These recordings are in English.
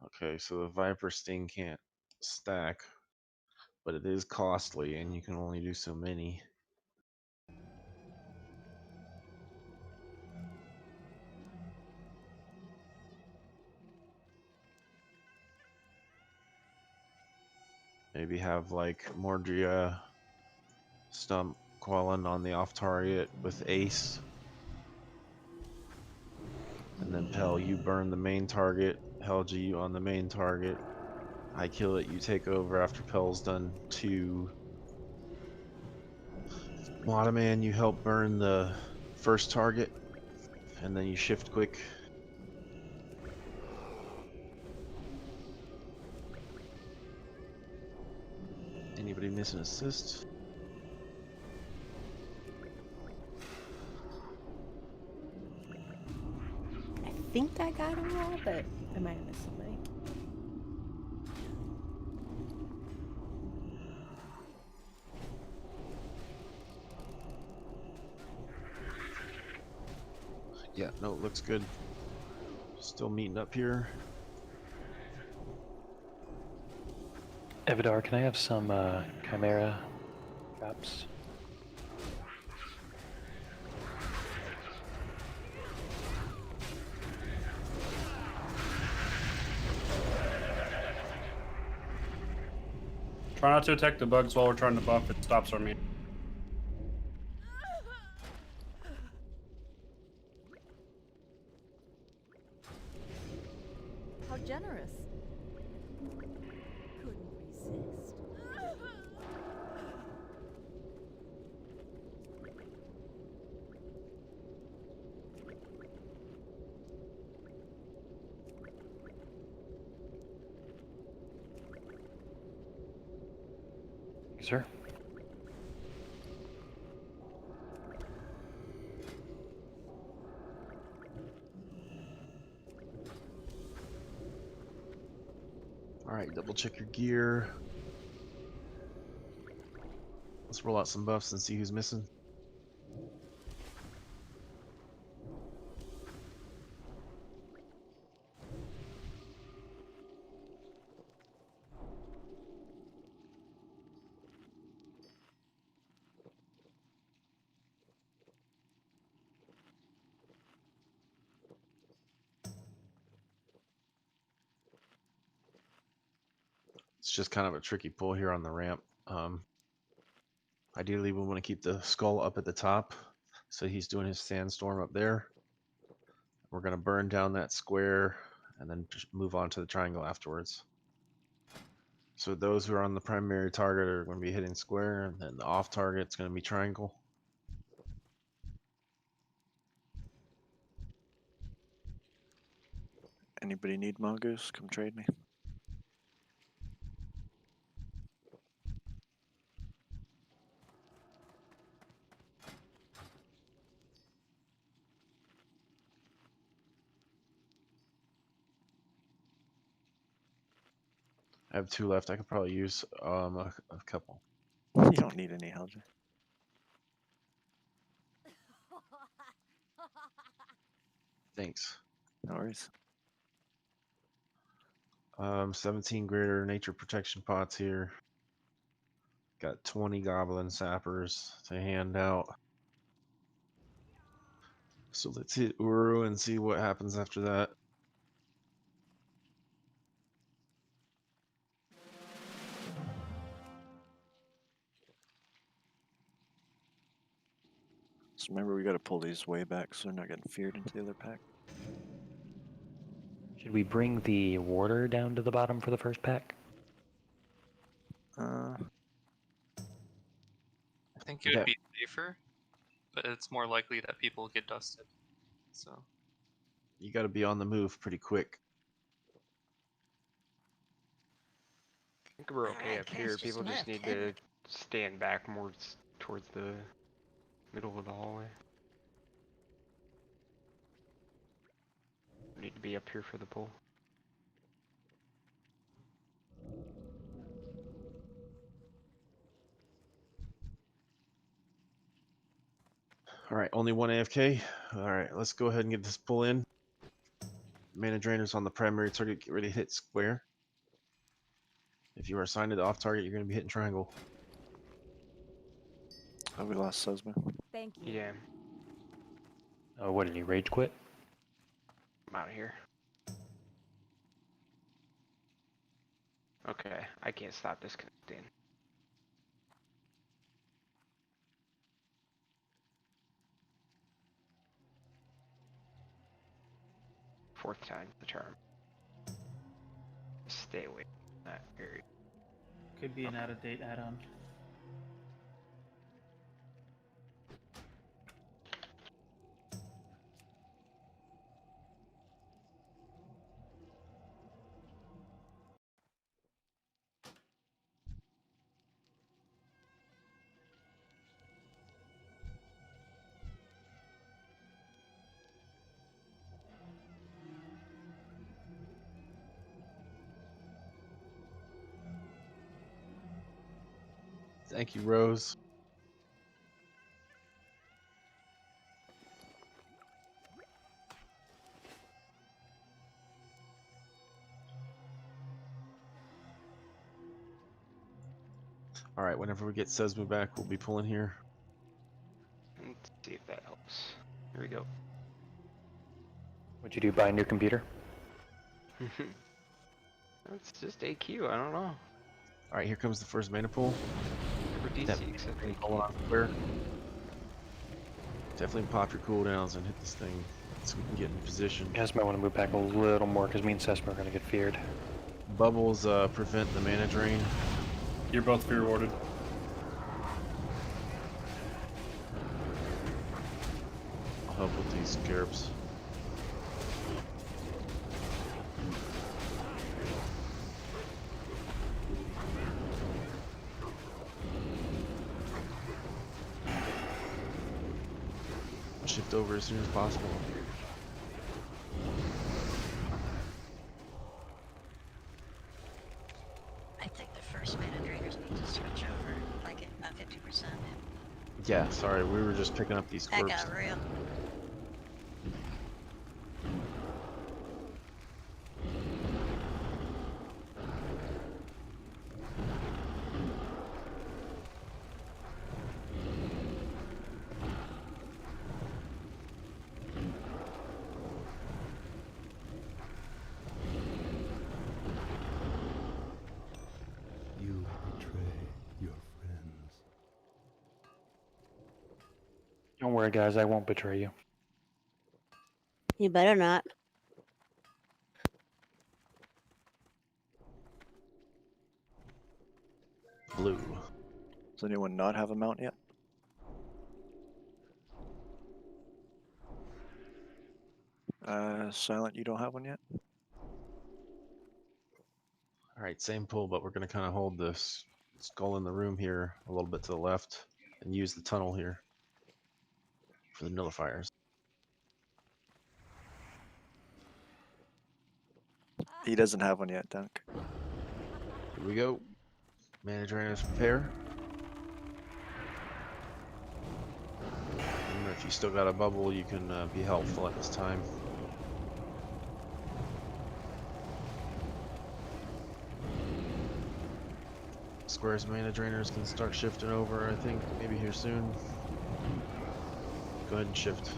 Okay, so the Viper Sting can't stack, but it is costly, and you can only do so many. Maybe have like Mordria stump Quellen on the off target with Ace. And then Pell, you burn the main target. Helgi, you on the main target. I kill it, you take over after Pell's done 2. Modaman, you help burn the first target. And then you shift quick. Anybody miss an assist? I think I got them all, but I might have missed somebody. Yeah, no, it looks good. Still meeting up here. Evidar, can I have some Chimera drops? Try not to attack the bugs while we're trying to buff. It stops our main. How generous. Couldn't resist. Sir? Alright, double check your gear. Let's roll out some buffs and see who's missing. It's just kind of a tricky pull here on the ramp. Ideally, we want to keep the skull up at the top, so he's doing his sandstorm up there. We're going to burn down that square and then just move on to the triangle afterwards. So those who are on the primary target are going to be hitting square, and then the off target is going to be triangle. Anybody need Mongoose? Come trade me. I have 2 left. I could probably use a couple. You don't need any Helgi. Thanks. No worries. 17 greater nature protection pots here. Got 20 goblin sappers to hand out. So let's hit Uru and see what happens after that. So remember, we got to pull these way back so they're not getting feared into the other pack. Should we bring the warder down to the bottom for the first pack? I think it would be safer, but it's more likely that people get dusted. So you got to be on the move pretty quick. I think we're okay up here. People just need to stand back more towards the middle of the hallway. We need to be up here for the pull. All right, only one AFK. All right, let's go ahead and get this pull in. mana drainers on the primary target, get ready to hit square. If you are assigned to the off target, you're going to be hitting triangle. Oh, we lost Sesma. Thank you. Yeah, Oh, what did he rage quit? I'm out of here. Okay, I can't stop disconnecting. Fourth time's the charm. Stay away from that area. Could be an out-of-date add-on. Thank you, Rose. All right, whenever we get Sesmu back, we'll be pulling here. Let's see if that helps. Here we go. What'd you do, buy a new computer? It's just AQ, I don't know. All right, here comes the first mana pull. For DC That except thing AQ. pulling on square. Definitely pop your cooldowns and hit this thing so we can get in position. You guys might want to move back a little more because me and Sesma are going to get feared. Bubbles prevent the mana drain. You're both fear warded. I'll help with these scarabs. Shift over as soon as possible. I think the first mana drainers need to switch over, like at about 50%. Yeah, sorry, we were just picking up these That corpses. got real. You betray your friends. Don't worry, guys, I won't betray you. You better not. Blue. Does anyone not have a mount yet? Silent, you don't have one yet? All right, same pull, but we're going to kind of hold this skull in the room here a little bit to the left and use the tunnel here for the nullifiers. He doesn't have one yet, Dunk. Here we go. Mana drainers prepare. Remember, if you still got a bubble, you can be helpful at this time. Squares mana drainers can start shifting over, I think, maybe here soon. Go ahead and shift.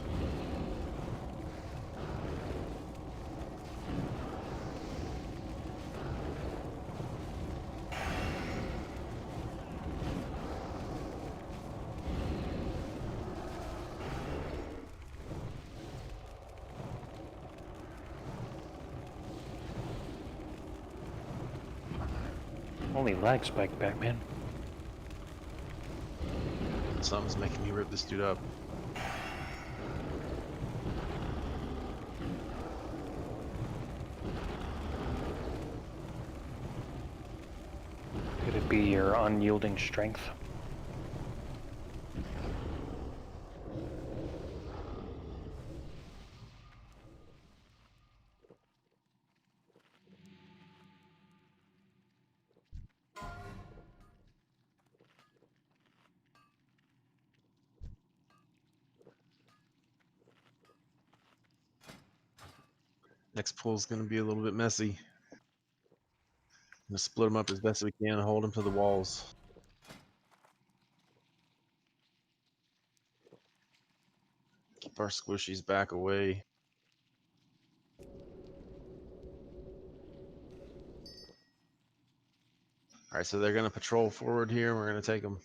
Only lag spike, Batman. Something's making me rip this dude up. Could it be your unyielding strength? Next pull's gonna be a little bit messy. Gonna split them up as best we can, hold them to the walls. Keep our squishies back away. Alright, so they're gonna patrol forward here, and we're gonna take them.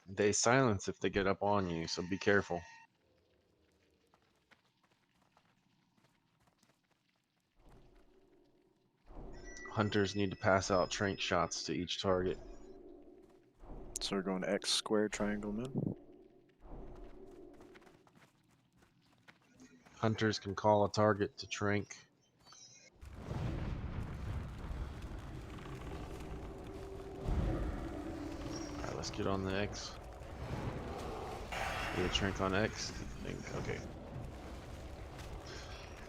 They silence if they get up on you, so be careful. Hunters need to pass out trank shots to each target. So we're going X square triangle moon. Hunters can call a target to trank. Alright, let's get on the X. Get a trank on X. I think, okay.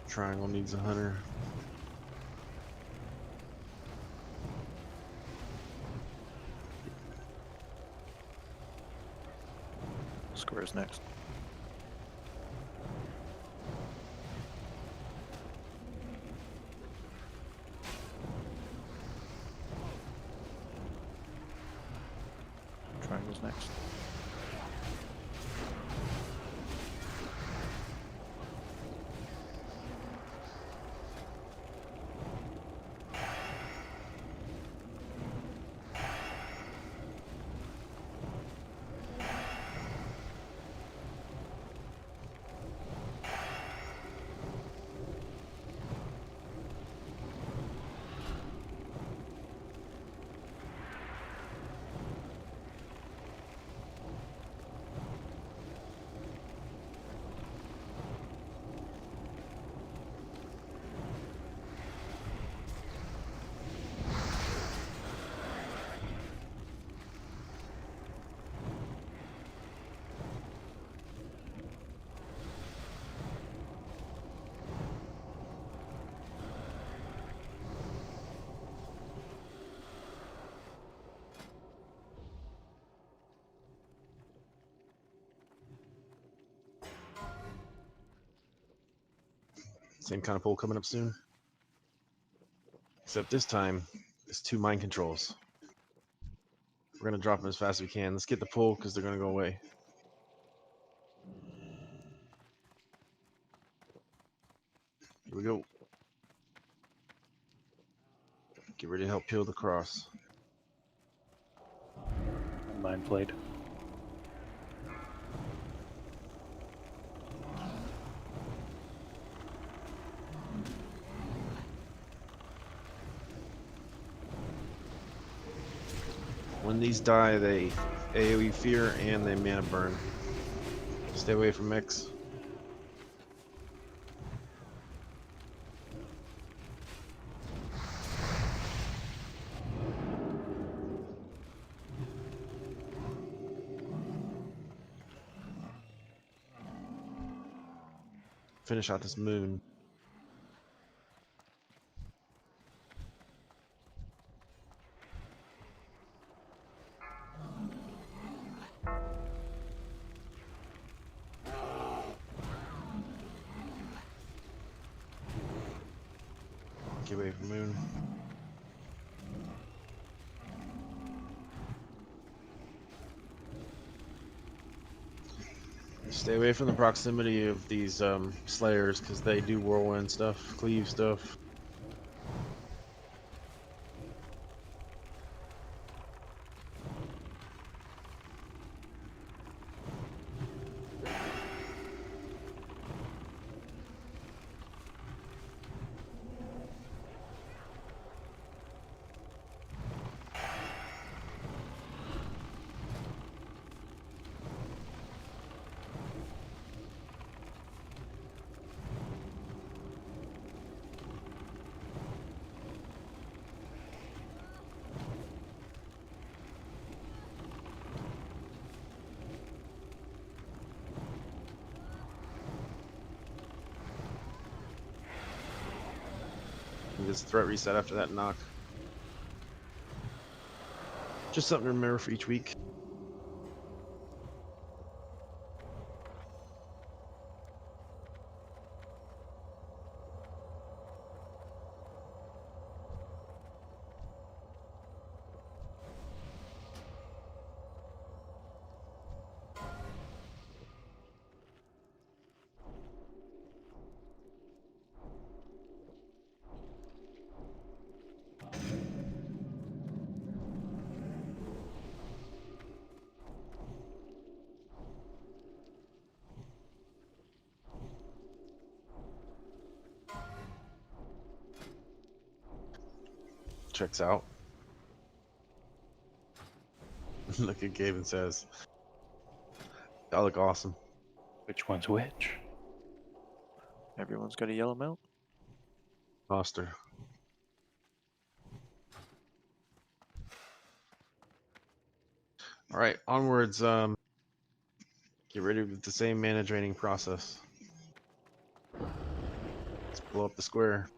Triangle needs a hunter. Square's next. Triangle's next. Same kind of pull coming up soon. Except this time, it's 2 mind controls. We're gonna drop them as fast as we can. Let's get the pull because they're gonna go away. Here we go. Get ready to help peel the cross. Mind played. When these die, they AoE fear and they mana burn. Stay away from X. Finish out this moon. Get away from moon. Stay away from the proximity of these slayers because they do whirlwind stuff, cleave stuff. This threat reset after that knock. Just something to remember for each week. checks out. Look at Gabe and says, "Y'all look awesome." Which one's which? Everyone's got a yellow mount. Foster. All right, onwards. Get ready with the same mana draining process. Let's blow up the square.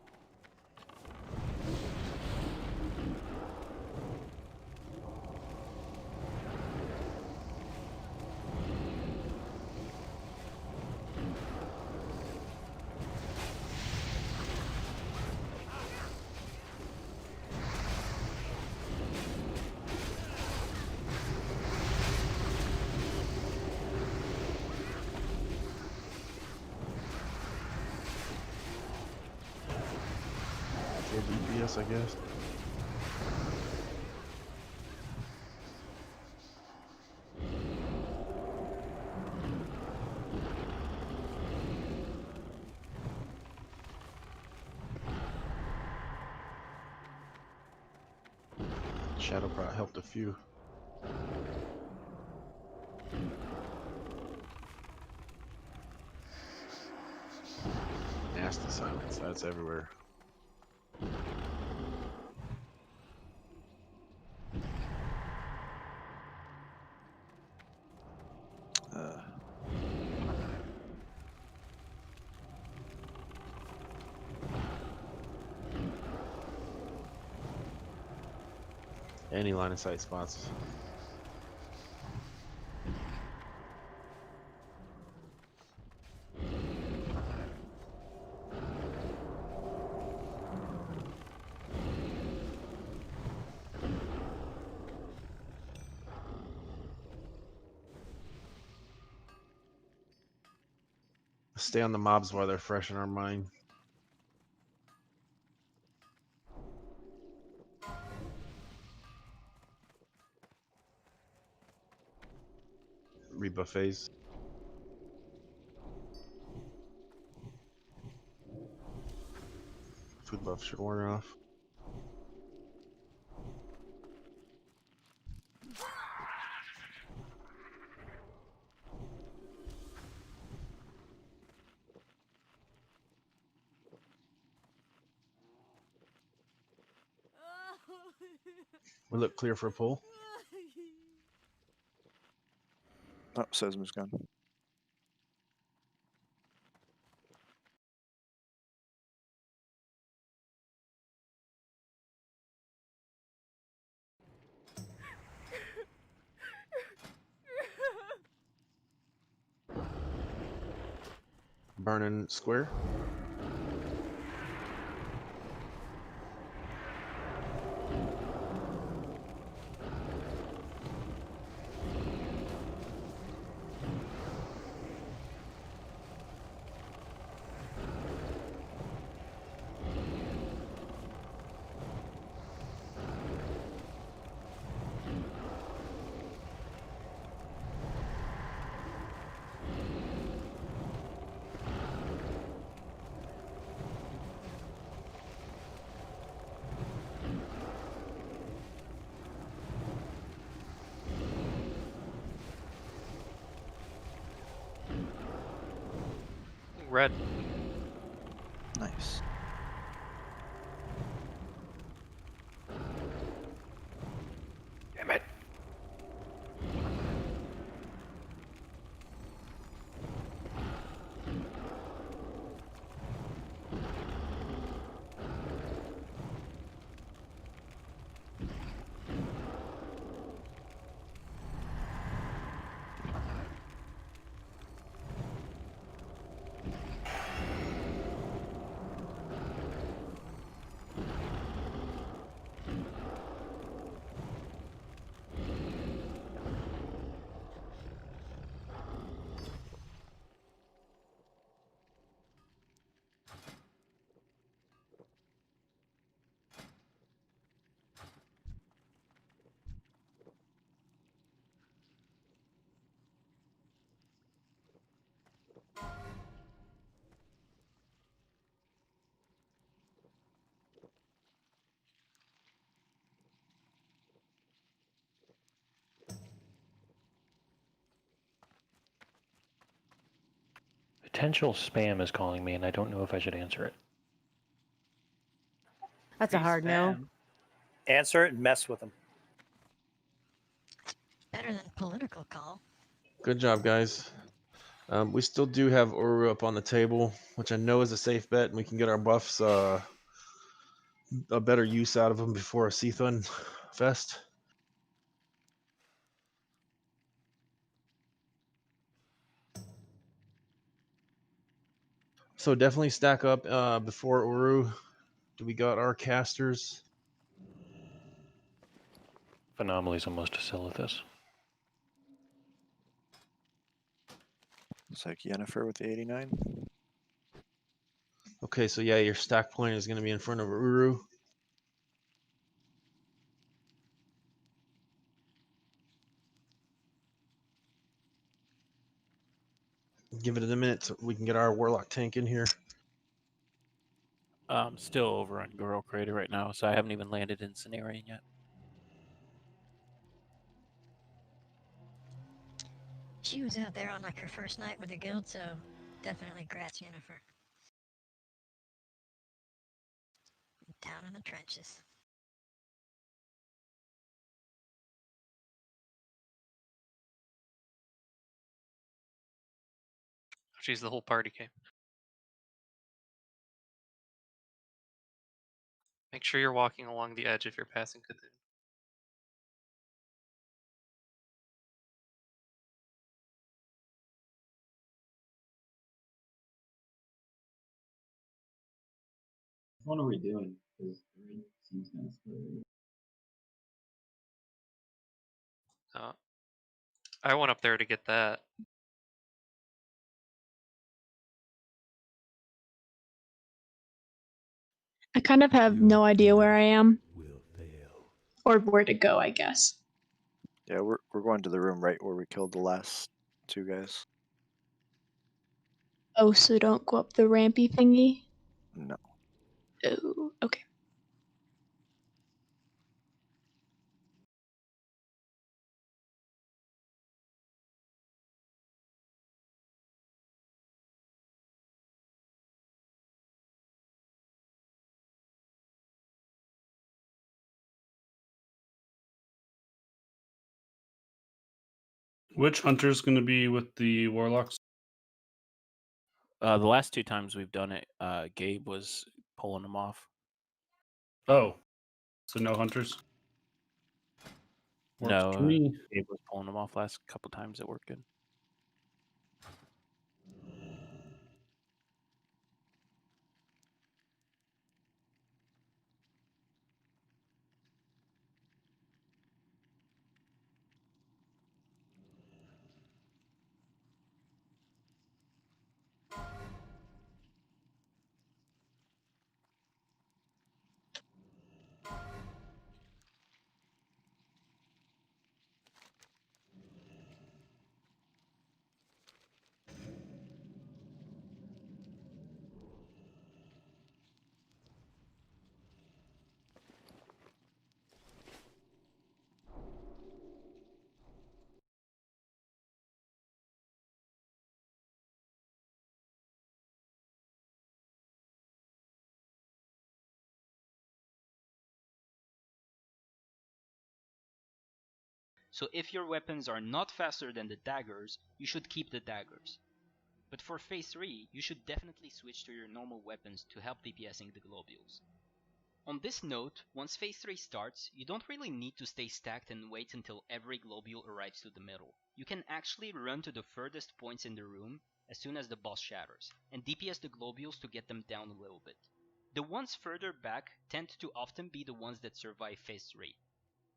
For DPS, I guess. Shadow Prot helped a few. Nasty silence, that's everywhere. Any line of sight spots. Stay on the mobs while they're fresh in our mind. Rebuff phase. Food buff should wear off. We look clear for a pull. Oh, Sesma's gone. Burning square. Red. Nice. Damn it. Potential spam is calling me, and I don't know if I should answer it. That's a Free hard no. spam. Answer it and mess with them. Better than political call. Good job, guys. We still do have Uru up on the table, which I know is a safe bet, and we can get our buffs a better use out of them before a Seathun fest. So definitely stack up before Uru. Do we got our casters? Phenomenally's almost to sell at this. It's like Yennefer with the 89. Okay, so yeah, your stack point is going to be in front of Uru. Give it a minute so we can get our Warlock tank in here. Still over on Girl Crater right now, so I haven't even landed in Cenarian yet. She was out there on like her first night with the guild, so definitely grats Yennefer. Down in the trenches. Jeez, the whole party came. Make sure you're walking along the edge if you're passing Cthulhu. What are we doing? Because the rain seems kind of split. I went up there to get that. I kind of have no idea where I am. Or where to go, I guess. Yeah, we're going to the room right where we killed the last two guys. Oh, so don't go up the rampy thingy? No. Oh, okay. Which hunter's going to be with the warlocks? The last two times we've done it, Gabe was pulling them off. Oh, so no hunters? Works No, for me. Gabe was pulling them off last couple times. It worked good. So if your weapons are not faster than the daggers, you should keep the daggers. But for phase 3, you should definitely switch to your normal weapons to help DPSing the globules. On this note, once phase 3 starts, you don't really need to stay stacked and wait until every globule arrives to the middle. You can actually run to the furthest points in the room as soon as the boss shatters, and DPS the globules to get them down a little bit. The ones further back tend to often be the ones that survive phase 3,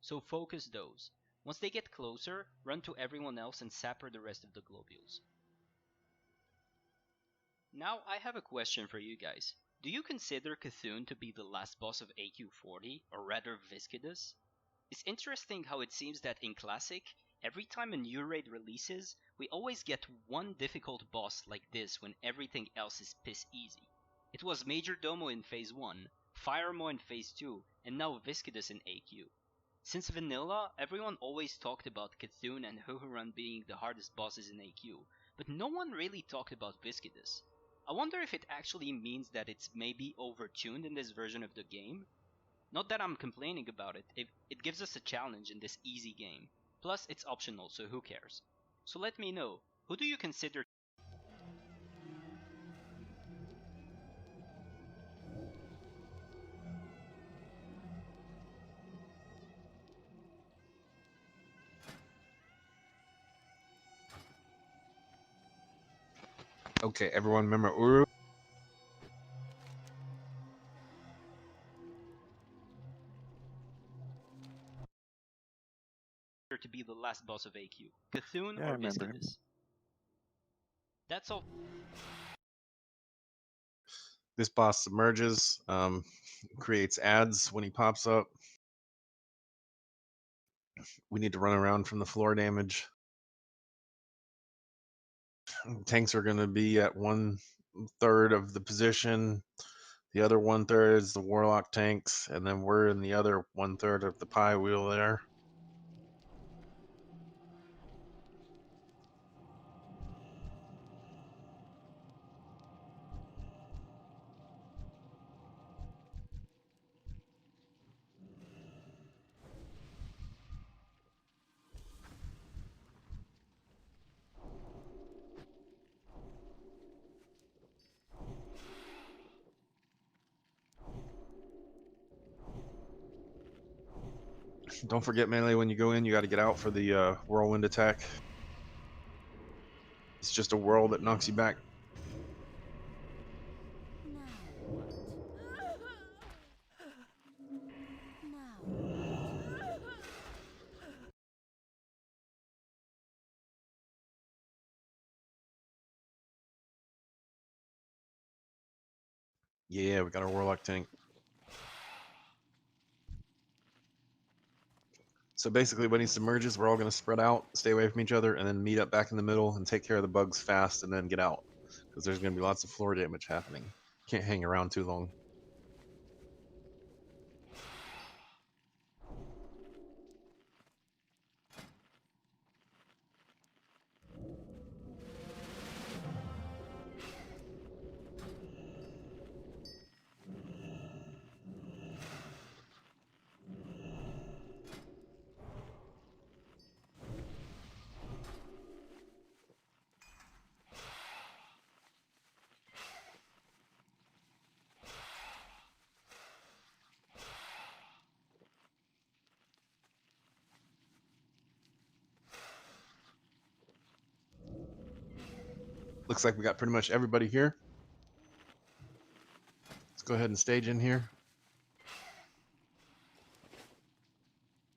so focus those. Once they get closer, run to everyone else and sapper the rest of the globules. Now I have a question for you guys. Do you consider Cthulhu to be the last boss of AQ40, or rather Viscidus? It's interesting how it seems that in Classic, every time a new raid releases, we always get one difficult boss like this when everything else is piss easy. It was Major Domo in phase 1, Firemo in phase 2, and now Viscidus in AQ. Since vanilla, everyone always talked about Cthulhu and Huhuran being the hardest bosses in AQ, but no one really talked about Viscidus. I wonder if it actually means that it's maybe overtuned in this version of the game? Not that I'm complaining about it, it gives us a challenge in this easy game. Plus, it's optional, so who cares? So let me know, who do you consider Okay, everyone remember Uru? to be the last boss of AQ? Cthulhu Yeah, I or remember him. Viscidus? That's all. This boss submerges, creates ads when he pops up. We need to run around from the floor damage. Tanks are going to be at 1/3 of the position. The other 1/3 is the warlock tanks, and then we're in the other 1/3 of the pie wheel there. Don't forget melee when you go in, you got to get out for the whirlwind attack. It's just a whirl that knocks you back. Yeah, we got our warlock tank. So basically when he submerges, we're all going to spread out, stay away from each other, and then meet up back in the middle and take care of the bugs fast and then get out. Because there's going to be lots of floor damage happening. Can't hang around too long. Looks like we got pretty much everybody here. Let's go ahead and stage in here.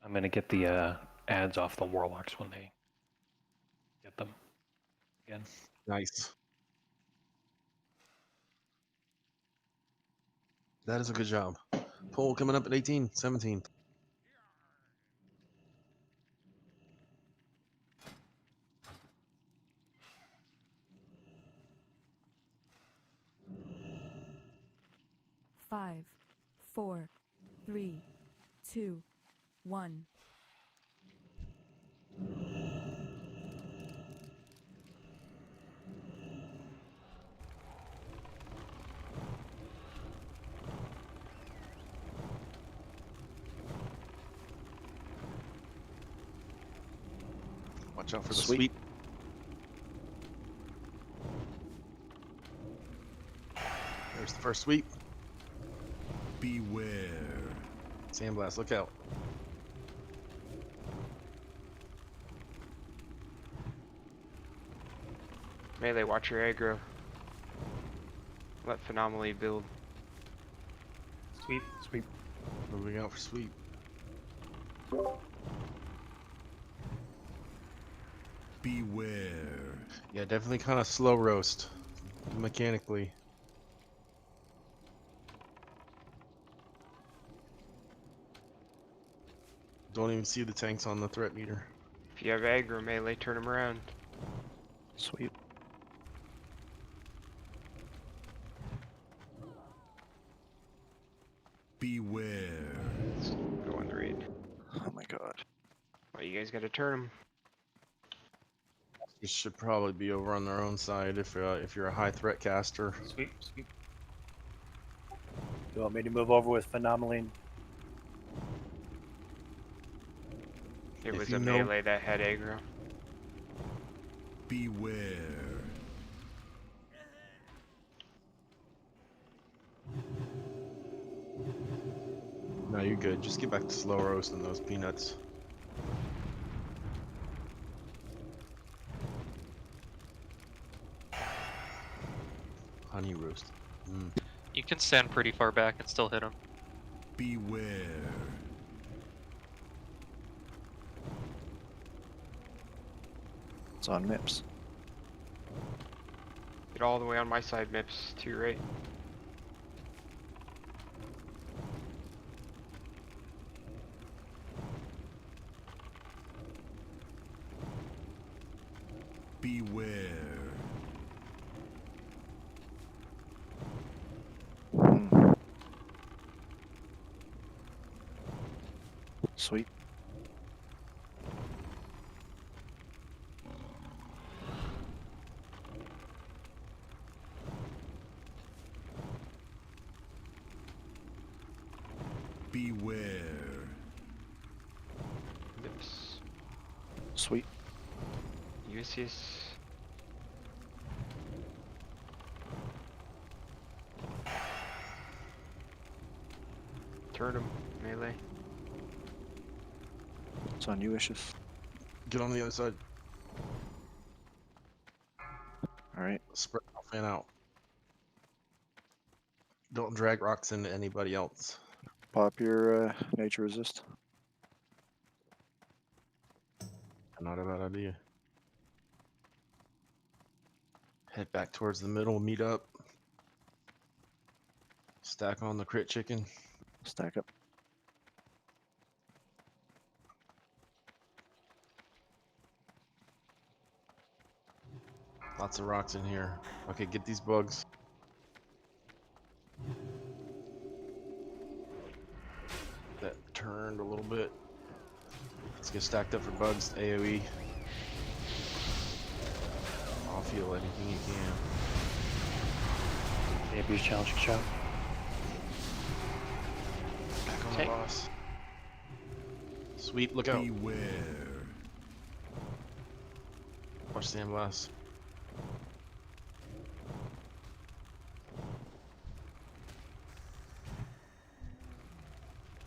I'm gonna get the ads off the warlocks when they get them again. Nice. That is a good job. Poll coming up at 18, 17. Five, 4, 3, 2, 1. Watch out for the Sweep. sweep. There's the first sweep. Beware. Sandblast, look out. Melee, watch your aggro. Let Phenomenally build. Sweep. Sweep. Moving out for sweep. Beware. Yeah, definitely kind of slow roast mechanically. Don't even see the tanks on the threat meter. If you have aggro melee, turn them around. Sweet. Beware. Let's go on the raid. Oh my god. Well, you guys gotta turn them. You should probably be over on their own side if you're a high threat caster. Sweep, sweep. You want me to move over with Phenomeline? It If was you a know- melee that had aggro. Beware. No, you're good. Just get back to slow roasting those peanuts. Honey roast. Mm. You can stand pretty far back and still hit him. Beware. It's on Mips. Get all the way on my side, Mips, to your right. Beware. Sweet. Beware. Mips. Sweet. Ulysses. Turn him, melee. It's on you, Ishis. Get on the other side. Alright. Spread out, fan out. Don't drag rocks into anybody else. Pop your nature resist. Not a bad idea. Head back towards the middle, meet up. Stack on the crit chicken. Stack up. Lots of rocks in here. Okay, get these bugs. That turned a little bit. Let's get stacked up for bugs. AoE. I'll feel anything you can. The abuse challenge shot. Back on the Take. boss. Sweep, look out. Beware. Watch sandblast.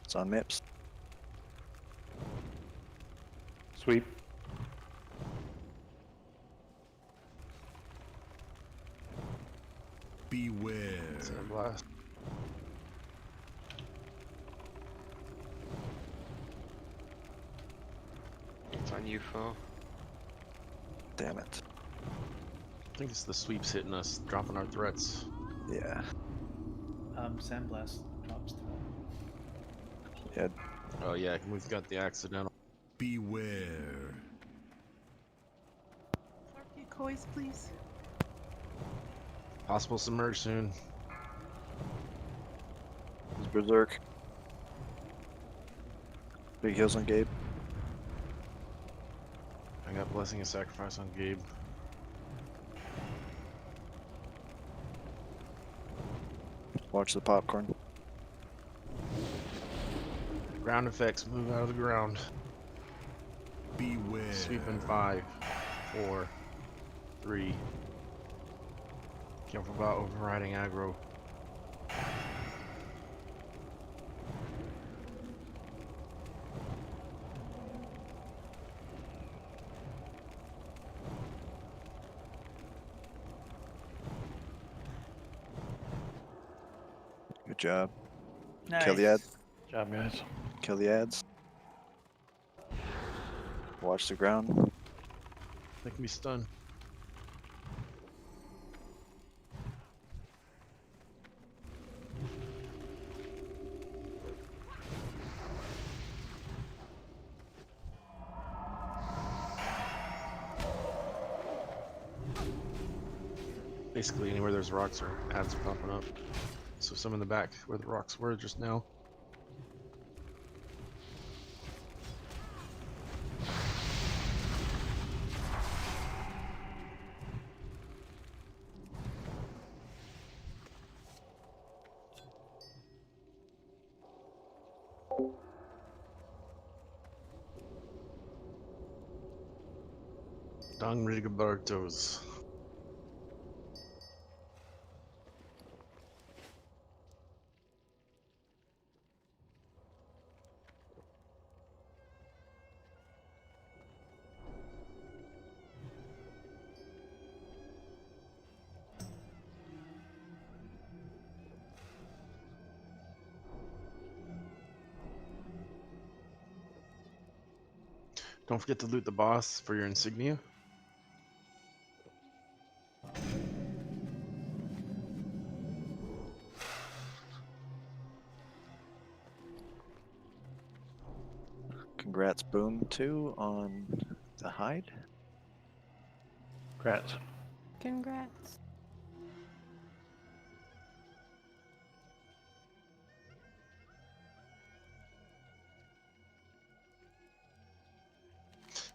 It's on Mips. Sweep. Beware. Sandblast. It's on you, foe. Damn it. I think it's the sweeps hitting us, dropping our threats. Yeah. Sandblast drops through. Yeah. Oh yeah, we've got the accidental. Beware. Coys, please. Possible submerge soon. It's Berserk. Big heals on Gabe. I got blessing and sacrifice on Gabe. Watch the popcorn. Ground effects, move out of the ground. Beware. Sweep in 5, 4, 3. Careful about overriding aggro. Good job. Nice. Kill the ad. Good job, guys. Kill the ads. Watch the ground. They can be stunned. Basically, anywhere there's rocks or ads are popping up. So some in the back where the rocks were just now. Don Rigoberto's. Don't forget to loot the boss for your insignia. Congrats, Boom, too, on the hide. Congrats. Congrats.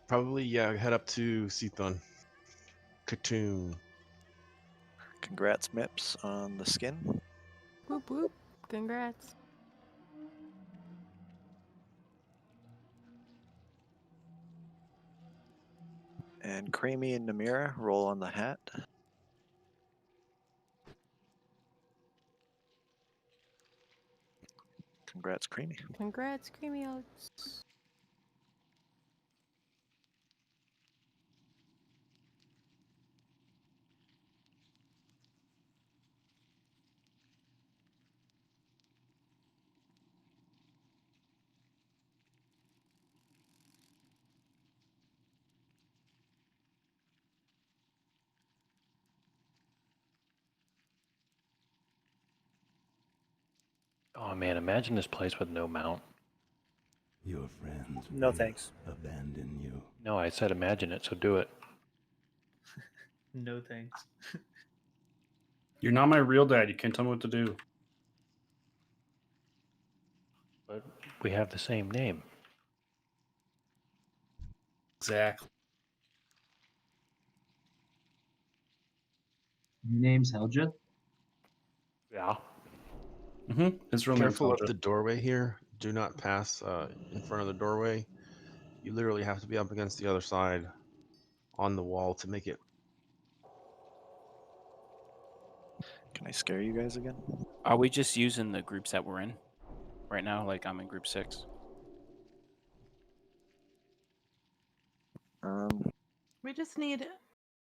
Probably, yeah, head up to Sithon. Katoon. Congrats, Mips, on the skin. Whoop whoop. Congrats. And Creamy and Namira, roll on the hat. Congrats, Creamy. Congrats, Creamy Oats. Oh man, imagine this place with no mount. Your friends No will thanks. abandon you. No, I said imagine it, so do it. No thanks. You're not my real dad. You can't tell me what to do. But we have the same name. Exactly. Your name's Helja? Yeah. His real name's Careful of Helja. the doorway here. Do not pass in front of the doorway. You literally have to be up against the other side on the wall to make it. Can I scare you guys again? Are we just using the groups that we're in right now? Like I'm in group 6. We just need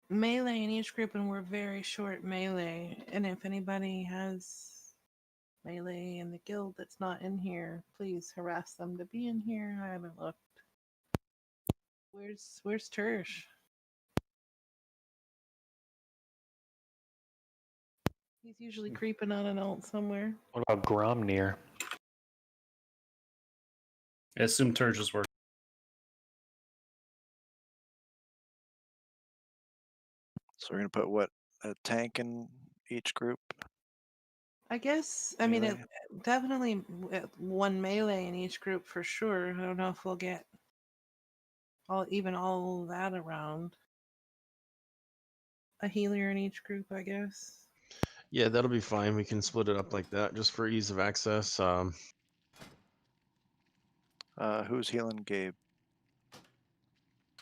melee in each group, and we're very short melee. And if anybody has melee in the guild that's not in here, please harass them to be in here. I haven't looked. Where's Tersh? He's usually creeping on an alt somewhere. What about Gromnir? I assume Turgis work. So we're gonna put what, a tank in each group? I guess, I mean, it Melee? definitely one melee in each group for sure. I don't know if we'll get all that around. A healer in each group, I guess. Yeah, that'll be fine. We can split it up like that just for ease of access. Who's healing Gabe?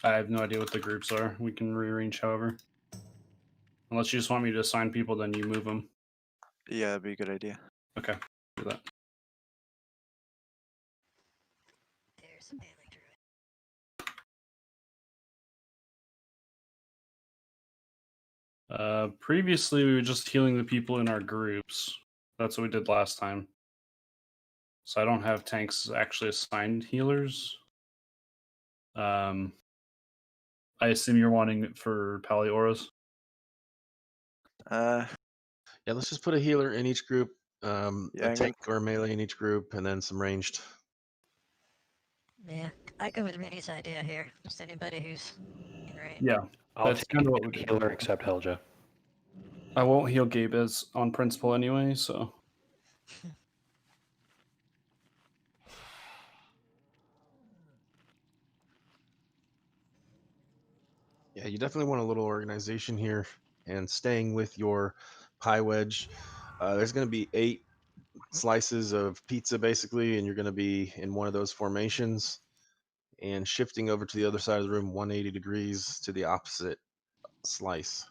I have no idea what the groups are. We can rearrange however. Unless you just want me to assign people, then you move them. Yeah, that'd be a good idea. Okay, do that. There's a melee druid. Previously, we were just healing the people in our groups. That's what we did last time. So I don't have tanks actually assigned healers. I assume you're wanting it for Palioras? Yeah, let's just put a healer in each group, Yeah, a tank or melee in each group, and then some ranged. Yeah, I go with Rennie's idea here. Just anybody who's in range. Yeah, I'll that's take kind of what we did. healer except Helja. I won't heal Gabe as on principle anyway, so. Yeah, you definitely want a little organization here and staying with your pie wedge. There's going to be 8 slices of pizza basically, and you're going to be in one of those formations. and shifting over to the other side of the room 180 degrees to the opposite slice.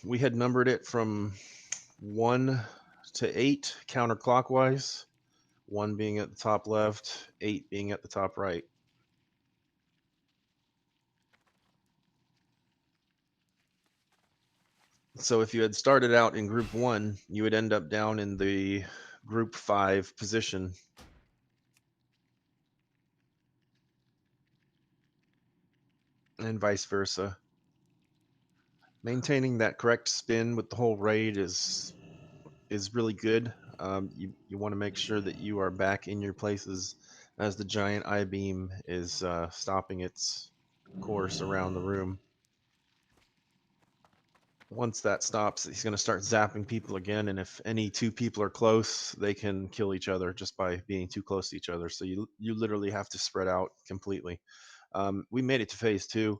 We had numbered it from 1 to 8 counterclockwise, 1 being at the top left, 8 being at the top right. So if you had started out in group 1, you would end up down in the group 5 position. And vice versa. Maintaining that correct spin with the whole raid is really good. You want to make sure that you are back in your places as the giant I-beam is stopping its course around the room. Once that stops, he's going to start zapping people again, and if any 2 people are close, they can kill each other just by being too close to each other. So you literally have to spread out completely. We made it to phase 2.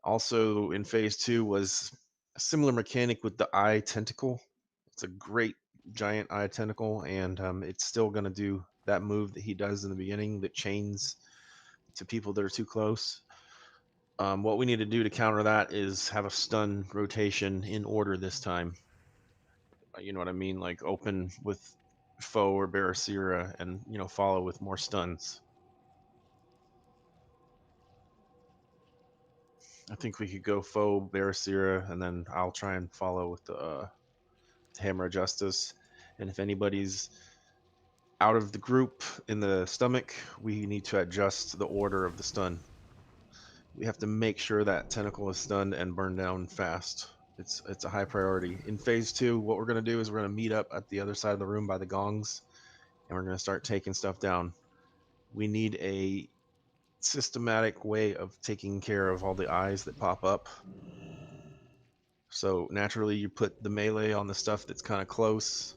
Also in phase 2 was a similar mechanic with the eye tentacle. It's a great giant eye tentacle, and it's still going to do that move that he does in the beginning that chains to people that are too close. What we need to do to counter that is have a stun rotation in order this time. You know what I mean? Like open with foe or Barasira and, follow with more stuns. I think we could go foe Barasira, and then I'll try and follow with the Hammer of Justice. And if anybody's out of the group in the stomach, we need to adjust the order of the stun. We have to make sure that tentacle is stunned and burned down fast. It's a high priority. In phase 2, what we're going to do is we're going to meet up at the other side of the room by the gongs, and we're going to start taking stuff down. We need a systematic way of taking care of all the eyes that pop up. So naturally, you put the melee on the stuff that's kind of close,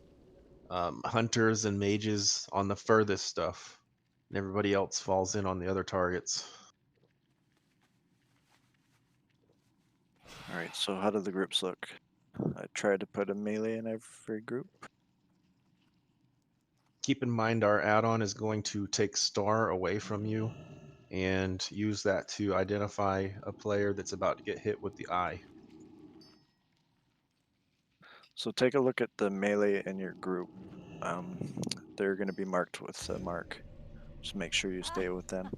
hunters and mages on the furthest stuff, and everybody else falls in on the other targets. All right, so how do the groups look? I tried to put a melee in every group. Keep in mind our add-on is going to take star away from you and use that to identify a player that's about to get hit with the eye. So take a look at the melee in your group. They're going to be marked with a mark. Just make sure you stay with them.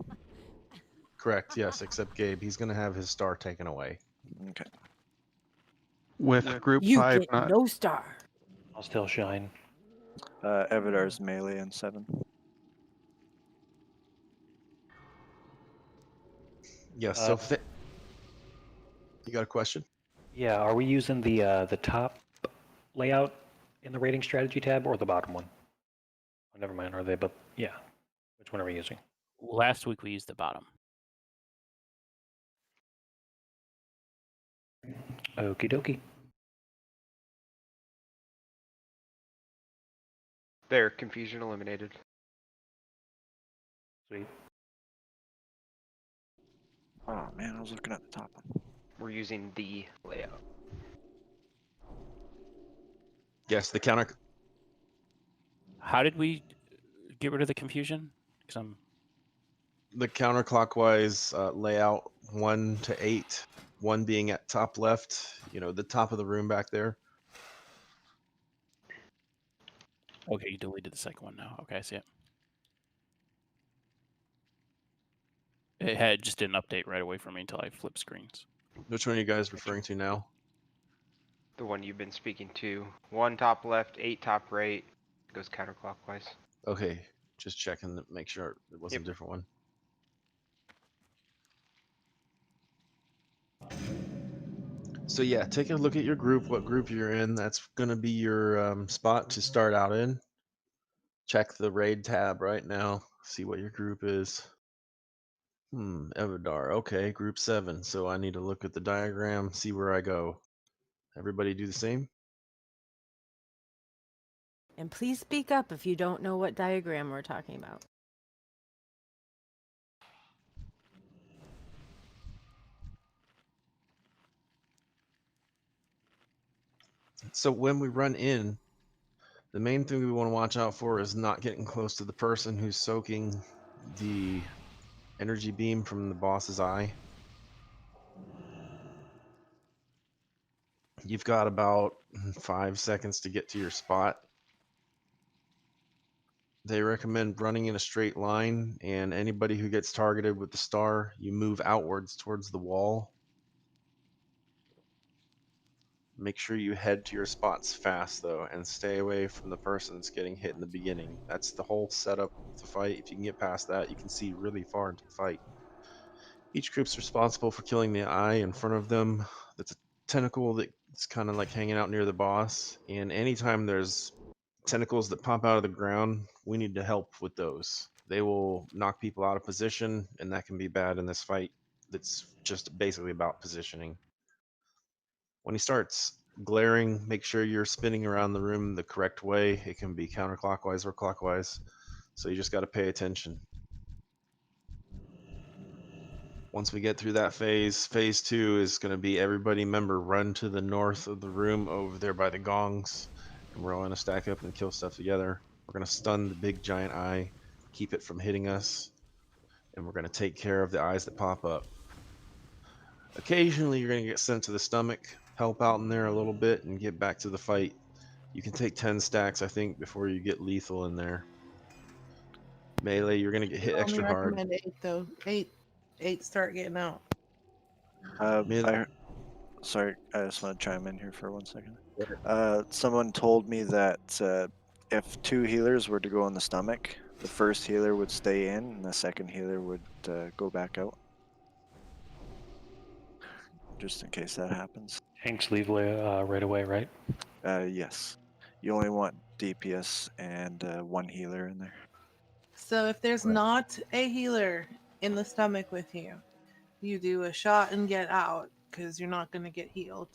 Correct, yes, except Gabe. He's going to have his star taken away. Okay. With group you 5, get not... no star. I'll still shine. Evidar's melee in 7. Yes, so you got a question? Yeah, are we using the top layout in the rating strategy tab or the bottom one? Oh, never mind, are they? But yeah, which one are we using? Last week we used the bottom. Okie dokie. There, confusion eliminated. Sweet. Oh man, I was looking at the top one. We're using the layout. Yes, the counter. How did we get rid of the confusion? The counterclockwise layout 1 to 8, 1 being at top left, the top of the room back there. Okay, you deleted the second one now. Okay, I see it. It just didn't update right away for me until I flipped screens. Which one are you guys referring to now? The one you've been speaking to. 1 top left, 8 top right. Goes counterclockwise. Okay, just checking to make sure it wasn't a different one. So yeah, take a look at your group, what group you're in. That's going to be your spot to start out in. Check the raid tab right now, see what your group is. Evidar, okay, group 7. So I need to look at the diagram, see where I go. Everybody do the same? And please speak up if you don't know what diagram we're talking about. So when we run in, The main thing we want to watch out for is not getting close to the person who's soaking the energy beam from the boss's eye. You've got about 5 seconds to get to your spot. They recommend running in a straight line, and anybody who gets targeted with the star, you move outwards towards the wall. Make sure you head to your spots fast, though, and stay away from the person that's getting hit in the beginning. That's the whole setup of the fight. If you can get past that, you can see really far into the fight. Each group's responsible for killing the eye in front of them. That's a tentacle that's kind of like hanging out near the boss. And anytime there's tentacles that pop out of the ground, we need to help with those. They will knock people out of position, and that can be bad in this fight. That's just basically about positioning. When he starts glaring, make sure you're spinning around the room the correct way. It can be counterclockwise or clockwise, so you just got to pay attention. Once we get through that phase, phase 2 is going to be everybody member run to the north of the room over there by the gongs, and we're all going to stack up and kill stuff together. We're going to stun the big giant eye, keep it from hitting us, and we're going to take care of the eyes that pop up. Occasionally, you're going to get sent to the stomach, help out in there a little bit, and get back to the fight. You can take 10 stacks, I think, before you get lethal in there. Melee, you're going to get hit I only extra hard. recommend 8 though. 8 start getting out. Sorry, I just want to chime in here for 1 second. Someone told me that if 2 healers were to go in the stomach, the first healer would stay in, and the second healer would go back out. Just in case that happens. Hanks leave right away, right? Yes. You only want DPS and 1 healer in there. So if there's not a healer in the stomach with you, you do a shot and get out because you're not going to get healed.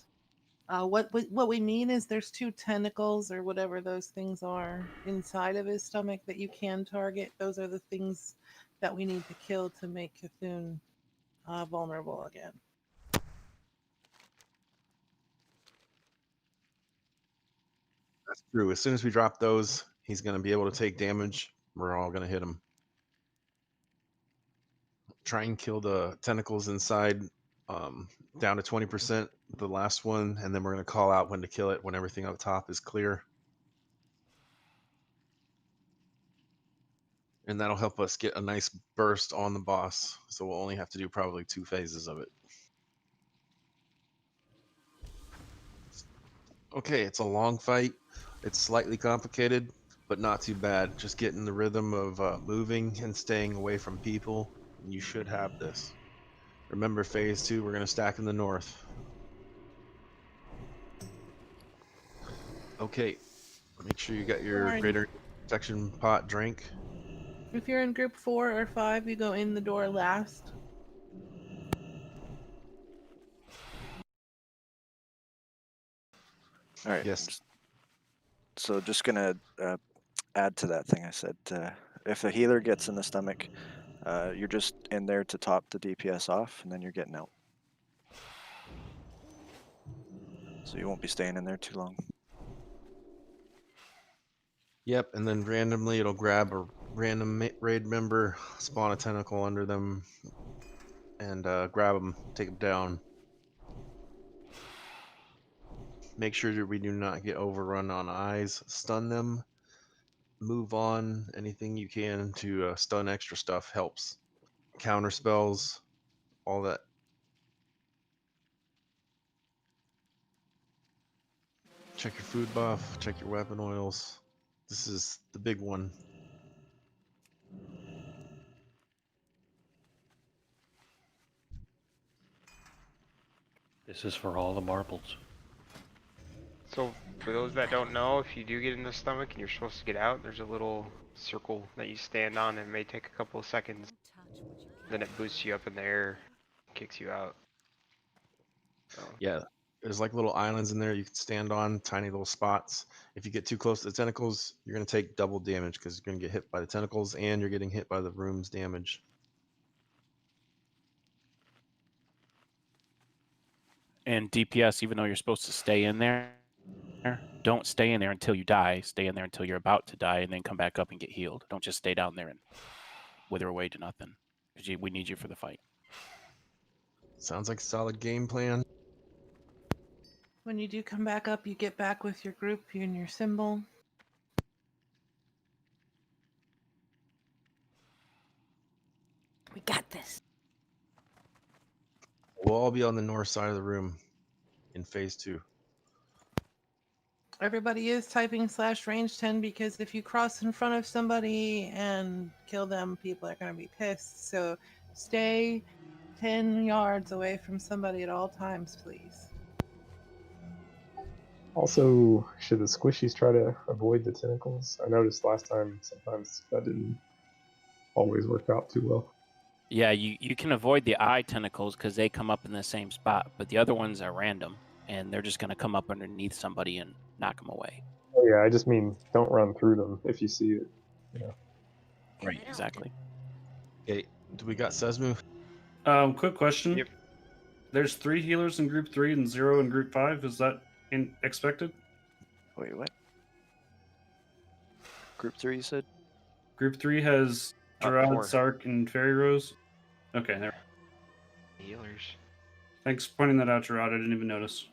What we mean is there's 2 tentacles or whatever those things are inside of his stomach that you can target. Those are the things that we need to kill to make Cthulhu vulnerable again. That's true. As soon as we drop those, he's going to be able to take damage. We're all going to hit him. Try and kill the tentacles inside down to 20%, the last one, and then we're going to call out when to kill it when everything up top is clear. And that'll help us get a nice burst on the boss. So we'll only have to do probably 2 phases of it. Okay, it's a long fight. It's slightly complicated, but not too bad. Just getting the rhythm of moving and staying away from people. And you should have this. Remember, phase 2, we're going to stack in the north. Okay, make sure you got your Fine. greater protection pot drink. If you're in group 4 or 5, you go in the door last. All right. Yes. So just gonna add to that thing I said. If a healer gets in the stomach, you're just in there to top the DPS off, and then you're getting out. So you won't be staying in there too long. Yep, and then randomly it'll grab a random raid member, spawn a tentacle under them, and grab them, take them down. Make sure that we do not get overrun on eyes. Stun them. Move on. Anything you can to stun extra stuff helps. Counter spells, all that. Check your food buff. Check your weapon oils. This is the big one. This is for all the marbles. So, for those that don't know, if you do get in the stomach and you're supposed to get out, there's a little circle that you stand on, and it may take a couple of seconds. Then it boosts you up in the air, kicks you out. So. Yeah, there's like little islands in there you can stand on, tiny little spots. If you get too close to the tentacles, you're going to take double damage because you're going to get hit by the tentacles and you're getting hit by the room's damage. And DPS, even though you're supposed to stay in there, don't stay in there until you die. Stay in there until you're about to die, and then come back up and get healed. Don't just stay down there and wither away to nothing. Because we need you for the fight. Sounds like a solid game plan. When you do come back up, you get back with your group, you and your symbol. We got this. We'll all be on the north side of the room in phase 2. Everybody is typing /range 10 because if you cross in front of somebody and kill them, people are going to be pissed. So stay 10 yards away from somebody at all times, please. Also, should the squishies try to avoid the tentacles? I noticed last time sometimes that didn't always work out too well. Yeah, you can avoid the eye tentacles because they come up in the same spot, but the other ones are random, and they're just going to come up underneath somebody and knock them away. Oh yeah, I just mean don't run through them if you see it. You know. Right, exactly. Okay, do we got Sesmu? Quick question. Yep. There's 3 healers in group 3 and 0 in group 5. Is that expected? Wait, what? Group 3, you said? Group 3 has Gerard, 4. Sark, and Fairy Rose. Okay, there. Healers. Thanks for pointing that out, Gerard. I didn't even notice.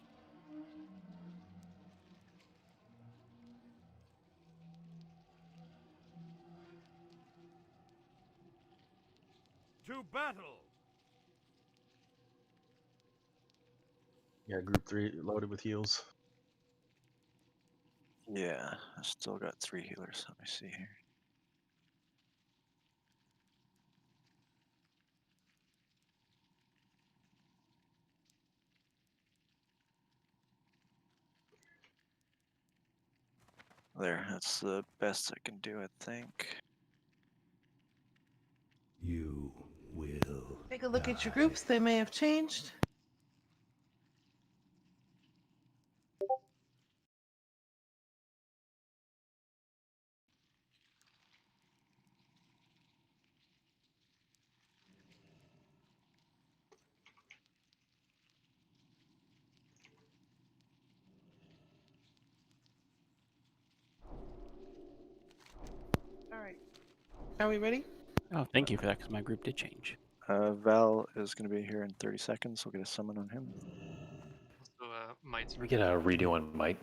To battle! Yeah, group 3 loaded with heals. Yeah, I still got 3 healers. Let me see here. There, that's the best I can do, I think. You will. Take a look at your groups. They may have changed. All right. Are we ready? Oh, thank you for that, because my group did change. Val is going to be here in 30 seconds. We'll get a summon on him. So, Might's We get a redo on Might.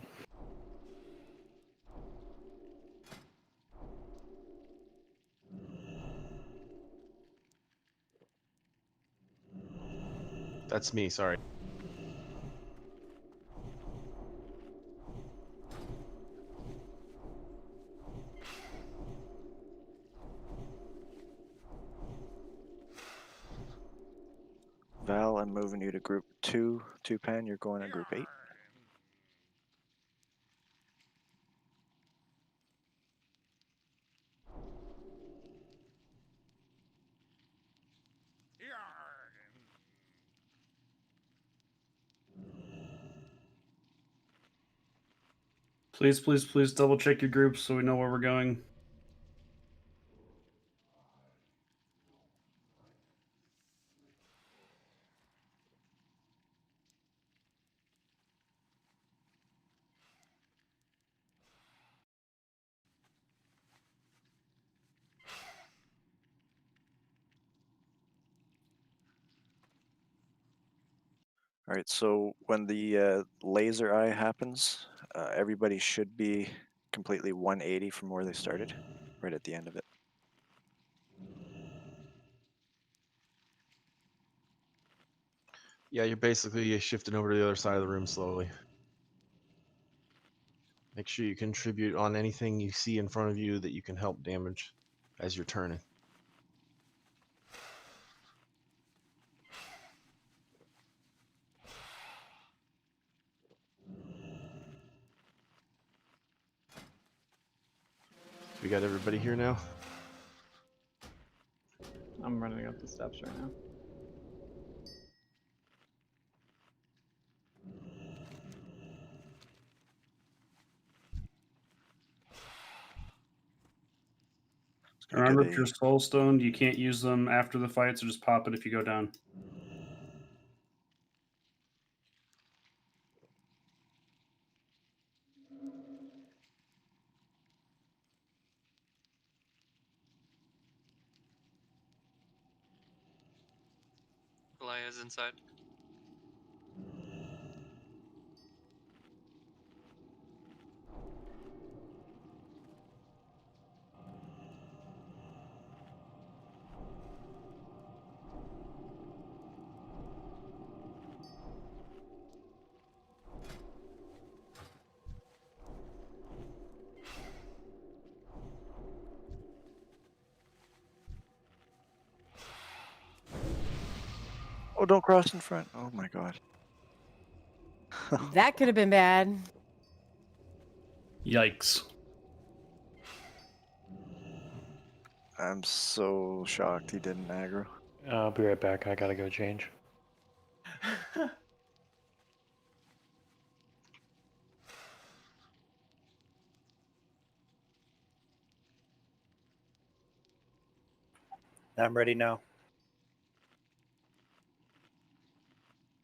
That's me, sorry. Val, I'm moving you to group 2. 2-pan, you're going to group 8. Please, please, please double check your groups so we know where we're going. All right, so when the laser eye happens, everybody should be completely 180 from where they started, right at the end of it. Yeah, you're basically shifting over to the other side of the room slowly. Make sure you contribute on anything you see in front of you that you can help damage as you're turning. We got everybody here now? I'm running up the steps right now. Remember, if you're soul stoned, you can't use them after the fight, so just pop it if you go down. melee is inside. Oh, don't cross in front. Oh my god. That could have been bad. Yikes. I'm so shocked he didn't aggro. I'll be right back. I gotta go change. I'm ready now.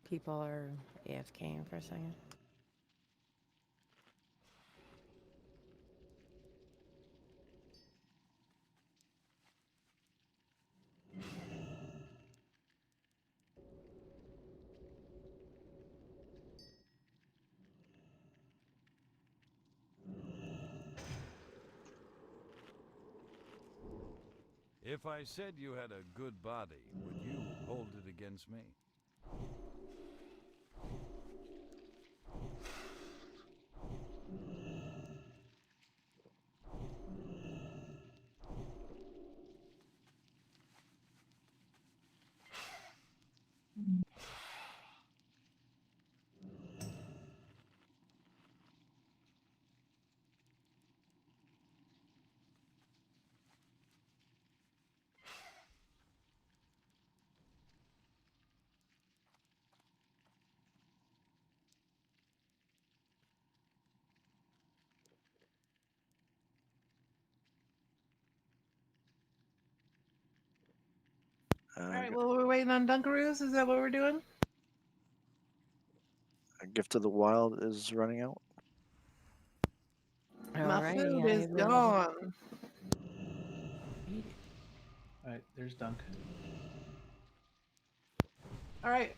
People are AFKing for a second. If I said you had a good body, would you hold it against me? Alright, well, we're waiting on Dunkaroos. Is that what we're doing? Gift of the Wild is running out. My food I is will gone. eat it. Alright, there's Dunk. Alright.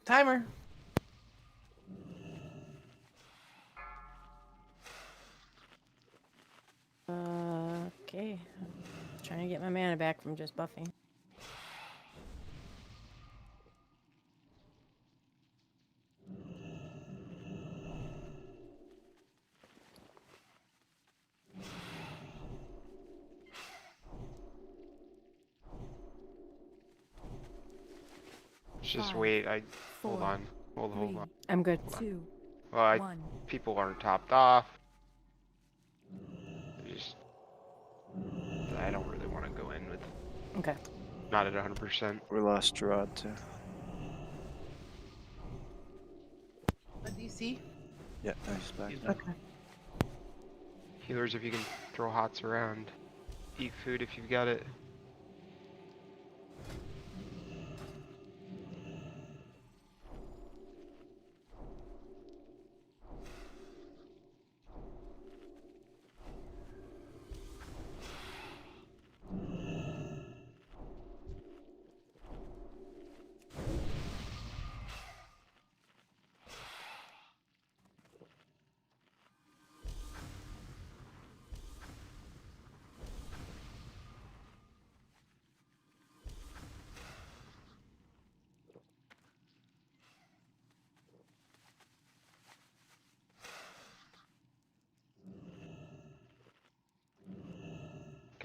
Timer. Okay. Trying to get my mana back from just buffing. Just 5, wait. Hold 4, on. Hold 3, on. I'm good. 2, Well, 1. people aren't topped off. Just, I don't really want to go in with. Okay. Not at 100%. We lost Gerard too. A DC? Yeah, no, he's back. Okay. Healers, if you can throw hots around. Eat food if you've got it.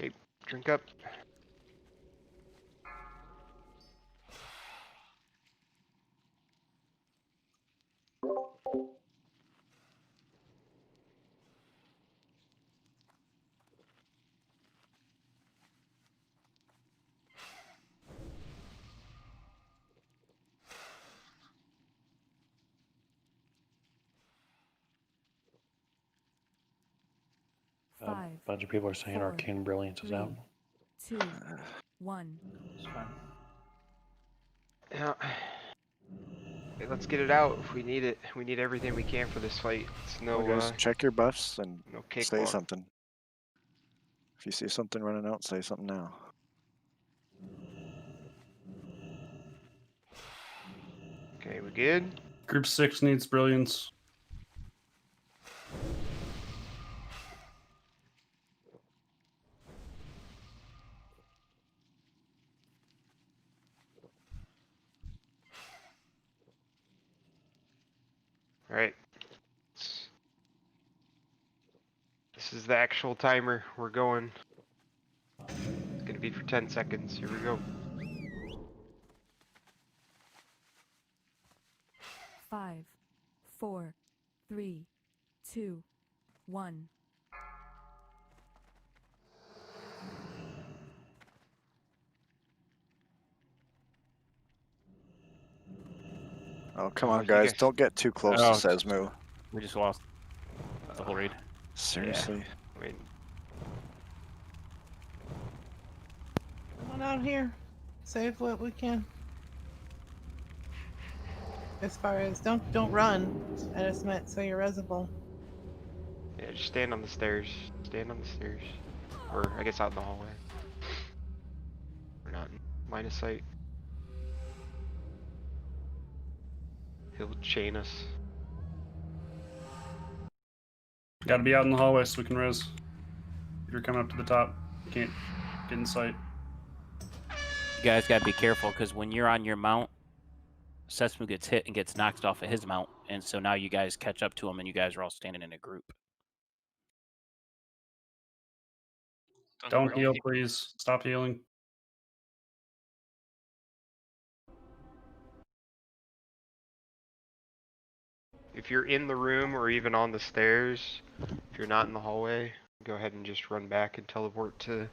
Okay, drink up. A 5, bunch of people are saying 4, Arcane Brilliance is 3, out. 2, 1. It's fine. Yeah. Okay, let's get it out if we need it. We need everything we can for this fight. It's no, Well, guys, check your buffs and no say cakewalk. something. If you see something running out, say something now. Okay, we good? Group 6 needs brilliance. Alright. This is the actual timer. We're going. It's gonna be for 10 seconds. Here we go. 5, 4, 3, 2, 1. Oh, come Oh, on, you guys. guys- Don't get too close Oh, to Sesmu. We just lost the whole raid. Seriously. Wait. Come on out here. Save what we can. As far as don't run. I just meant so you're resable. Yeah, just stand on the stairs. Stand on the stairs. Or, I guess out in the hallway. We're not in line of sight. He'll chain us. Gotta be out in the hallway so we can res. If you're coming up to the top, you can't get in sight. You guys gotta be careful because when you're on your mount, Sesmu gets hit and gets knocked off of his mount, and so now you guys catch up to him, and you guys are all standing in a group. Don't heal, please. Stop healing. If you're in the room or even on the stairs, if you're not in the hallway, go ahead and just run back and teleport to...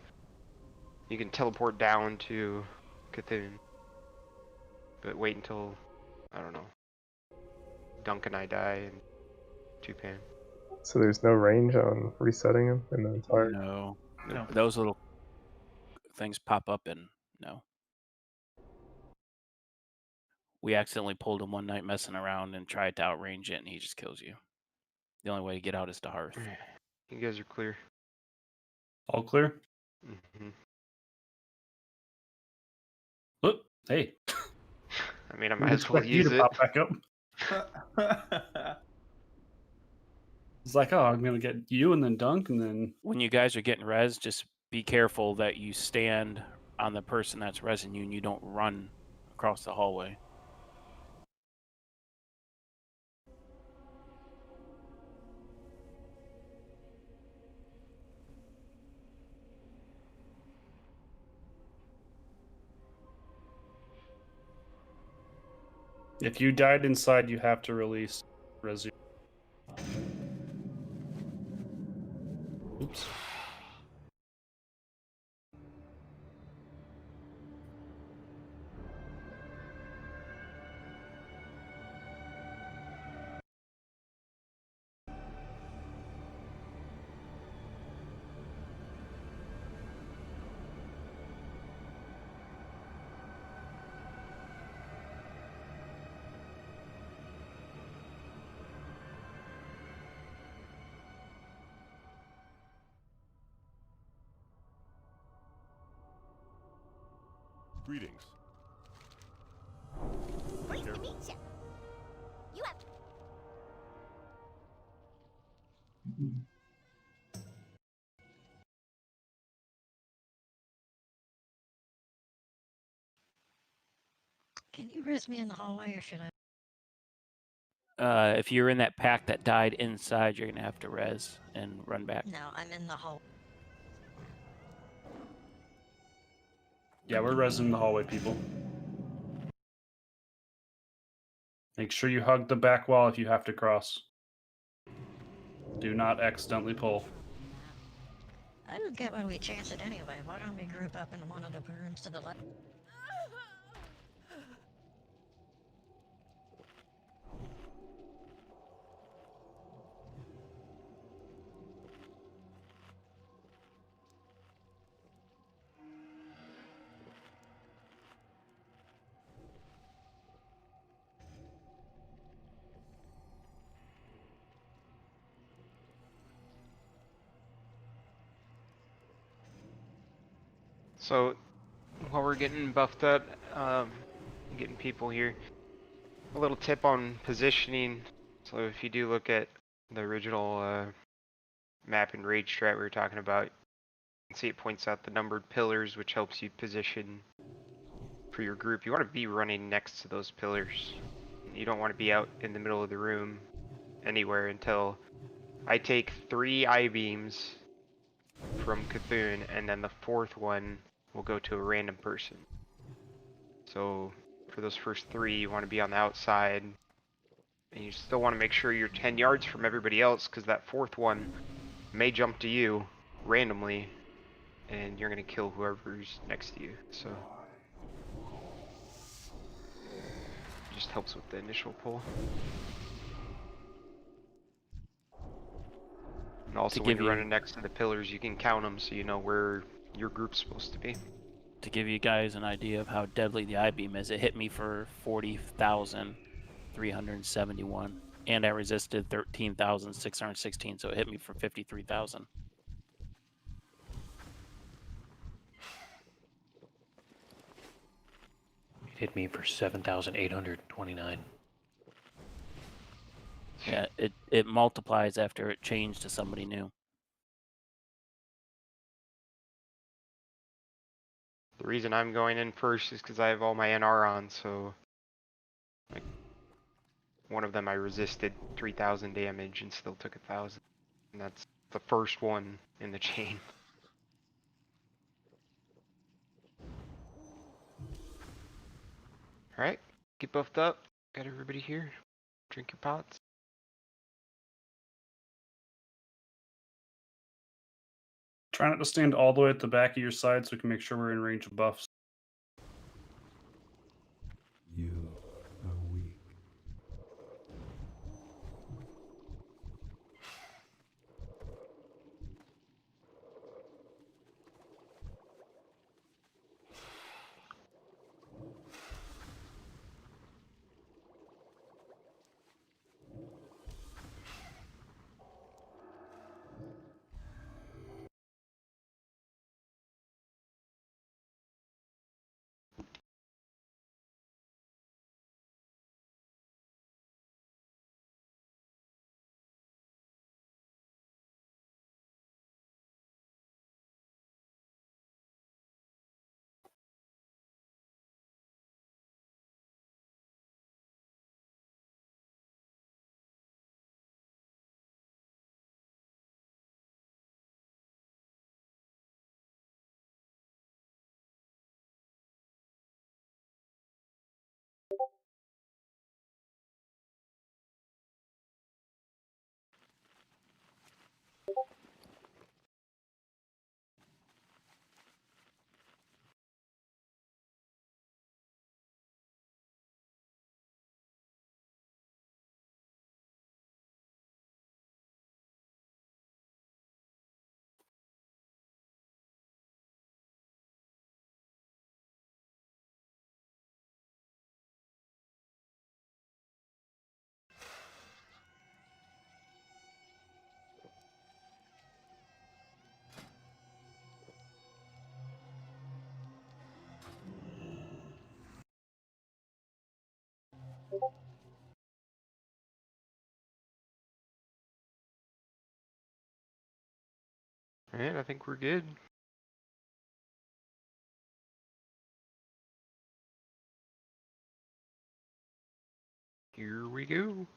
You can teleport down to Cthulhu. But wait until, I don't know, Dunk and I die and Tupan. So there's no range on resetting him in the entire. No. No. Those little things pop up, and no. We accidentally pulled him one night messing around and tried to outrange it, and he just kills you. The only way to get out is to hearth. You guys are clear. All clear? Mm-hmm. Look, hey. I mean, I Didn't might as well expect you use to it. pop back up. It's like, oh, I'm gonna get you and then Dunk and then When you guys are getting res, just be careful that you stand on the person that's resing you and you don't run across the hallway. if you died inside, you have to release res. Oops. Greetings. Pleased to meet you. You have to... Can you res me in the hallway, or should I? If you're in that pack that died inside, you're going to have to res and run back. No, I'm in the hall. Yeah, we're resing the hallway, people. Make sure you hug the back wall if you have to cross. Do not accidentally pull. I don't get why we chance it anyway. Why don't we group up in one of the rooms to the left? So, while we're getting buffed up, getting people here, a little tip on positioning. So if you do look at the original map and raid strat we were talking about, you can see it points out the numbered pillars, which helps you position for your group. You want to be running next to those pillars. You don't want to be out in the middle of the room anywhere until I take 3 I-beams from Cthulhu, and then the 4th one will go to a random person. So for those first 3, you want to be on the outside, and you still want to make sure you're 10 yards from everybody else, because that 4th one may jump to you randomly, and you're going to kill whoever's next to you. So it just helps with the initial pull. And also when you're running next to the pillars, you can count them so you know where your group's supposed to be. To give you guys an idea of how deadly the I-beam is, it hit me for 40,371, and I resisted 13,616, so it hit me for 53,000. It hit me for 7,829. Yeah, it multiplies after it changed to somebody new. The reason I'm going in first is because I have all my NR on, so like one of them I resisted 3,000 damage and still took 1,000. And that's the first one in the chain. Alright, get buffed up. Got everybody here. Drink your pots. Try not to stand all the way at the back of your side so we can make sure we're in range of buffs. You are weak. Alright, I think we're good. Here we go.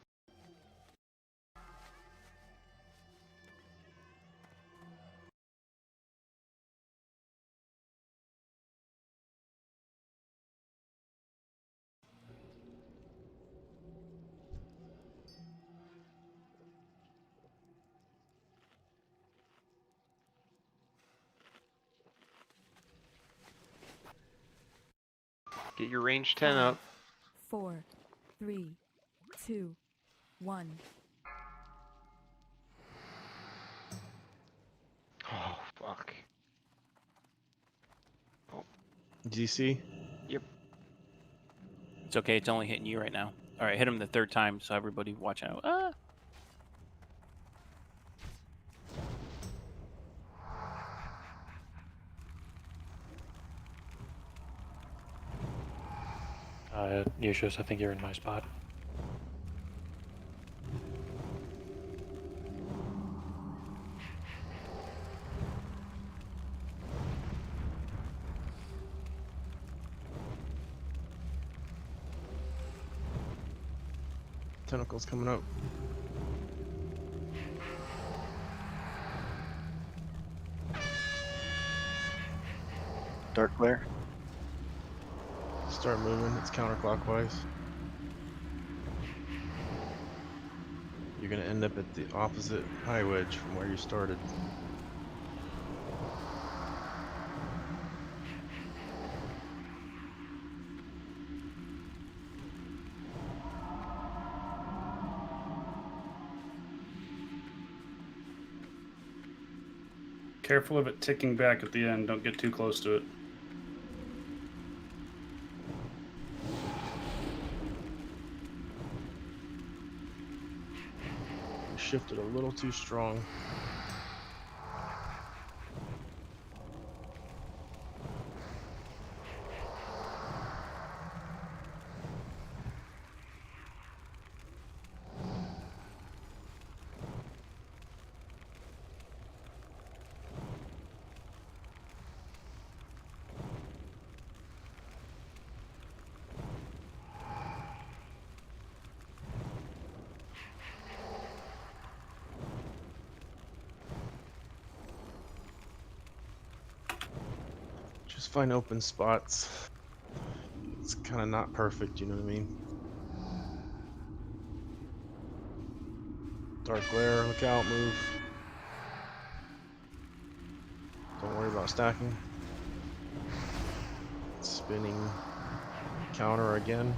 Get your range 10 up. 4, 3, 2, 1. Oh, fuck. Oh. DC? Yep. It's okay, it's only hitting you right now. Alright, hit him the 3rd time, so everybody watch out. Ah! Usually, I think you're in my spot. Tentacles coming up. Dark glare. Start moving. It's counterclockwise. You're gonna end up at the opposite high wedge from where you started. Careful of it ticking back at the end. Don't get too close to it. Shifted a little too strong. Just find open spots. It's kind of not perfect, you know what I mean? Dark glare, look out, move. Don't worry about stacking. Spinning counter again.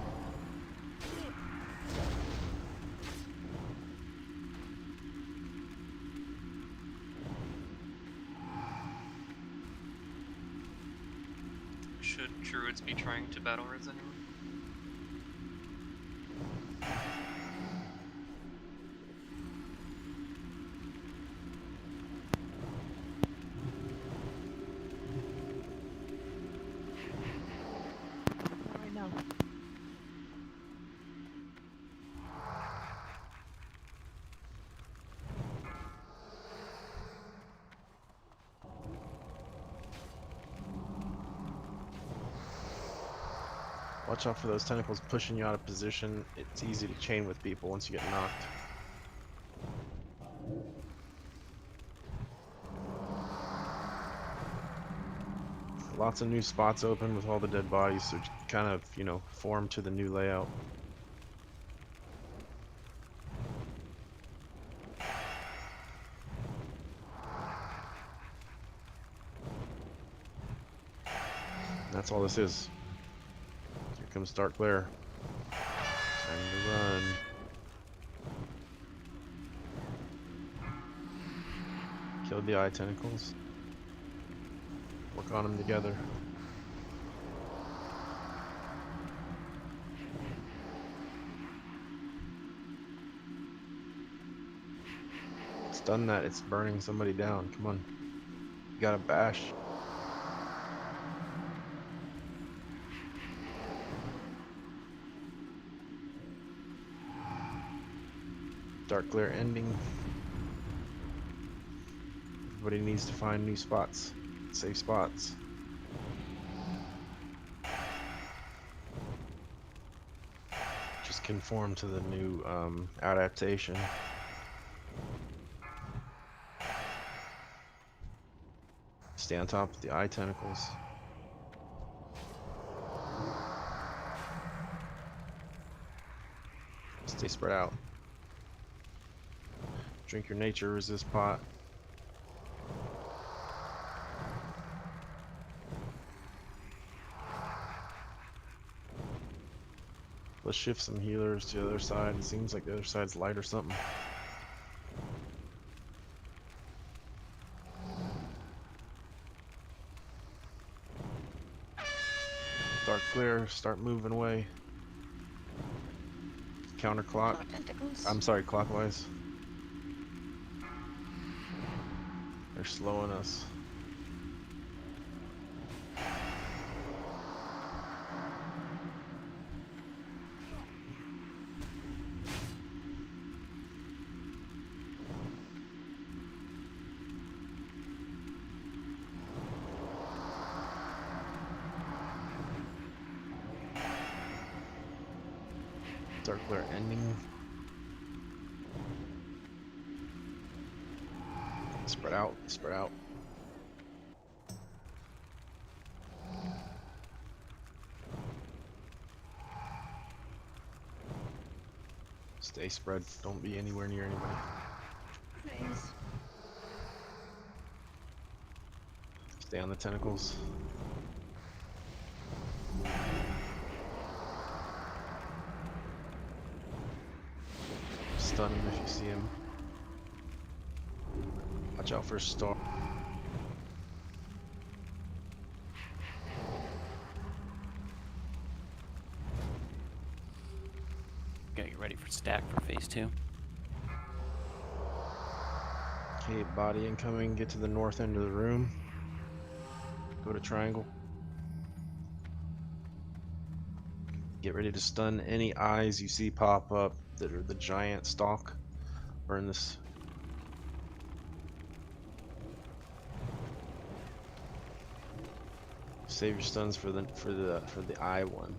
Should druids be trying to battle res anyone? Not right now. Watch out for those tentacles pushing you out of position. It's easy to chain with people once you get knocked. Lots of new spots open with all the dead bodies, so kind of, you know, form to the new layout. That's all this is. Here comes Dark Glare. Time to run. Killed the eye tentacles. Work on them together. It's done that. It's burning somebody down. Come on. You gotta bash. Dark glare ending. Everybody needs to find new spots. Safe spots. Just conform to the new adaptation. Stay on top of the eye tentacles. Stay spread out. Drink your nature resist pot. Let's shift some healers to the other side. It seems like the other side's light or something. Dark clear, start moving away. Counterclock. I'm sorry, clockwise. They're slowing us. Dark glare ending. Spread out. Spread out. Stay spread. Don't be anywhere near anybody. Nice. Stay on the tentacles. Stun him if you see him. Watch out for a star. Get ready for stack for phase 2. Okay, body incoming. Get to the north end of the room. Go to triangle. Get ready to stun any eyes you see pop up that are the giant stalk. Burn this. Save your stuns for the eye one.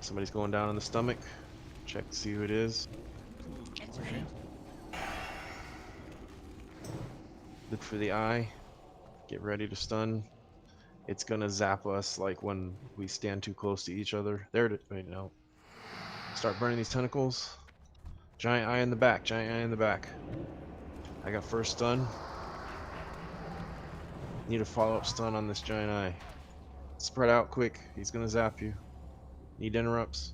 Somebody's going down in the stomach. Check to see who it is. It's me. Look for the eye. Get ready to stun. It's gonna zap us like when we stand too close to each other. There it is. Wait, no. Start burning these tentacles. Giant eye in the back. Giant eye in the back. I got first stun. Need a follow-up stun on this giant eye. Spread out quick. He's gonna zap you. Need interrupts.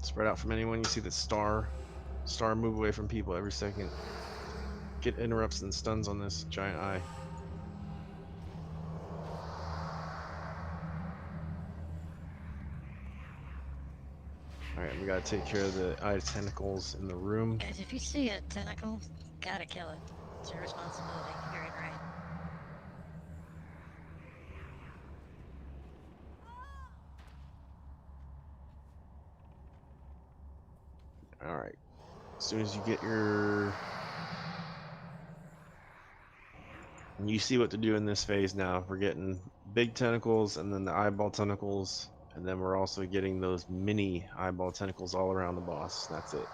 Spread out from anyone you see the star. Star move away from people every second. Get interrupts and stuns on this giant eye. Alright, we gotta take care of the eye tentacles in the room. Guys, if you see a tentacle, gotta kill it. It's your responsibility. You're in right. Alright. As soon as you get your... You see what to do in this phase now. We're getting big tentacles and then the eyeball tentacles. And then we're also getting those mini eyeball tentacles all around the boss. That's it.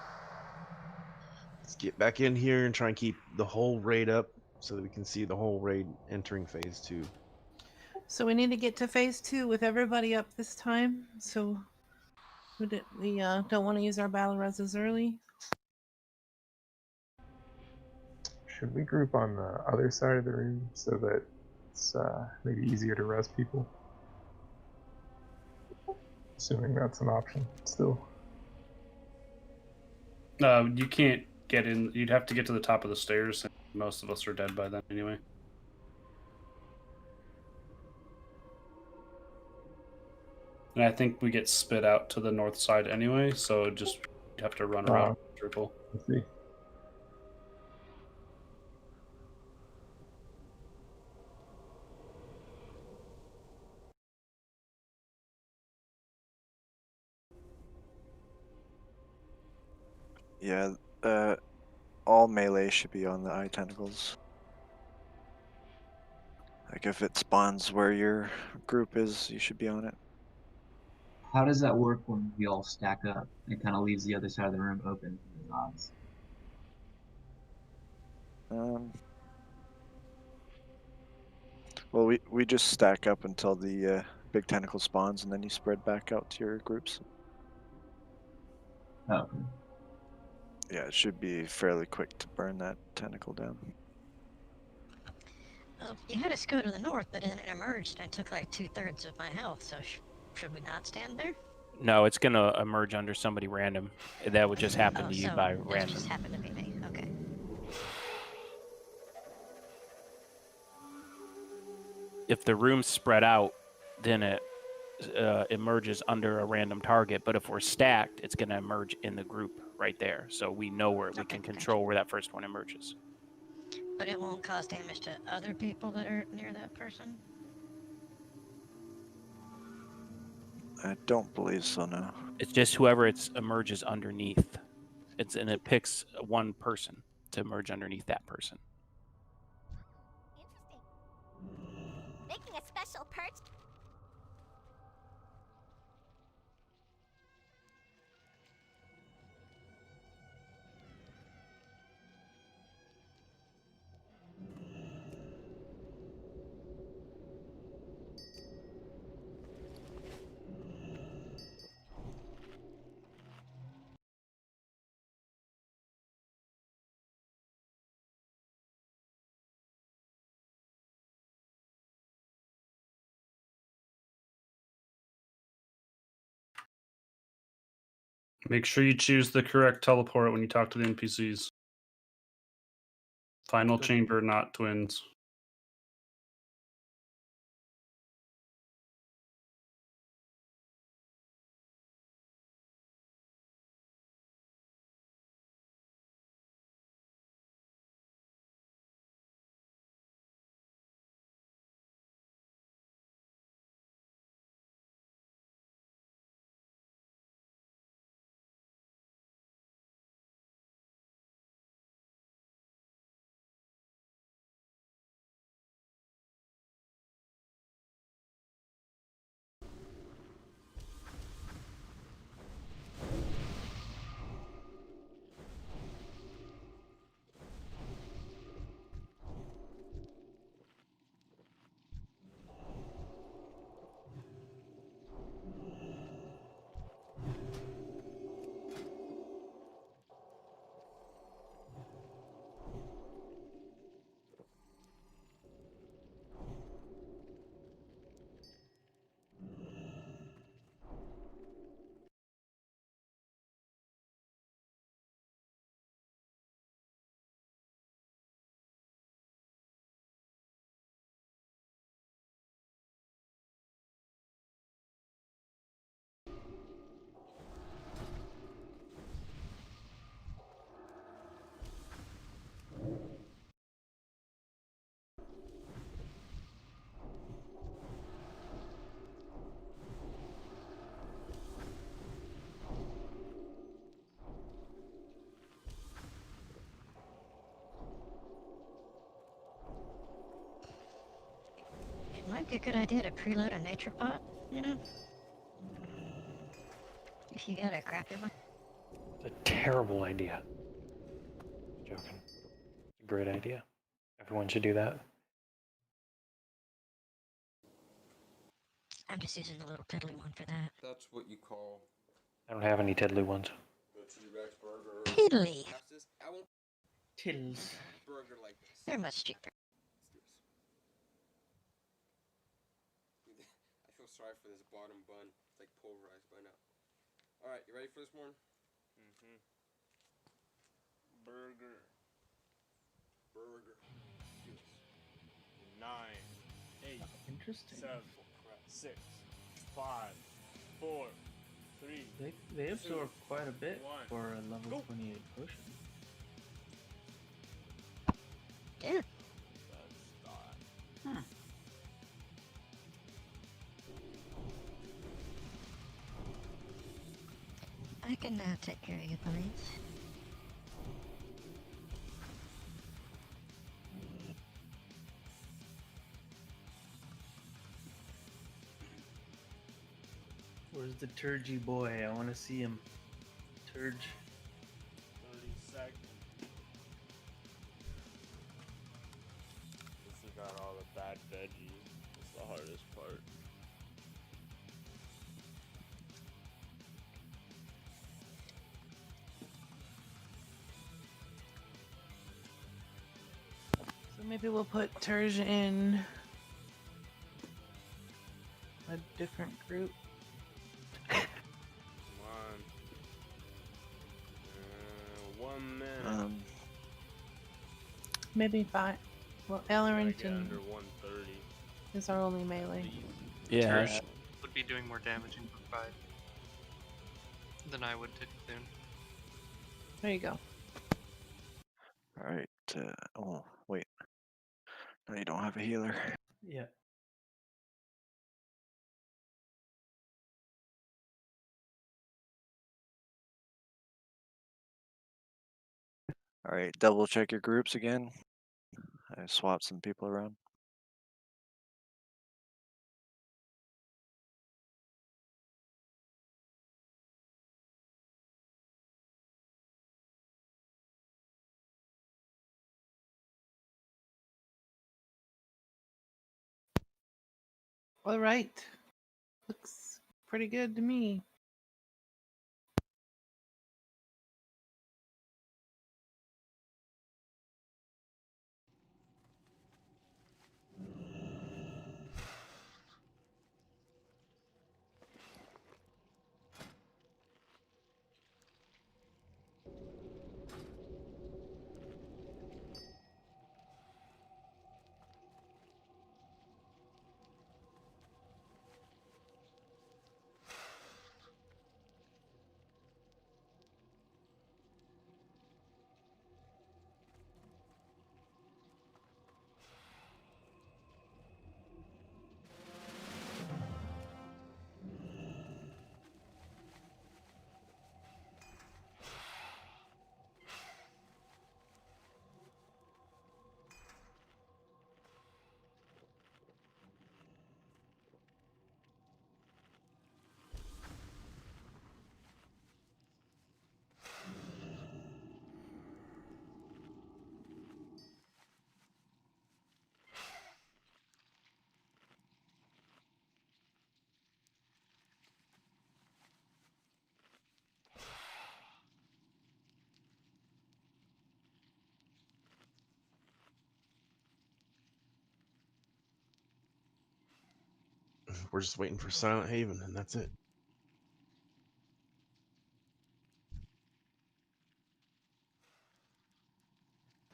Let's get back in here and try and keep the whole raid up so that we can see the whole raid entering phase 2. So we need to get to phase 2 with everybody up this time. So we don't want to use our battle reses early. Should we group on the other side of the room so that it's maybe easier to res people? Assuming that's an option still. You can't get in. You'd have to get to the top of the stairs, and most of us are dead by then anyway. And I think we get spit out to the north side anyway, so just have to run around a circle. Let's see. Yeah, all melee should be on the eye tentacles. Like if it spawns where your group is, you should be on it. How does that work when we all stack up? It kind of leaves the other side of the room open for the odds. Well, we just stack up until the big tentacle spawns, and then you spread back out to your groups. Oh, okay. Yeah, it should be fairly quick to burn that tentacle down. Well, you had us go to the north, but then it emerged and took like 2/3 of my health. So should we not stand there? No, it's gonna emerge under somebody random. That would just happen Oh, to you so by it random. just happened to be me. Okay. If the room's spread out, then it emerges under a random target. But if we're stacked, it's gonna emerge in the group right there. So we know where we can control where that first one emerges. But it won't cause damage to other people that are near that person? I don't believe so, no. It's just whoever it emerges underneath. And it picks one person to emerge underneath that person. special perch. Make sure you choose the correct teleport when you talk to the NPCs. Final chamber, not twins. It might be a good idea to preload a nature pot, you know? If you got a crappy one. It's a terrible idea. Joking. It's a great idea. Everyone should do that. I'm just using the little piddly one for that. That's what you call I don't have any tiddly ones. the T-Rex burger. Piddly. I want Tiddles. a burger like this. They're much cheaper. I feel sorry for this bottom bun. It's like pulverized by now. Alright, you ready for this one? Mm-hmm. Burger. Burger. 9, 8, Interesting. 7, 6, 5, 4, 3. They absorb quite a bit one. for a level 28 potion. Yeah. Let's start. I can take care of you, please. Where's the Turgy boy? I want to see him. Turge. 30 seconds. This has got all the bad veggies. It's the hardest part. So maybe we'll put Terj in a different group. Come on. 1 minute. Maybe 5. Well, Gotta get Ellerington under 130. is our only melee. Yeah. Terj would be doing more damage in group 5 than I would to Cthulhu. There you go. Alright, oh, wait. No, you don't have a healer. Yeah. Alright, double check your groups again. I swapped some people around. All right. Looks pretty good to me. We're just waiting for Silent Haven, and that's it.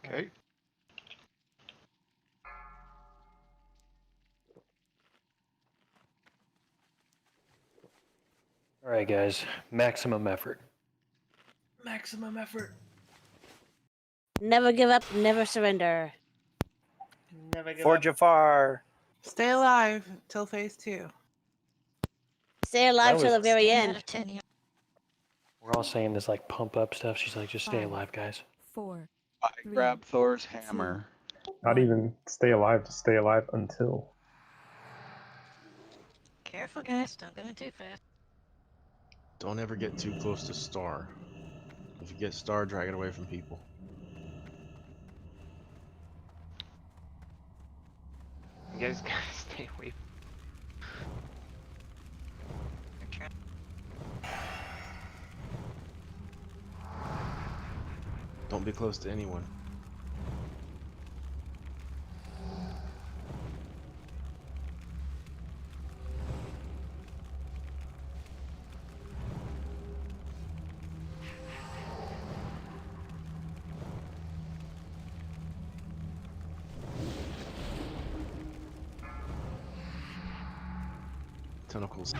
Okay. All right, guys. Maximum effort. Maximum effort. Never give up, never surrender. Never give For up. Jafar. Stay alive till phase 2. Stay alive till the very Stay out end. of 10 yards. We're all saying this like pump up stuff. She's like, just stay alive, guys. 4. I grab Thor's hammer. Not even stay alive, just stay alive until. Careful, guys. Don't go in too fast. Don't ever get too close to Star. If you get Star, drag it away from people. You guys gotta stay away. Don't be close to anyone. Tentacles.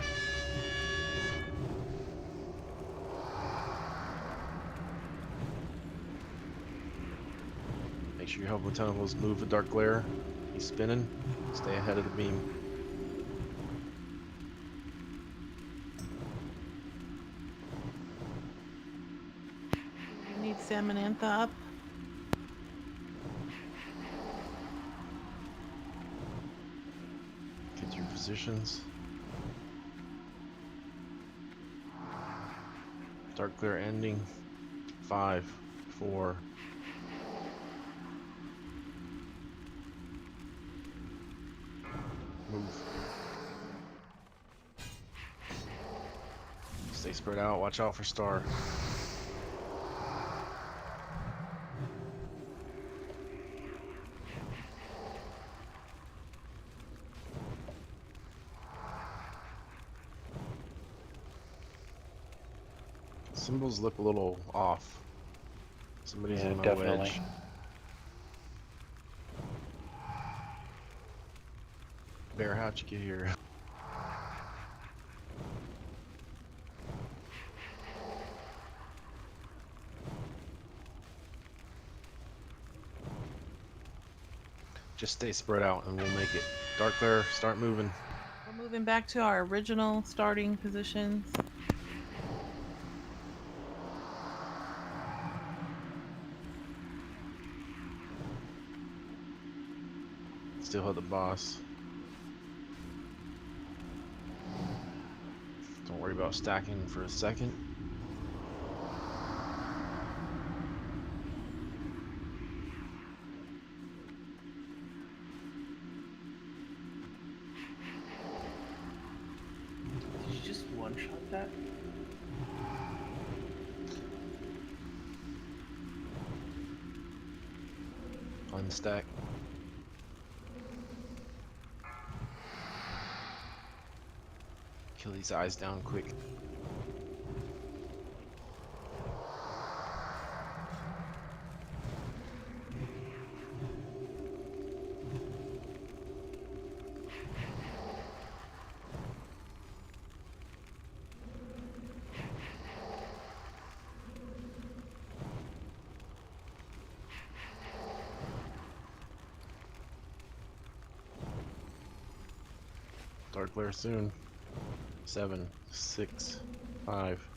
Make sure you're helping with tentacles move the dark glare. He's spinning. Stay ahead of the beam. We need Salmonantha up. Get your positions. Dark glare ending. 5, 4. Move. Stay spread out. Watch out for Star. Symbols look a little off. Somebody's on a definitely. wedge. Bear, how'd you get here? Just stay spread out and we'll make it. Dark glare, start moving. We're moving back to our original starting positions. Still hit the boss. Don't worry about stacking for a second. Unstack. Kill these eyes down quick. Dark glare soon. 7, 6, 5.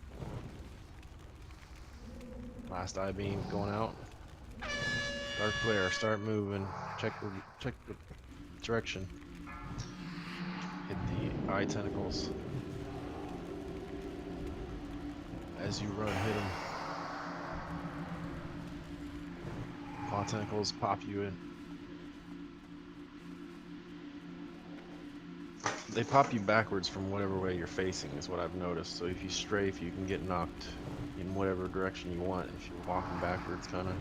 Last eye beam going out. Dark glare, start moving. Check the direction. Hit the eye tentacles. As you run, hit them. Paw tentacles pop you in. They pop you backwards from whatever way you're facing is what I've noticed. So if you strafe, you can get knocked in whatever direction you want if you're walking backwards, kind of.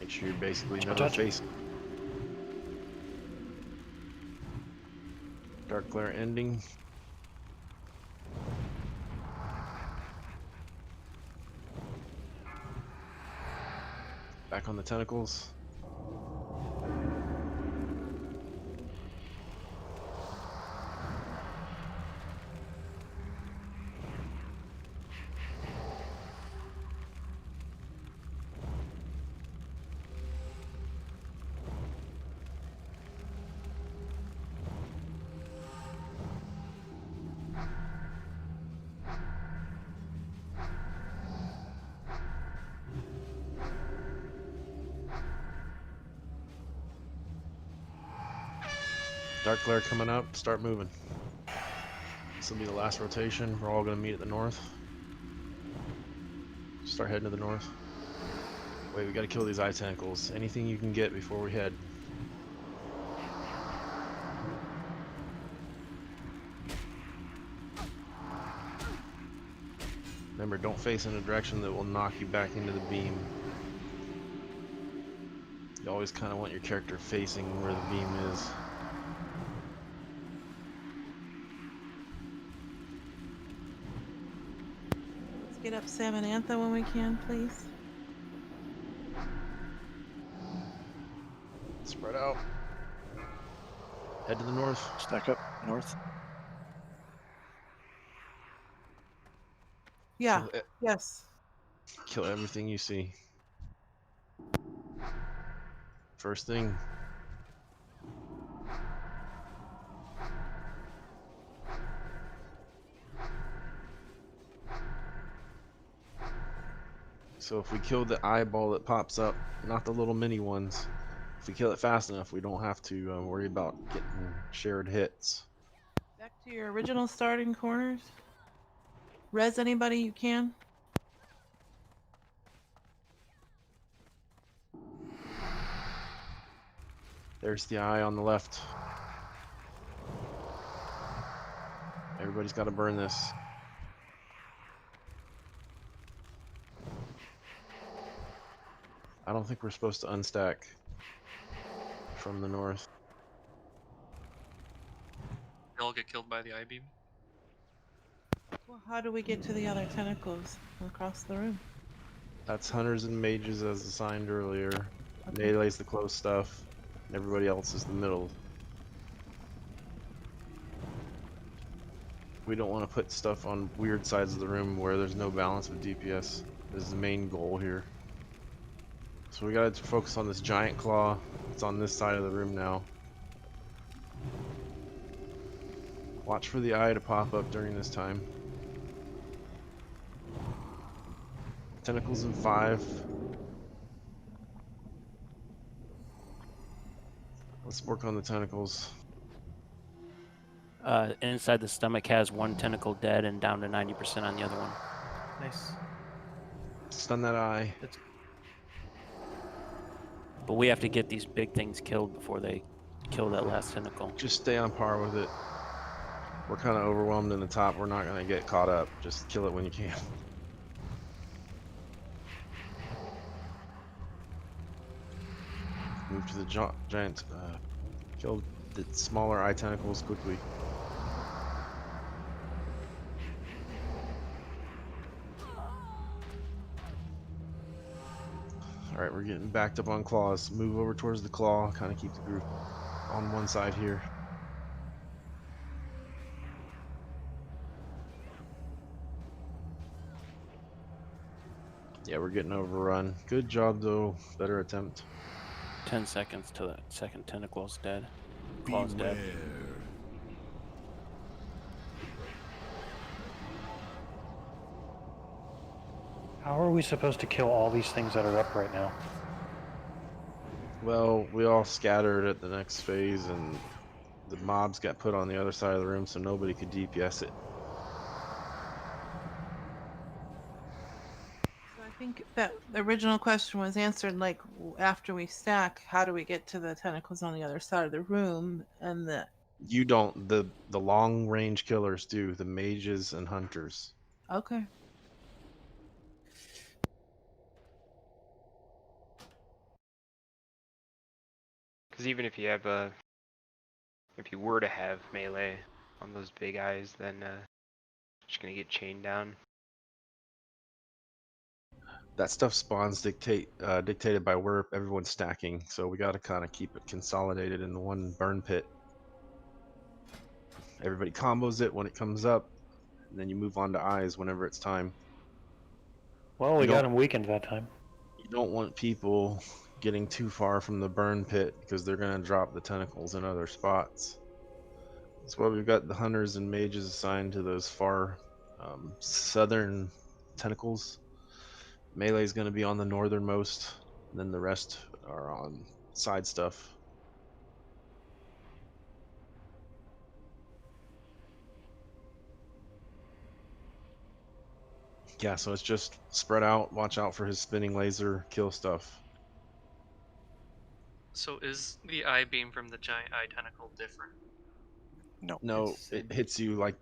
Make sure you're basically never facing. Dark glare ending. Back on the tentacles. Dark glare coming up, start moving. This will be the last rotation. We're all going to meet at the north. Start heading to the north. Wait, we got to kill these eye tentacles. Anything you can get before we head. Remember, don't face in a direction that will knock you back into the beam. You always kind of want your character facing where the beam is. Let's get up Samantha when we can, please. Spread out. Head to the north. Stack up north. Yeah. Yes. Kill everything you see. First thing. So if we kill the eyeball that pops up, not the little mini ones, if we kill it fast enough, we don't have to worry about getting shared hits. Back to your original starting corners. Res anybody you can. There's the eye on the left. Everybody's got to burn this. I don't think we're supposed to unstack from the north. They all get killed by the I-beam. Well, how do we get to the other tentacles across the room? That's hunters and mages as assigned earlier. Melee's the close stuff. And everybody else is the middle. We don't want to put stuff on weird sides of the room where there's no balance with DPS. This is the main goal here. So we gotta focus on this giant claw. It's on this side of the room now. Watch for the eye to pop up during this time. Tentacles in 5. Let's work on the tentacles. Inside the stomach has one tentacle dead and down to 90% on the other one. Nice. Stun that eye. But we have to get these big things killed before they kill that last tentacle. Just stay on par with it. We're kind of overwhelmed in the top. We're not going to get caught up. Just kill it when you can. Move to the giant. Kill the smaller eye tentacles quickly. Alright, we're getting backed up on claws. Move over towards the claw. Kind of keep the group on one side here. Yeah, we're getting overrun. Good job, though. Better attempt. 10 seconds till that second tentacle's dead. Claw's dead. How are we supposed to kill all these things that are up right now? Well, we all scattered at the next phase, and the mobs got put on the other side of the room, so nobody could DPS it. So I think that the original question was answered, like, after we stack, how do we get to the tentacles on the other side of the room? And the You don't. The long range killers do. The mages and hunters. okay. Because even if you have if you were to have melee on those big eyes, then just gonna get chained down. That stuff spawns dictated by where everyone's stacking, so we got to kind of keep it consolidated in the one burn pit. Everybody combos it when it comes up, and then you move on to eyes whenever it's time. Well, we got them weakened that time. You don't want people getting too far from the burn pit because they're going to drop the tentacles in other spots. That's why we've got the hunters and mages assigned to those far southern tentacles. Melee is going to be on the northernmost, and then the rest are on side stuff. Yeah, so it's just spread out, watch out for his spinning laser, kill stuff. So is the eye beam from the giant eye tentacle different? No, it hits you like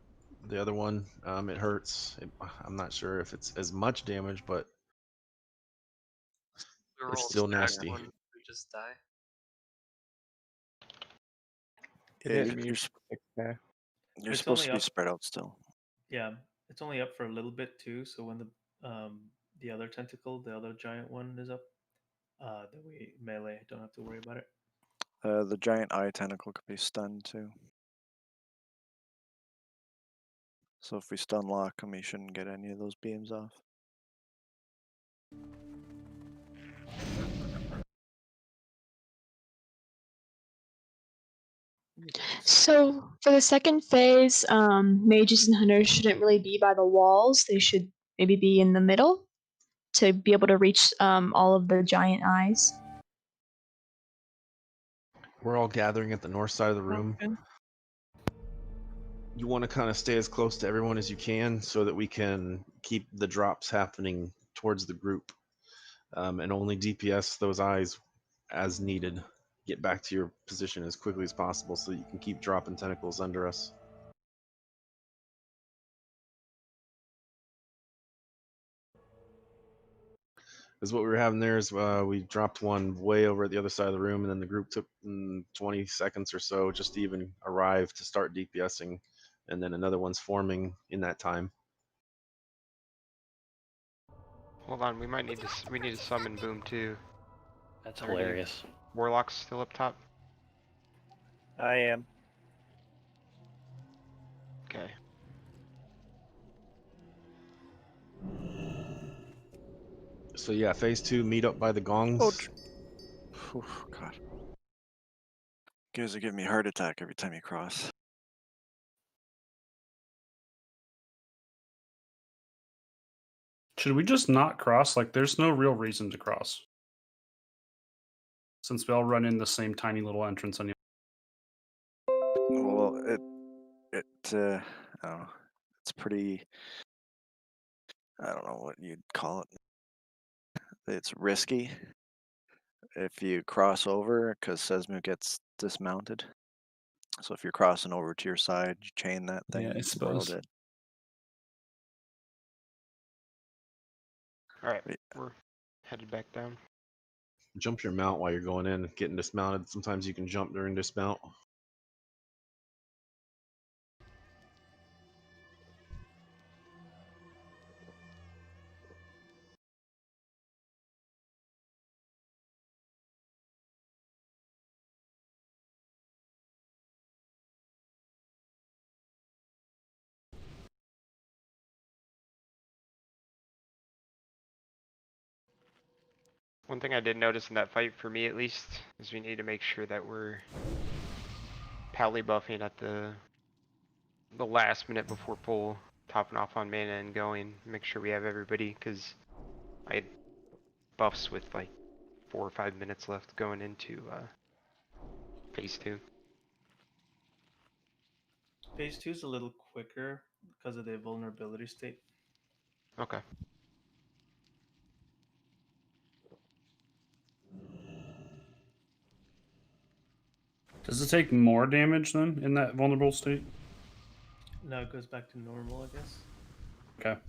the other one. It hurts. I'm not sure if it's as much damage, but We were it's all still stacked nasty. when we just die. You're It's supposed only to be up- spread out still. Yeah, it's only up for a little bit too. So when the other tentacle, the other giant one is up, then we melee. Don't have to worry about it. The giant eye tentacle could be stunned too. So if we stun lock him, he shouldn't get any of those beams off. So for the second phase, mages and hunters shouldn't really be by the walls. They should maybe be in the middle to be able to reach all of the giant eyes. We're all gathering at the north side of the room. Okay. You want to kind of stay as close to everyone as you can so that we can keep the drops happening towards the group, and only DPS those eyes as needed. Get back to your position as quickly as possible so that you can keep dropping tentacles under us. Because what we were having there is we dropped one way over at the other side of the room, and then the group took 20 seconds or so just to even arrive to start DPSing, and then another one's forming in that time. Hold on, we might need to we need to summon Boom too. That's Are any hilarious. Warlocks still up top? I am. Okay. So yeah, phase 2, meet up by the gongs. Oh, God. You guys are giving me a heart attack every time you cross. Should we just not cross? Like, there's no real reason to cross. Since we all run in the same tiny little entrance anyway. Well, I don't know. It's pretty, I don't know what you'd call it. It's risky if you cross over because Sesmu gets dismounted. So if you're crossing over to your side, you chain that thing. Yeah, I We're all suppose. dead. Alright, we're headed back down. Jump your mount while you're going in, getting dismounted. Sometimes you can jump during dismount. One thing I did notice in that fight, for me at least, is we need to make sure that we're pally buffing at the last minute before full, topping off on mana and going. Make sure we have everybody, because I had buffs with like 4 or 5 minutes left going into phase 2. Phase 2 is a little quicker because of the vulnerability state. Okay. Does it take more damage then in that vulnerable state? No, it goes back to normal, I guess. Okay.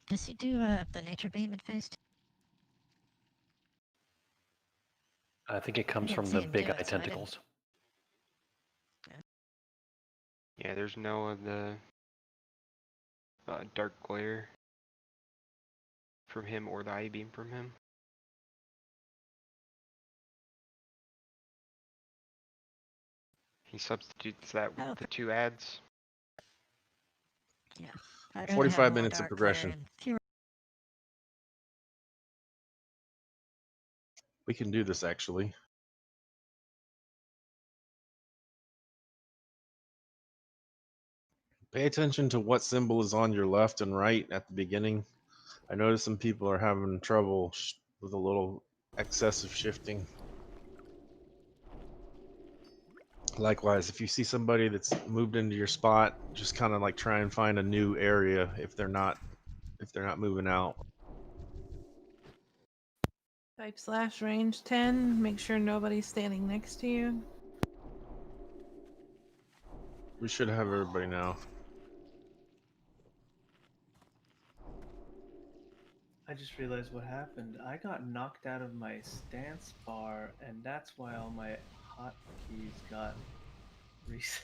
Does he do the nature beam in phase 2? I think it comes didn't from see the him big do eye it, so I didn't- tentacles. Yeah, there's no of the dark glare from him or the eye beam from him. He substitutes that with the 2 ads. Yeah. I'd rather have 45 more minutes of dark glare progression. and fewer. We can do this actually. Pay attention to what symbol is on your left and right at the beginning. I noticed some people are having trouble with a little excessive shifting. Likewise, if you see somebody that's moved into your spot, just kind of like try and find a new area if they're not moving out. Type slash range 10. Make sure nobody's standing next to you. We should have everybody now. I just realized what happened. I got knocked out of my stance bar, and that's why all my hotkeys got reset.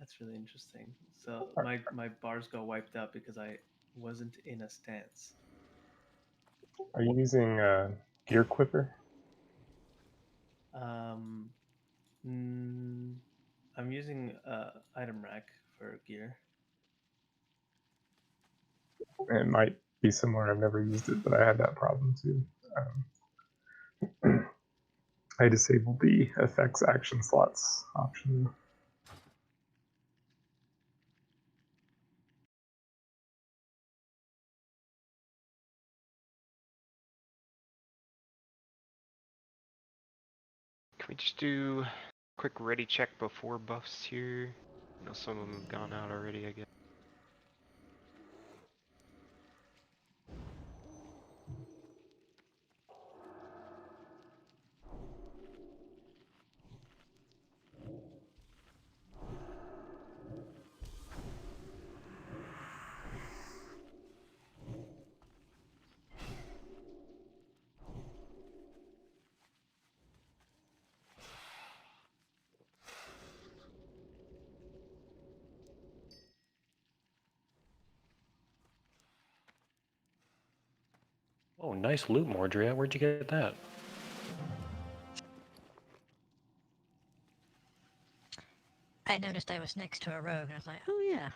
That's really interesting. So my bars got wiped out because I wasn't in a stance. Are you using Gear Quipper? I'm using item rack for gear. It might be similar. I've never used it, but I had that problem too. I disabled the effects action slots option. Can we just do a quick ready check before buffs here? I know some of them have gone out already, I guess. Oh, nice loot, Mordria. Where'd you get that? I noticed I was next to a rogue, and I was like, oh yeah.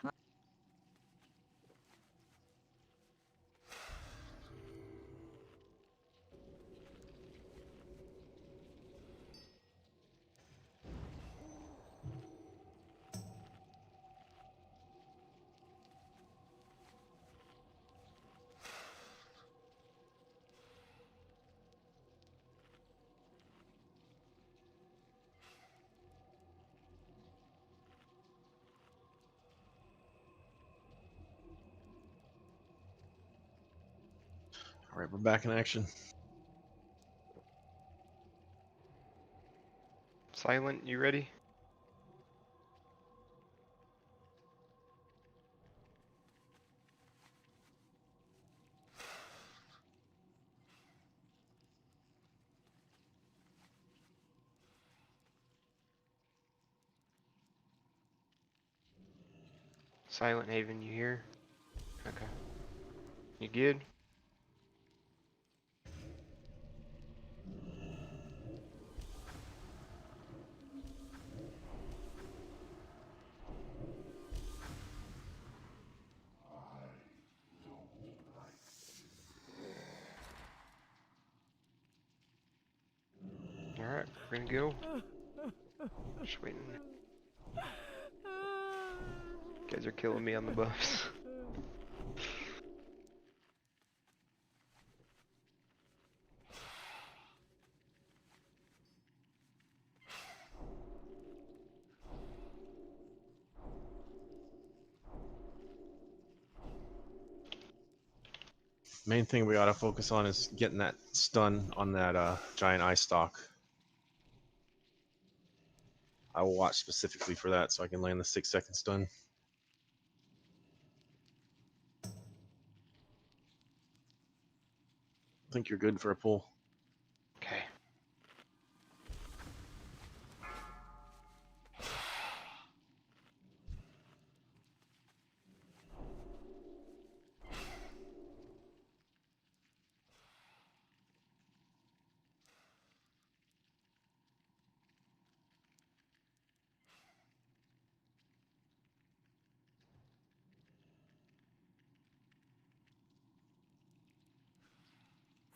All right, we're back in action. Silent, you ready? Silent Haven, you here? Okay. You good? Alright, we're gonna go. Just waiting. You guys are killing me on the buffs. Main thing we gotta focus on is getting that stun on that giant eye stalk. I will watch specifically for that so I can land the 6-second stun. I think you're good for a pull. Okay.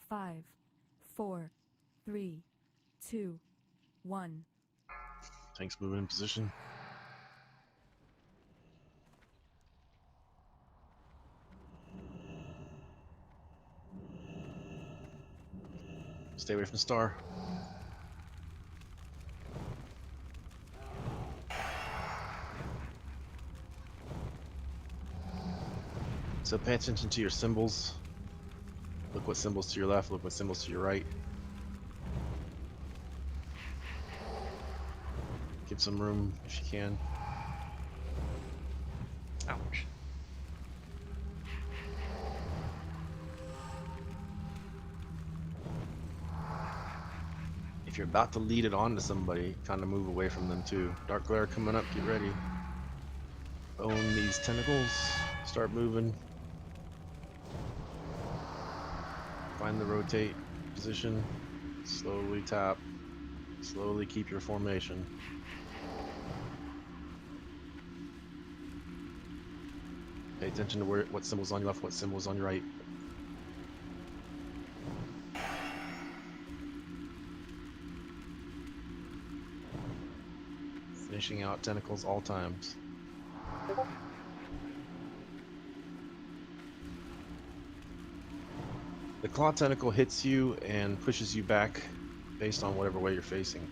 Five, 4, 3, 2, 1. Tanks moving in position. Stay away from star. So pay attention to your symbols. Look what symbols to your left, look what symbols to your right. Give some room if you can. Ouch. If you're about to lead it on to somebody, kind of move away from them too. Dark glare coming up, get ready. Own these tentacles, start moving. Find the rotate position, slowly tap, slowly keep your formation. Pay attention to what symbol's on your left, what symbol's on your right. Finishing out tentacles all times. The claw tentacle hits you and pushes you back based on whatever way you're facing.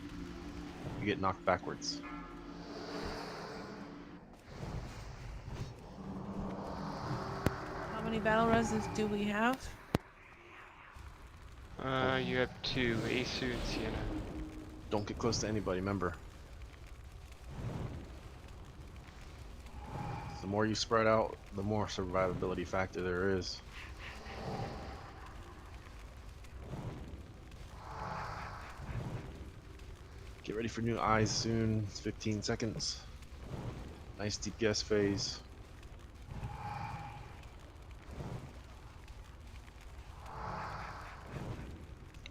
You get knocked backwards. How many battle reses do we have? You have 2, Asu and Sienna. Don't get close to anybody, remember. The more you spread out, the more survivability factor there is. Get ready for new eyes soon. It's 15 seconds. Nice DPS phase.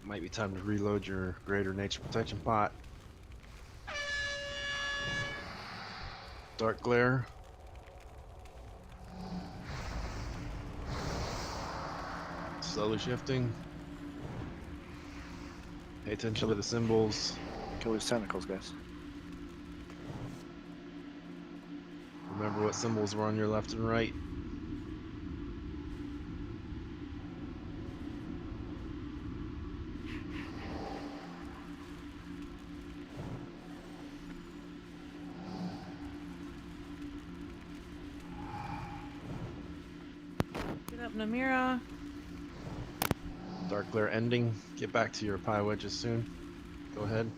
Might be time to reload your greater nature protection pot. Dark glare. Slowly shifting. Pay attention to the symbols. Kill these tentacles, guys. Remember what symbols were on your left and right. Get up, Namira. Dark glare ending. Get back to your pie wedges soon. Go ahead.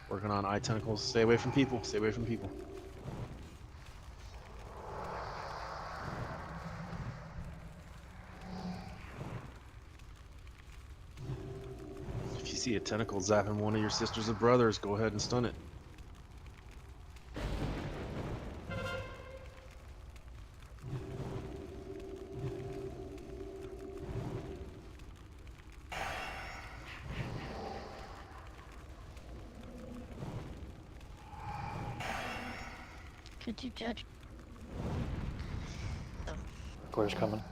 Working on eye tentacles. Stay away from people. Stay away from people. If you see a tentacle zapping one of your sisters or brothers, go ahead and stun it. Could you judge? Clear's coming.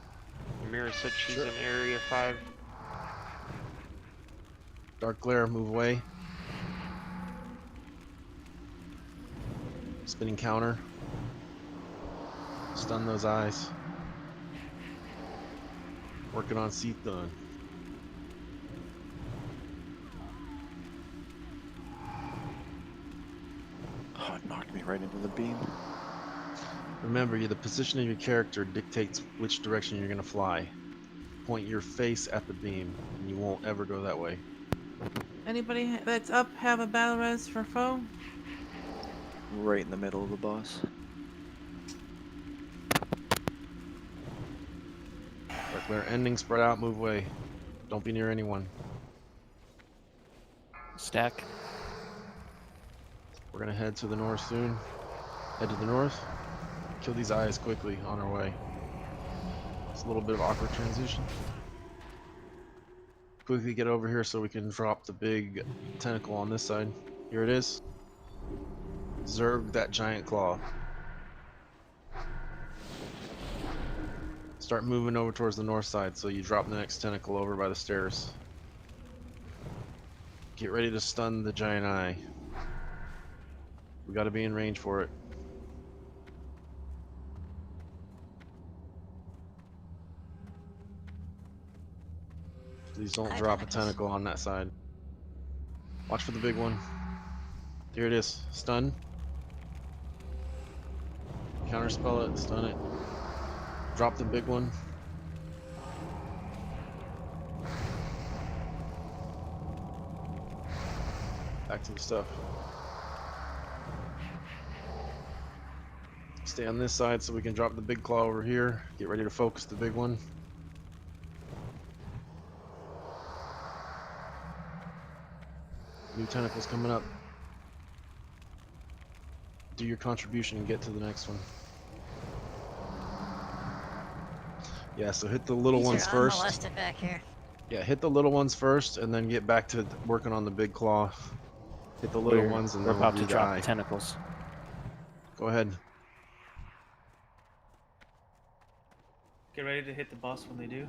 Mira said she's in area 5. Dark glare, move away. Spinning counter. Stun those eyes. Working on seat done. Oh, it knocked me right into the beam. Remember, the position of your character dictates which direction you're going to fly. Point your face at the beam, and you won't ever go that way. Anybody that's up have a battle res for foe? Right in the middle of the boss. Dark glare ending, spread out, move away. Don't be near anyone. Stack. We're gonna head to the north soon. Head to the north. Kill these eyes quickly on our way. It's a little bit of awkward transition. Quickly get over here so we can drop the big tentacle on this side. Here it is. Zerg that giant claw. Start moving over towards the north side so you drop the next tentacle over by the stairs. Get ready to stun the giant eye. We gotta be in range for it. Please don't drop a tentacle on that side. Watch for the big one. Here it is. Stun. Counterspell it. Stun it. Drop the big one. Back to the stuff. Stay on this side so we can drop the big claw over here. Get ready to focus the big one. New tentacles coming up. Do your contribution and get to the next one. Yeah, so hit the little These ones are first. unmolested back here. Yeah, hit the little ones first and then get back to working on the big claw. Hit the little ones and we're then we'll about do to the drop eye. the tentacles. Go ahead. Get ready to hit the boss when they do.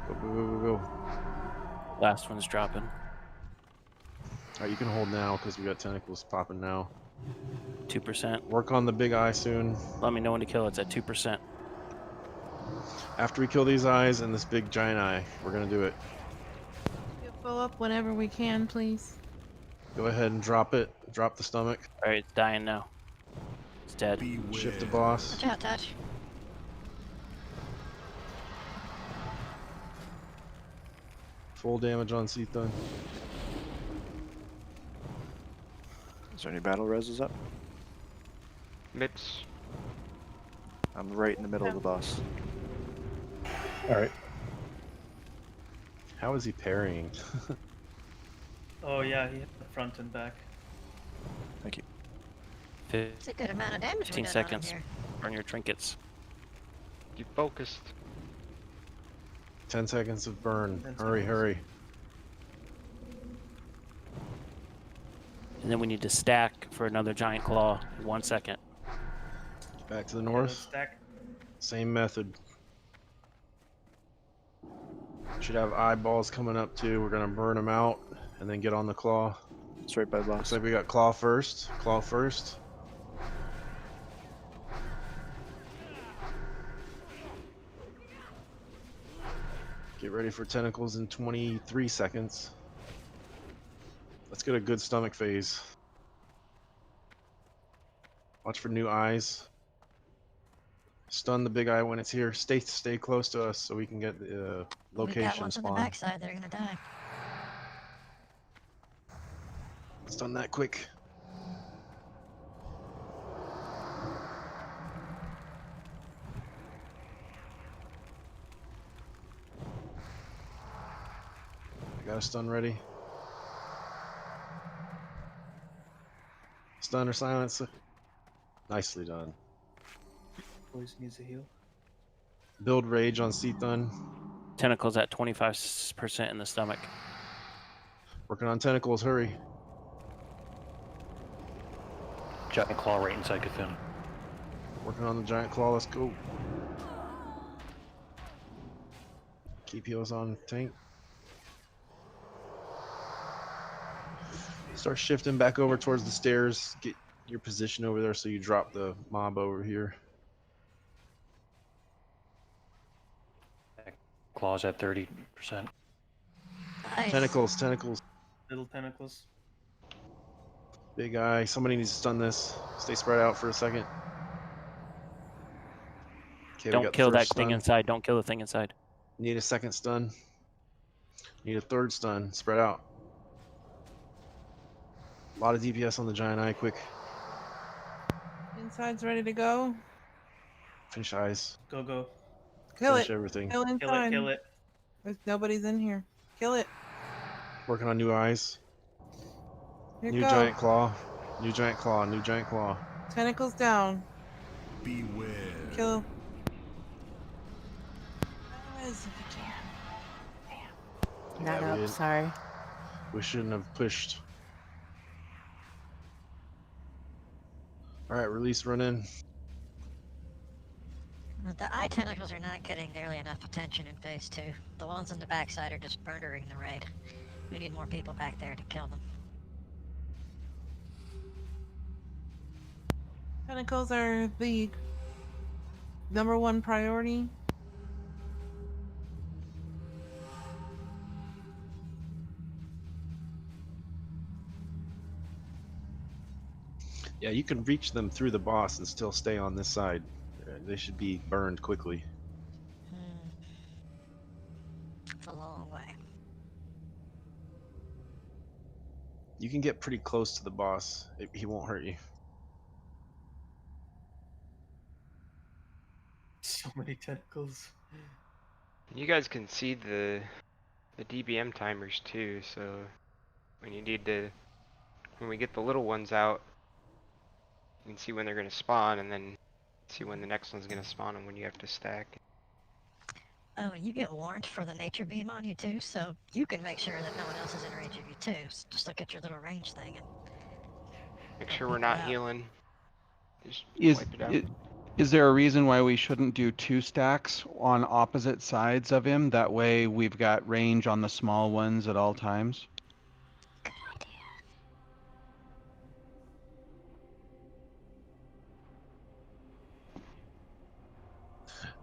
Go, go, go, go, go. Last one's dropping. Alright, you can hold now because we got tentacles popping now. 2%. Work on the big eye soon. Let me know when to kill. It's at 2%. After we kill these eyes and this big giant eye, we're gonna do it. Get foe up whenever we can, please. Go ahead and drop it. Drop the stomach. Alright, it's dying now. It's dead. Shift the boss. Watch out, Touch. Full damage on Seathun. Is there any battle reses up? Mips. I'm right in the middle of the boss. Alright. How is he parrying? Oh yeah, he hit the front and back. Thank you. It's a good amount of damage we 15 done on him seconds. here. Burn your trinkets. Keep focused. 10 seconds of burn. 10 Hurry, seconds. hurry. And then we need to stack for another giant claw in 1 second. Back to the Yeah, north. stack. Same method. Should have eyeballs coming up too. We're gonna burn them out and then get on the claw. It's right by the boss. Looks like we got claw first. Claw first. Get ready for tentacles in 23 seconds. Let's get a good stomach phase. Watch for new eyes. Stun the big eye when it's here. Stay close to us so we can get the We got location ones on the spawn. backside that are gonna die. Stun that quick. Got a stun ready. Stun or silence. Nicely done. Poison needs a heal. Build rage on Seathun. Tentacles at 25% in the stomach. Working on tentacles. Hurry. Giant claw right inside Cthulhu. Working on the giant claw. Let's go. Keep heals on tank. Start shifting back over towards the stairs. Get your position over there so you drop the mob over here. Claws at 30%. Nice. Tentacles, tentacles. Little tentacles. Big eye. Somebody needs to stun this. Stay spread out for a second. Okay, we Don't got kill the that first thing stun. inside. Don't kill the thing inside. Need a second stun. Need a third stun. Spread out. A lot of DPS on the giant eye. Quick. Inside's ready to go. Finish eyes. Go, go. Kill Finish it. everything. Kill inside. Kill it. Nobody's in here. Kill it. Working on new eyes. Here New go. giant claw. New giant claw. New giant claw. Tentacles down. Beware. Kill. Not Yeah, up. Sorry. We shouldn't have pushed. All right, release, run in. The eye tentacles are not getting nearly enough attention in phase 2. The ones on the backside are just murdering the raid. We need more people back there to kill them. Tentacles are the #1 priority. Yeah, you can reach them through the boss and still stay on this side. They should be burned quickly. It's a long way. You can get pretty close to the boss. He won't hurt you. So many tentacles. You guys can see the DBM timers too, so when you need to, when we get the little ones out, you can see when they're going to spawn and then see when the next one's going to spawn and when you have to stack. Oh, and you get warned for the nature beam on you too, so you can make sure that no one else is in range of you too. So just look at your little range thing and Make sure we're not healing. Just Is wipe it out. is there a reason why we shouldn't do 2 stacks on opposite sides of him? That way we've got range on the small ones at all times.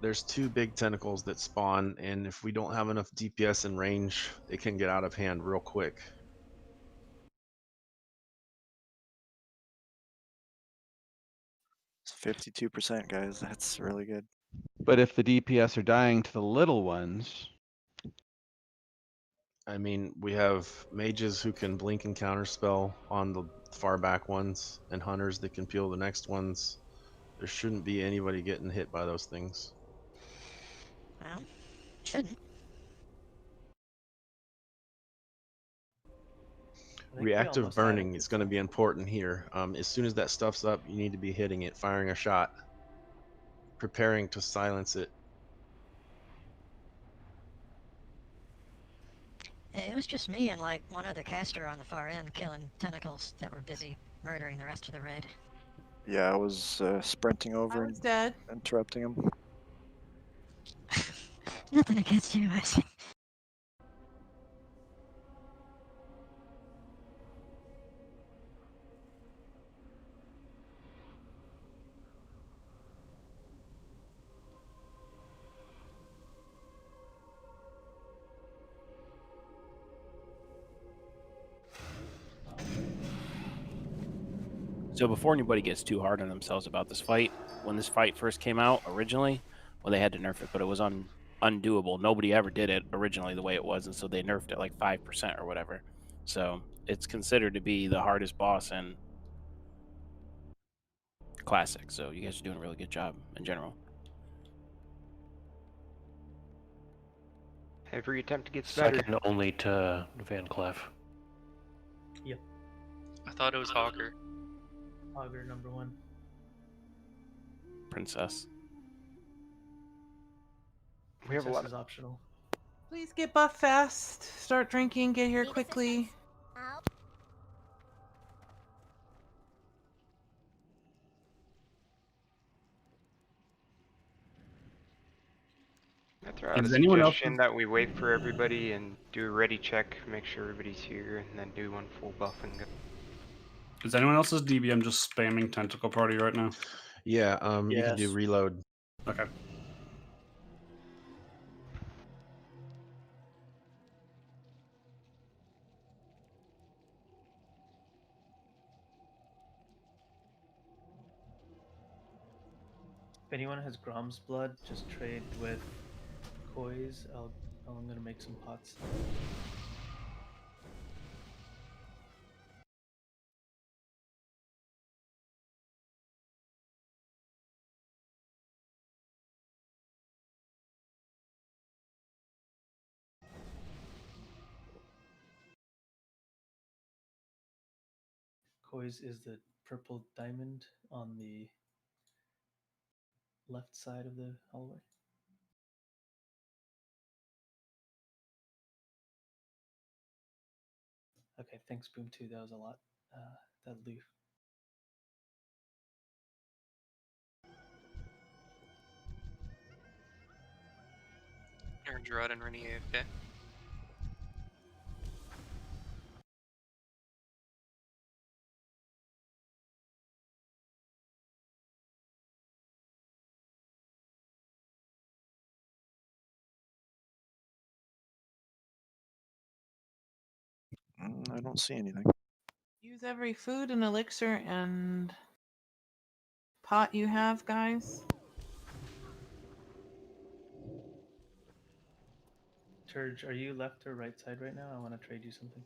There's 2 big tentacles that spawn, and if we don't have enough DPS in range, they can get out of hand real quick. It's 52%, guys. That's really good. But if the DPS are dying to the little ones, I mean, we have mages who can blink and counterspell on the far back ones, and hunters that can peel the next ones. There shouldn't be anybody getting hit by those things. well, shouldn't. Reactive burning is going to be important here. As soon as that stuff's up, you need to be hitting it, firing a shot, preparing to silence it. It was just me and like one other caster on the far end killing tentacles that were busy murdering the rest of the raid. Yeah, I was sprinting over was and dead. interrupting him. Nothing against you, I see. So before anybody gets too hard on themselves about this fight, when this fight first came out originally, well, they had to nerf it, but it was undoable. Nobody ever did it originally the way it was, and so they nerfed it like 5% or whatever. So it's considered to be the hardest boss in Classic. So you guys are doing a really good job in general. Every attempt gets better. Second only to Van Cleef. Yep. I thought it was Hogger. Auger number 1. Princess. We have a lot Princess is optional. Please get buff fast. Start drinking. Get here quickly. I throw out a Is anyone else? suggestion that we wait for everybody and do a ready check, make sure everybody's here, and then do one full buff and go. Is anyone else's DBM just spamming tentacle party right now? Yeah, you can do Yes. reload. Okay. If anyone has Grom's blood, just trade with Koi's. I'm gonna make some pots. Koi's is the purple diamond on the left side of the hallway. Okay, thanks, Boom 2. That was a lot. That'll do. Aaron Gerard and Rennie AFK. I don't see anything. Use every food and elixir and pot you have, guys. Turge, are you left or right side right now? I want to trade you something.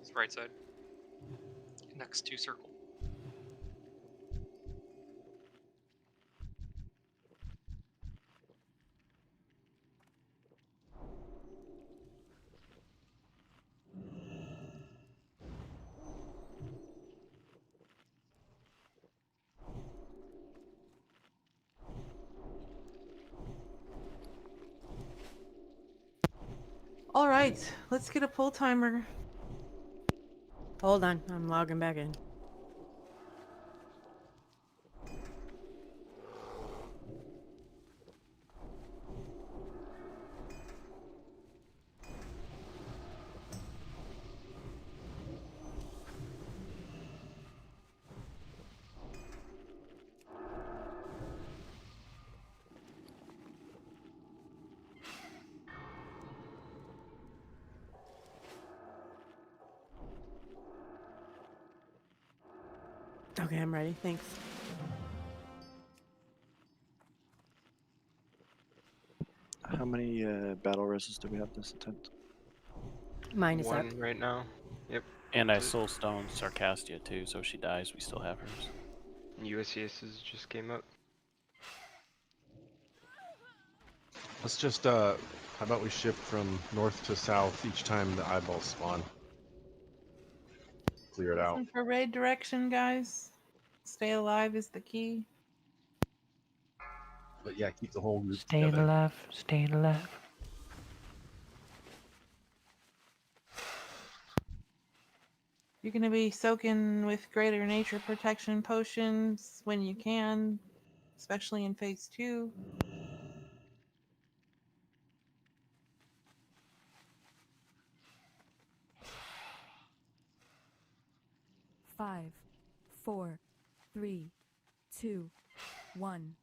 It's right side. Next to circle. All right, let's get a pull timer. Hold on, I'm logging back in. Okay, I'm ready. Thanks. How many battle reses do we have this attempt? Mine is up. One right now. Yep. And I soulstone Sarcastia too, so if she dies, we still have hers. USCS's just came up. Let's just how about we shift from north to south each time the eyeballs spawn. Clear it out. Listen for raid direction, guys. Stay alive is the key. But yeah, keep the whole group Staying together. alive, staying alive. You're going to be soaking with greater nature protection potions when you can, especially in phase 2. Five, 4, 3, 2, 1.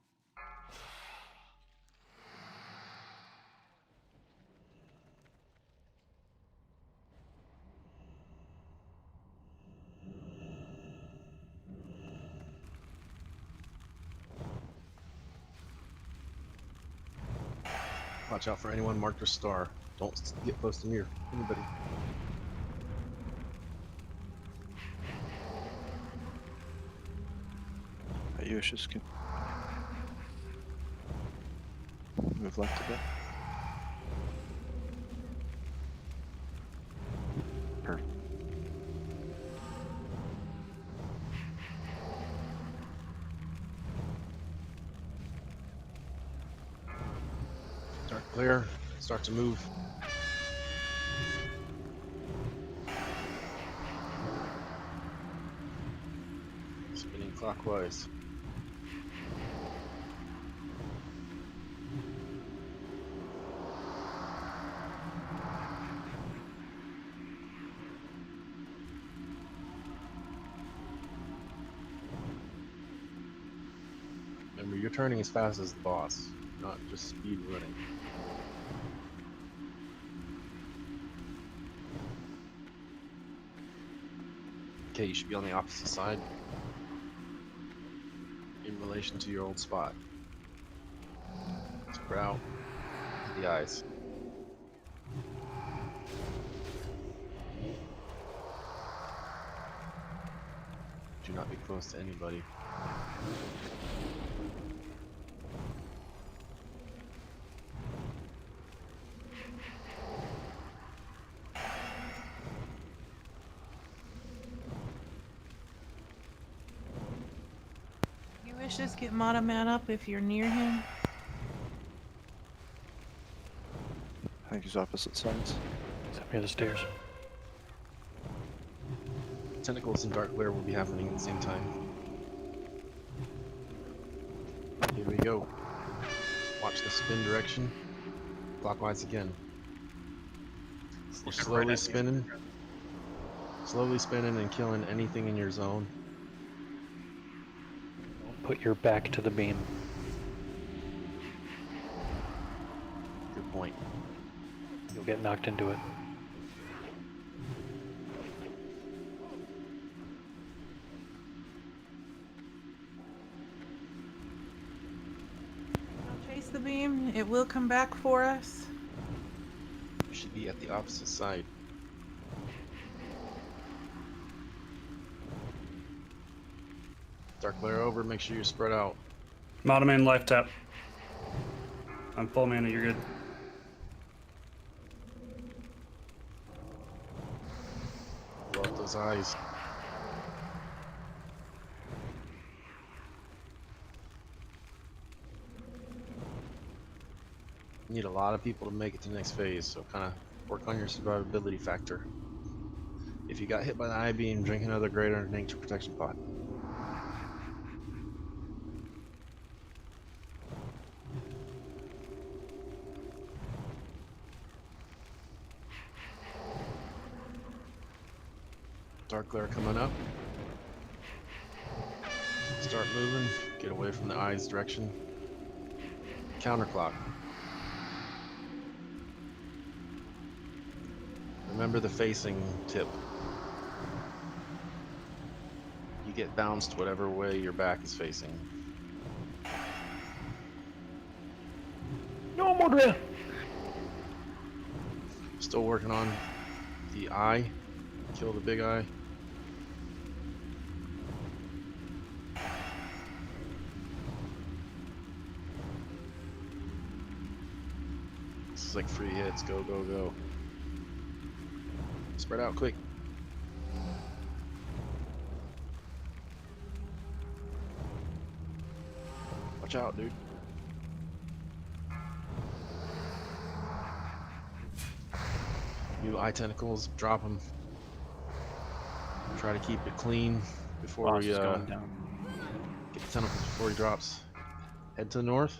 Watch out for anyone marked with star. Don't get close to near anybody. Ayush's can move left a bit. Clear. Start to move. Spinning clockwise. Remember, you're turning as fast as the boss, not just speed running. Okay, you should be on the opposite side in relation to your old spot. Spread out to the eyes. Do not be close to anybody. You wish just get Mata Man up if you're near him. I think he's opposite sides. He's up near the stairs. Tentacles and Dark Glare will be happening at the same time. Here we go. Watch the spin direction. Clockwise again. You're slowly spinning. Slowly spinning and killing anything in your zone. Put your back to the beam. Good point. You'll get knocked into it. Don't chase the beam. It will come back for us. You should be at the opposite side. Dark Glare over, make sure you're spread out. Mata Man life tap. I'm full mana, you're good. Blow up those eyes. You need a lot of people to make it to the next phase, so kind of work on your survivability factor. If you got hit by the eye beam, drink another greater nature protection pot. Dark Glare coming up. Start moving. Get away from the eye's direction. Counterclock. Remember the facing tip. You get bounced whatever way your back is facing. No more drill. Still working on the eye. Kill the big eye. This is like free hits. Go, go, go. Spread out quick. Watch out, dude. New eye tentacles, drop them. Try to keep it clean before Boss we is going down. get the tentacles before he drops. Head to the north.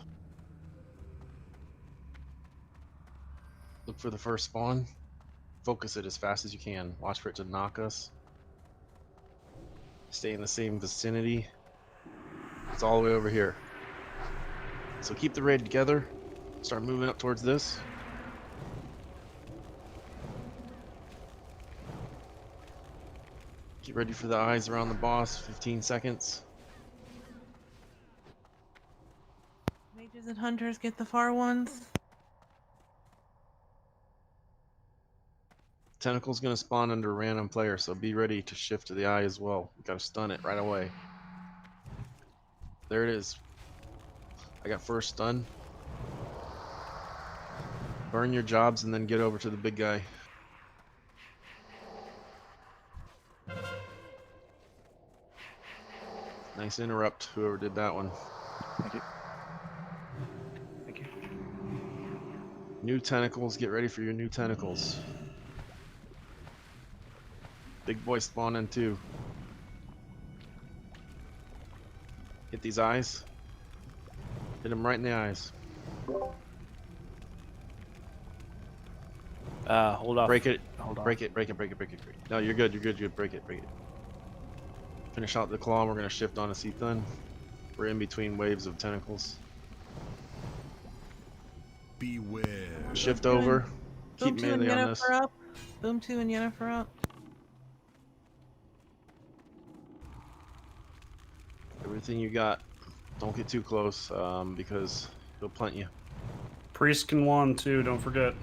Look for the first spawn. Focus it as fast as you can. Watch for it to knock us. Stay in the same vicinity. It's all the way over here. So keep the raid together. Start moving up towards this. Get ready for the eyes around the boss. 15 seconds. Mages and hunters get the far ones. Tentacle's gonna spawn under a random player, so be ready to shift to the eye as well. You gotta stun it right away. There it is. I got first stun. Burn your jobs and then get over to the big guy. Nice interrupt, whoever did that one. Thank you. Thank you. New tentacles, get ready for your new tentacles. Big boy spawning too. Hit these eyes. Hit him right in the eyes. Hold off. Break it. Hold on. Break it. No, you're good. You're good. Break it. Finish out the claw. And we're gonna shift on a Seathun. We're in between waves of tentacles. Beware. Shift over. Keep Boom 2 and melee on Yennefer this. up. Boom 2 and Yennefer up. Everything you got. Don't get too close, because he'll plant you. Priest can wand too, don't forget.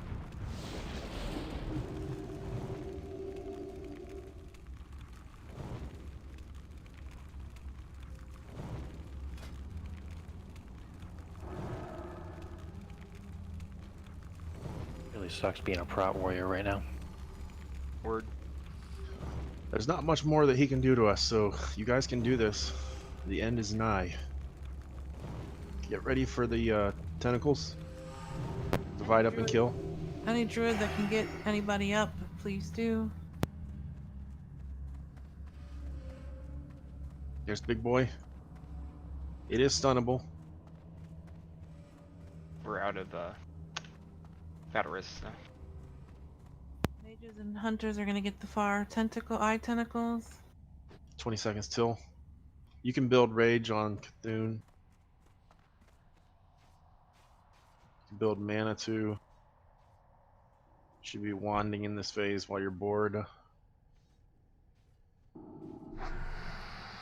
Really sucks being a prot warrior right now. Word. There's not much more that he can do to us, so you guys can do this. The end is nigh. Get ready for the tentacles. Divide up and kill. Any druid that can get anybody up, please do. There's big boy. It is stunnable. We're out of Vatarus now. Mages and hunters are gonna get the far eye tentacles. 20 seconds till. You can build rage on Cthulhu. You can build mana too. Should be wanding in this phase while you're bored.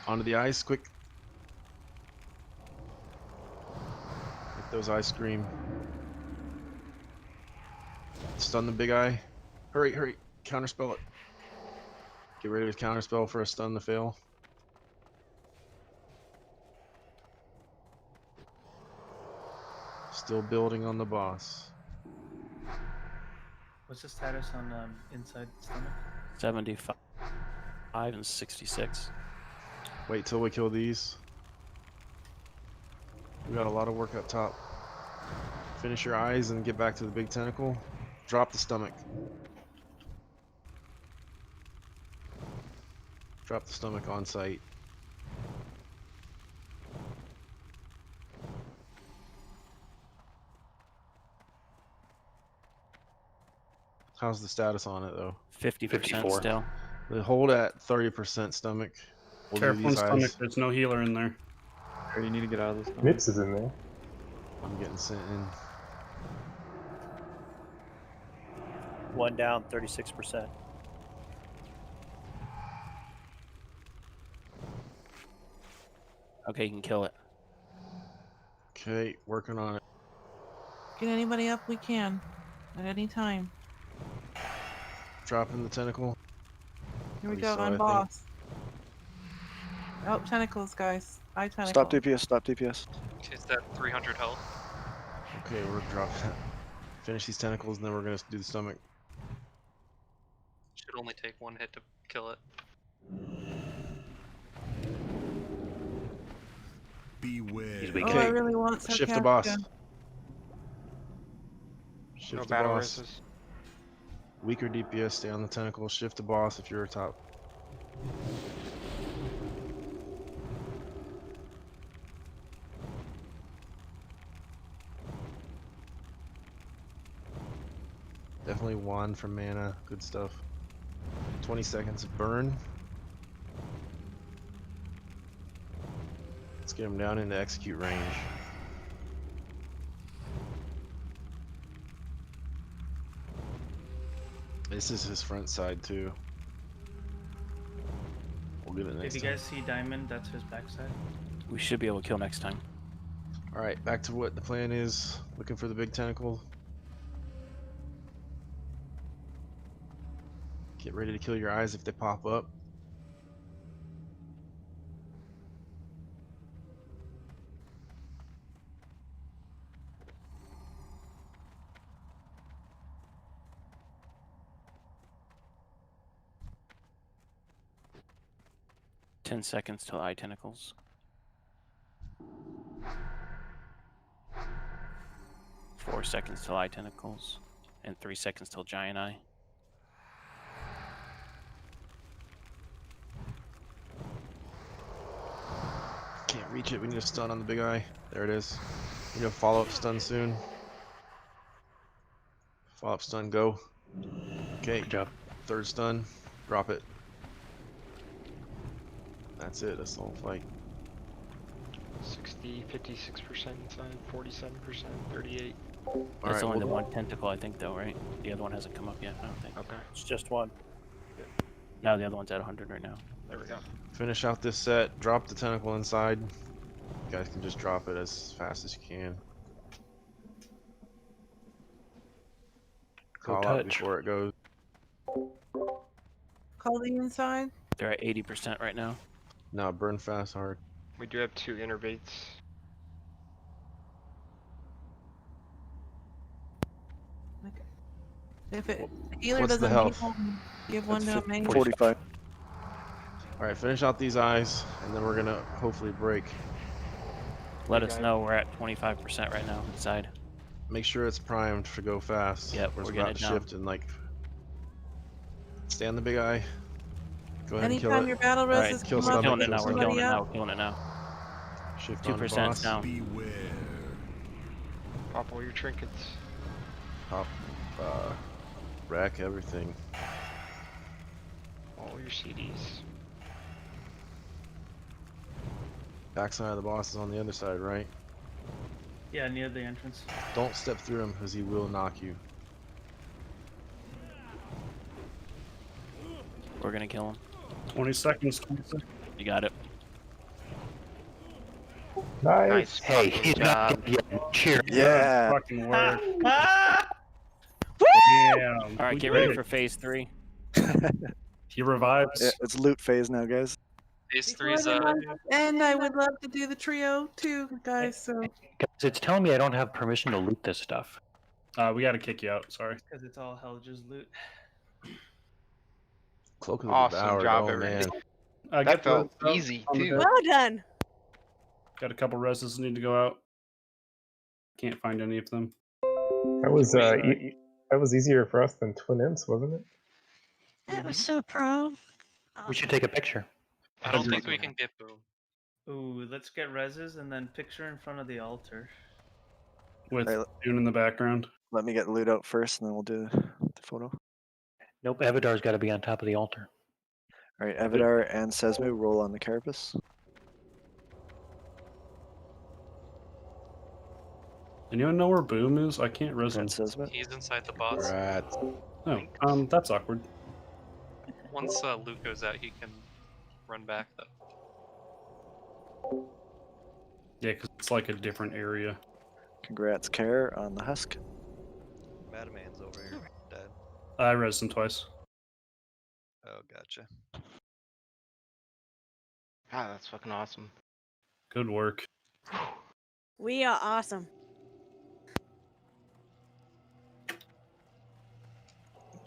Onto the ice, quick. Make those eyes scream. Stun the big eye. Hurry. Counterspell it. Get ready to counterspell for a stun to fail. Still building on the boss. What's the status on inside stomach? 75 and 66. Wait till we kill these. We got a lot of work up top. Finish your eyes and get back to the big tentacle. Drop the stomach. Drop the stomach on sight. How's the status on it though? 50% still. They hold at 30% stomach. We'll do Careful in these stomach, eyes. there's no healer in there. You need to get out of this. Nips is in there. I'm getting sent in. 1 down, 36%. Okay, you can kill it. Okay, working on it. Get anybody up we can. At any time. Dropping the tentacle. Here we Pretty go slow, I on think. boss. Oh, tentacles, guys. Eye tentacles. Stop DPS, stop DPS. It's that 300 health. Okay, we're dropping. Finish these tentacles and then we're gonna do the stomach. Should only take one hit to kill it. Beware. Oh, I really want Shift the boss. Sarcastica. Shift No the battle boss. races. Weaker DPS, stay on the tentacle. Shift the boss if you're top. Definitely wand for mana. Good stuff. 20 seconds of burn. Let's get him down into execute range. This is his front side too. We'll get it next If you time. guys see Diamond, that's his backside. We should be able to kill next time. Alright, back to what the plan is. Looking for the big tentacle. Get ready to kill your eyes if they pop up. Ten seconds till eye tentacles. 4 seconds till eye tentacles, and 3 seconds till giant eye. Can't reach it. We need a stun on the big eye. There it is. We need a follow-up stun soon. Follow-up stun, go. Okay. Good job. Third stun. Drop it. That's it. That's the whole fight. 60, 56% inside, 47%, 38. That's right, only the we'll- one tentacle, I think, though, right? The other one hasn't come up yet, I don't think. Okay. It's just one. No, the other one's at 100 right now. There we go. Finish out this set. Drop the tentacle inside. You guys can just drop it as fast as you can. Go Call out touch. before it goes. Call the inside. They're at 80% right now. No, burn fast, hard. We do have 2 innervates. Okay. If it healer What's the doesn't health? heal, give one to a main. 45. Alright, finish out these eyes, and then we're gonna hopefully break. Let us know we're at 25% right now inside. Make sure it's primed to go fast. Yep, Or it's we're getting about to it down. shift and like... Stay on the big eye. Go ahead and kill Anytime it. your battle Alright, rests kill come up, stomach, Killing it kill now, we're stomach. killing it now, we're killing it now. Shift on the 2% boss. down. Beware. Pop all your trinkets. Pop, rack everything. All your CDs. Backside of the boss is on the other side, right? Yeah, near the entrance. Don't step through him because he will knock you. We're gonna kill him. 20 seconds. 20 seconds. You got it. Nice. Hey, fucking he's not job. dead yet. Cheers. Yeah. Fucking work. Damn. All right, we get did ready it. for phase 3. He revives. Yeah, it's loot phase now, guys. Phase Before 3's the month end, I would love to do the trio too, guys. So Guys, it's telling me I don't have permission to loot this stuff. We gotta kick you out. Sorry. Because it's all Helge's loot. Cloak of the Awesome Devoured, job, oh everybody. man. That Get the felt res easy, on the too. deck. Well done. Got a couple reses need to go out. Can't find any of them. That was that was easier for us than Twin Imps, wasn't it? That was so pro. We should take a picture. I don't think we can get boom. Ooh, let's get reses and then picture in front of the altar. With Alright, Dune in the background. let me get the loot out first, and then we'll do the photo. Nope, Evidar's got to be on top of the altar. All right, Evidar and Sesmu roll on the carapace. Anyone know where Boom is? I can't res him. And Sesmu. He's inside the boss. Rats. Oh, that's awkward. Once Luke goes out, he can run back though. Yeah, because it's like a different area. Congrats, Care, on the husk. Madman's over here, dead. I resed him twice. Oh, gotcha. Ah, that's fucking awesome. Good work. We are awesome.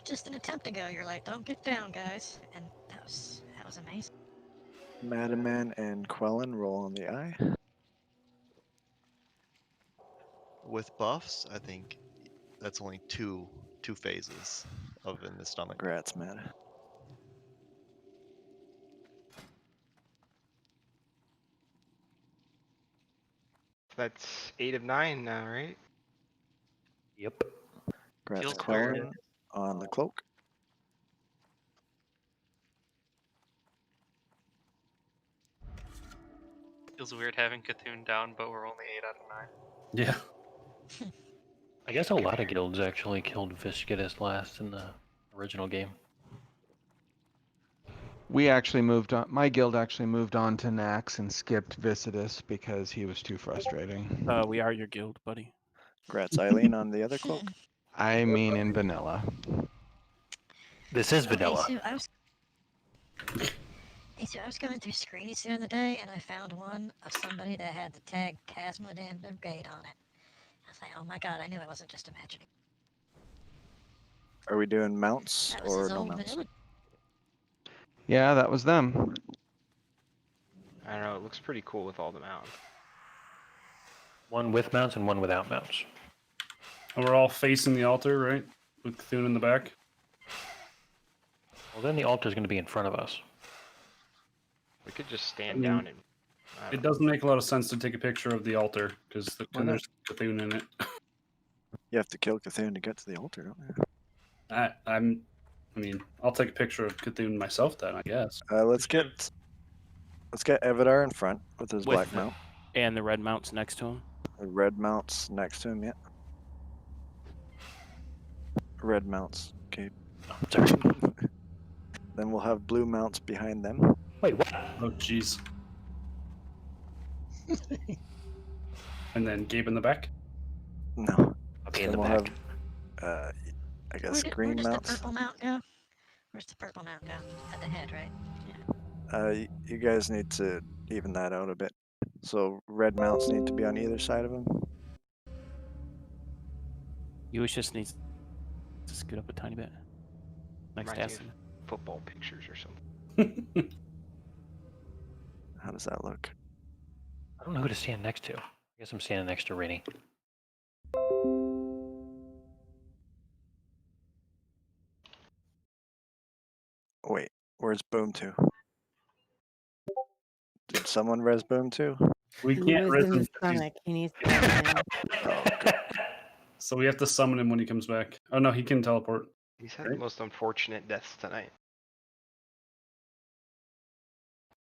Just an attempt to go. You're like, don't get down, guys. And that was amazing. Madman and Quellen roll on the eye. With buffs, I think that's only two phases of in the stomach. Congrats, Mad. That's 8 of 9 now, right? Yep. Congrats, Feels Quellen, weird. on the cloak. Feels weird having Cthulhu down, but we're only 8 out of 9. Yeah. I guess a lot of guilds actually killed Viscidus last in the original game. We actually moved on. My guild actually moved on to Nax and skipped Viscidus because he was too frustrating. We are your guild, buddy. Congrats, Eileen, on the other cloak. I mean, in vanilla. This is Hey, vanilla. Sue, I was going through screenies the other day, and I found one of somebody that had the tag Chasma Dan Brigade on it. I was like, oh my god, I knew I wasn't just imagining. Are we doing mounts That was or his no old mounts? vanilla. Yeah, that was them. I don't know, it looks pretty cool with all the mounts. One with mounts and one without mounts. And we're all facing the altar, right? With Cthulhu in the back. Well, then the altar's going to be in front of us. We could just stand down and. It doesn't make a lot of sense to take a picture of the altar because Why not? there's Cthulhu in it. You have to kill Cthulhu to get to the altar, don't you? I mean, I'll take a picture of Cthulhu myself then, I guess. Let's get Evidar in front with his With black the- mount. And the red mounts next to him. The red mounts next to him, yeah. Red mounts, okay. Then we'll have blue mounts behind them. Wait, what? Oh, jeez. And then Gabe in the back? No. Okay, Then in the we'll back. have, I guess Where green does mounts. the purple mount go? Where's the purple mount go? At the head, right? You guys need to even that out a bit. So red mounts need to be on either side of him. Just needs to scoot up a tiny bit. Next to Reminds me Aston. of football pictures or something. How does that look? I don't know who to stand next to. I guess I'm standing next to Rainy. Wait, where's Boom to? Did someone res Boom too? We He can't was res in him the 'cause he's- stomach. He needs to come in. So we have to summon him when he comes back. Oh no, he can teleport. He's had the most unfortunate deaths tonight.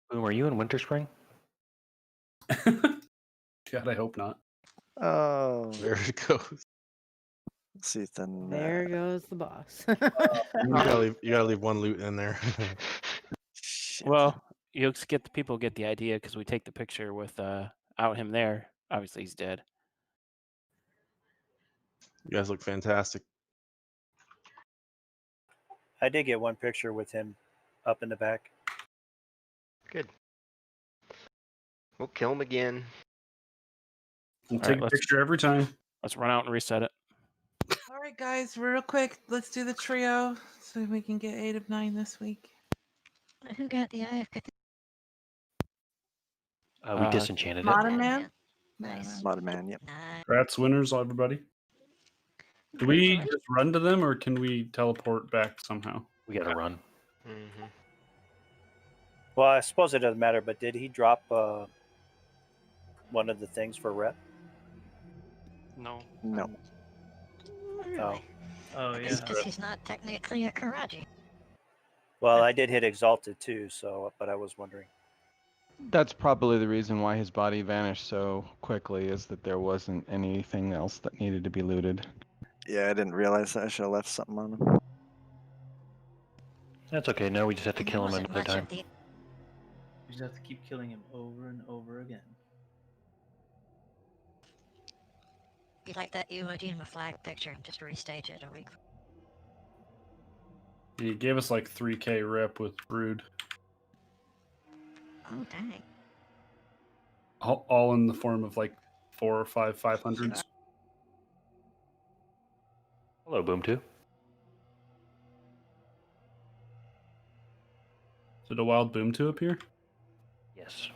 Boom, are you in Winter Spring? God, I hope not. Oh, There it goes. let's see then. There goes the boss. You gotta leave one loot in there. Well, you'll just get the people get the idea because we take the picture with out him there. Obviously, he's dead. You guys look fantastic. I did get one picture with him up in the back. Good. We'll kill him again. We'll All take right, a let's- picture every time. Let's run out and reset it. All right, guys, real quick, let's do the trio so we can get 8 of 9 this week. Who got the AQ40? We disenchanted it. Modern Man? Nice. Modern Man, yep. Congrats, winners, everybody. Do we just run to them or can we teleport back somehow? We gotta run. Mm-hmm. Well, I suppose it doesn't matter, but did he drop one of the things for rep? No. No. Oh. Oh yeah. Because he's not technically a Karaji. Well, I did hit Exalted too, so but I was wondering. That's probably the reason why his body vanished so quickly, is that there wasn't anything else that needed to be looted. Yeah, I didn't realize that. I should have left something on him. That's okay. Now we just have to And there kill him wasn't another much time. of the. You just have to keep killing him over and over again. Be like that Iwo Jima flag picture. Just restage it a week. He gave us like 3k rep with Brood. Oh dang. All in the form of like 4 or 5 500s. Hello, Boom 2. Did a wild boom to appear? Yes.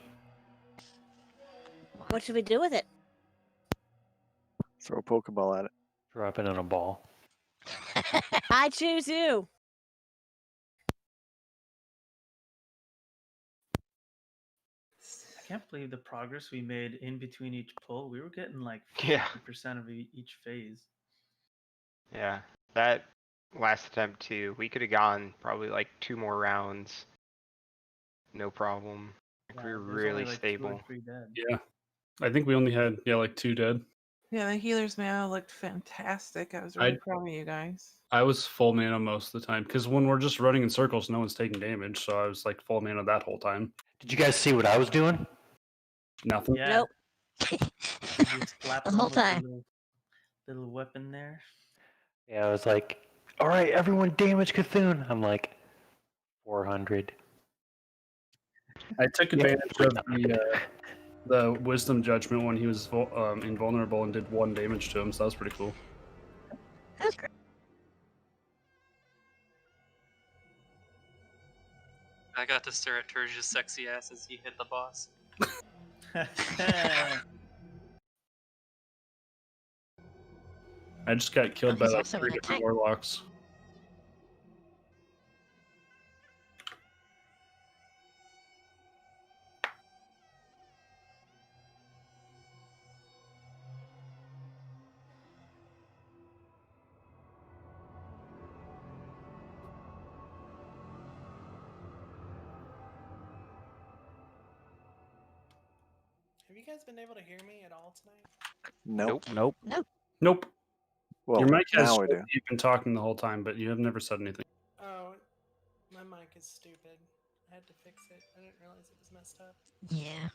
What should we do with it? Throw a Pokeball at it. Drop it in a ball. I choose you. I can't believe the progress we made in between each pull. We were getting like Yeah. 50% of each phase. Yeah. That last attempt too, we could have gone probably like 2 more rounds. No problem. Like we were There's really only like 2 or stable. 3 dead. Yeah. I think we only had like 2 dead. Yeah, the healer's mail looked fantastic. I was really proud of you guys. I was full mana most of the time because when we're just running in circles, no one's taking damage. So I was like full mana that whole time. Did you guys see what I was doing? Nothing. Yeah. Nope. You slap The him whole with the time. little weapon there. Yeah, I was like, all right, everyone damage Cthulhu. I'm like, 400. I took advantage of the wisdom judgment when he was invulnerable and did 1 damage to him. So that was pretty cool. That's great. I got to stare at Turge's sexy ass as he hit the boss. I just got killed by he's like also 3 in a different tank. warlocks. Have you guys been able to hear me at all tonight? Nope. Nope. Nope. Well, Your mic has now we do. you've been talking the whole time, but you have never said anything. Oh, my mic is stupid. I had to fix it. I didn't realize it was messed up. Yeah.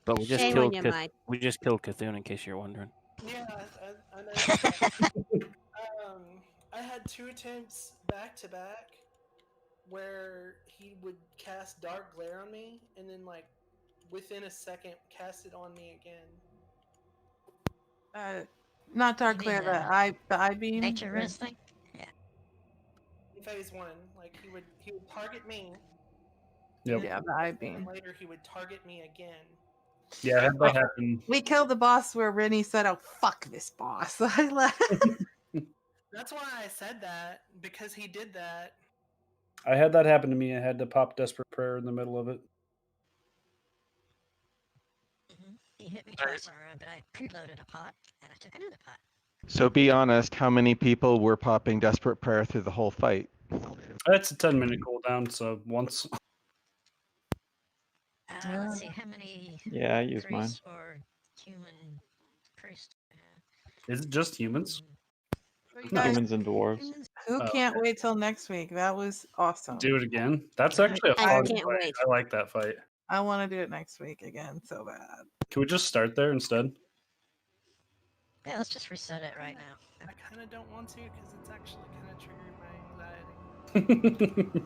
But we just Shame killed on you, Mike. we just killed Cthulhu, in case you're wondering. Yeah, I noticed that. I had 2 attempts back to back where he would cast Dark Glare on me, and then like within a second cast it on me again. Not Dark You mean Glare, the eye beam. Nature or- Res thing? Yeah. In phase 1, like he would target me. Yep. Yeah, the eye And then beam. later he would target me again. Yeah, I had that happen. We killed the boss where Rennie said, "Oh fuck this boss." I left. That's why I said that, because he did that. I had that happen to me. I had to pop Desperate Prayer in the middle of it. He hit me twice in a row, but I preloaded a pot and I took another pot. So be honest, how many people were popping Desperate Prayer through the whole fight? That's a 10-minute cooldown, so once. Let's see how many Yeah, I use mine. priests or human priests. Is it just humans? You guys, Humans and dwarves. who Oh, can't wait till next week? That was awesome. Do it again? That's actually a I fun can't fight. wait. I like that fight. I want to do it next week again so bad. Can we just start there instead? Yeah, let's just reset it right now. I kind of don't want to because it's actually kind of triggering my anxiety.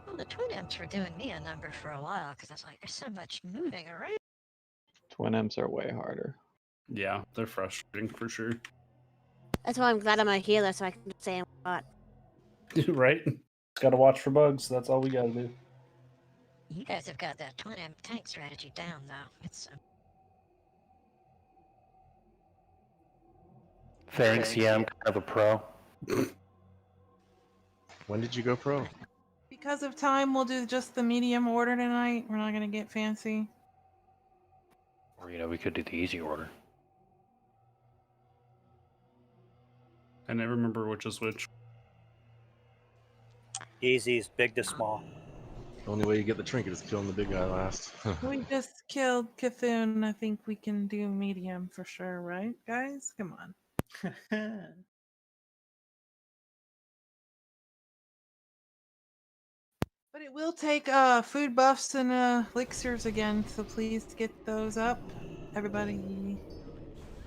Well, the twin imps were doing me a number for a while because I was like, there's so much moving around. Twin imps are way harder. Yeah, they're frustrating for sure. That's why I'm glad I'm a healer, so I can say what. Right? Just gotta watch for bugs. That's all we gotta do. You guys have got that twin imp tank strategy down, though. It's Thanks. Yeah, I'm kind of a pro. When did you go pro? Because of time, we'll do just the medium order tonight. We're not gonna get fancy. Or we could do the easy order. I never remember which is which. Easy's big to small. The only way you get the trinket is killing the big guy last. We just killed Cthulhu. I think we can do medium for sure, right, guys? Come on. But it will take food buffs and elixirs again, so please get those up. Everybody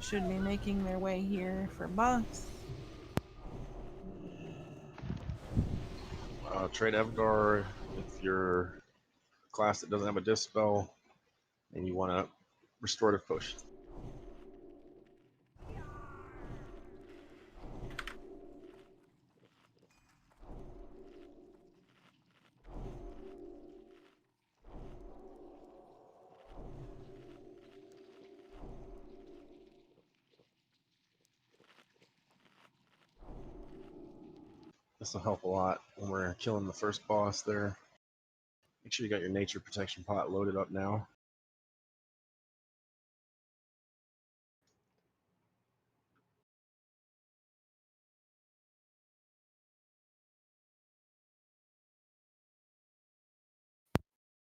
should be making their way here for buffs. Trade Evgar if you're a class that doesn't have a dispel and you want a restorative potion. This will help a lot when we're killing the first boss there. Make sure you got your nature protection pot loaded up now.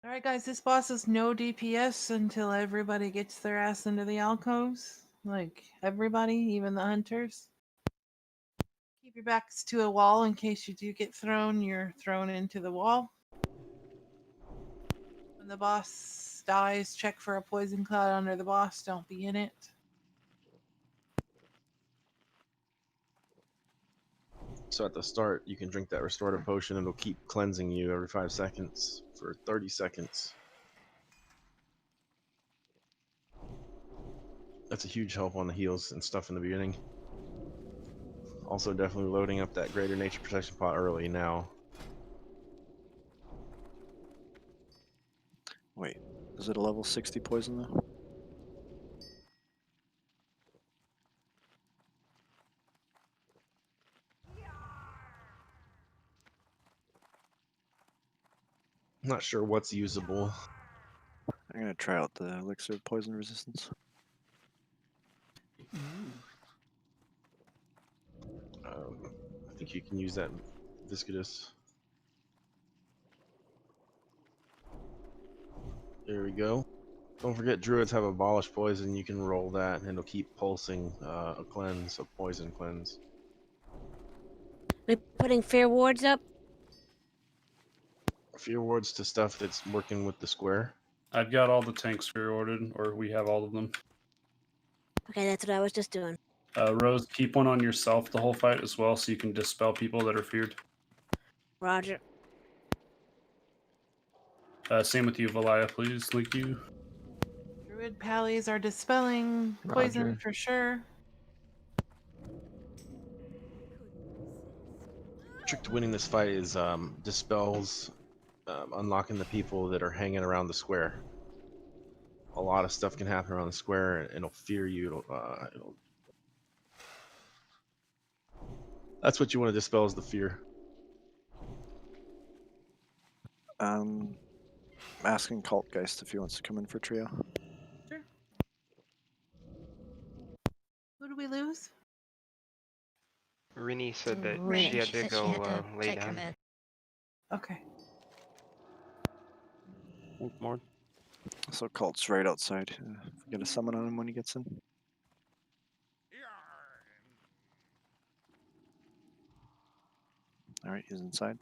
Alright guys, this boss is no DPS until everybody gets their ass into the alcoves. Like, everybody, even the hunters. Keep your backs to a wall in case you do get thrown, you're thrown into the wall. When the boss dies, check for a poison cloud under the boss, don't be in it. So at the start, you can drink that restorative potion and it'll keep cleansing you every 5 seconds for 30 seconds. That's a huge help on the heals and stuff in the beginning. Also definitely loading up that greater nature protection pot early now. Wait, is it a level 60 poison though? I'm not sure what's usable. I'm gonna try out the elixir of poison resistance. I think you can use that viscous. There we go. Don't forget, druids have abolish poison. You can roll that, and it'll keep pulsing a cleanse, a poison cleanse. We're putting fear wards up. Fear wards to stuff that's working with the square. I've got all the tanks pre-ordered, or we have all of them. Okay, that's what I was just doing. Rose, keep one on yourself the whole fight as well, so you can dispel people that are feared. Roger. Same with you, Valaya, please. Thank you. Druid pallies are dispelling poison Roger. for sure. Trick to winning this fight is dispels, unlocking the people that are hanging around the square. A lot of stuff can happen around the square, and it'll fear you. That's what you want to dispel, is the fear. I'm asking Cultgeist if he wants to come in for trio. Sure. Who do we lose? Rini said that Rini. she had to said go she had to lay take her down. med. Okay. More. So Cult's right outside. If we get a summon on him when he gets in. All right, he's inside.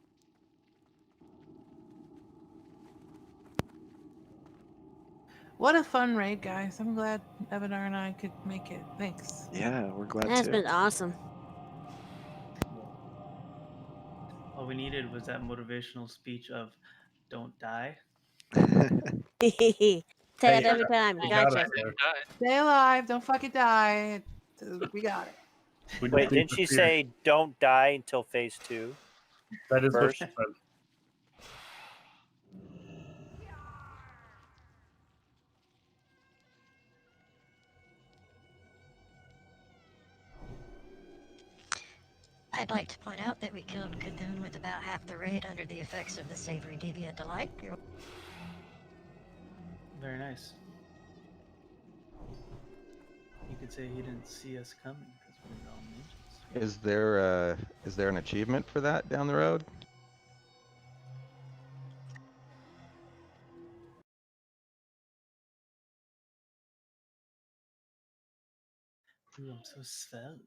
What a fun raid, guys. I'm glad Evidar and I could make it. Thanks. Yeah, we're glad That's too. been awesome. All we needed was that motivational speech of "Don't die." Say that Hey, every time. we got Gotcha. it there. Stay alive. Don't fucking die. We got it. We Wait, just need didn't the she fear. say don't die until phase 2? That is what First? she said. I'd like to point out that we killed Cthulhu with about half the raid under the effects of the savory deviant delight. Very nice. You could say he didn't see us coming because we're all ninjas. Is there an achievement for that down the road? Ooh, I'm so svelte.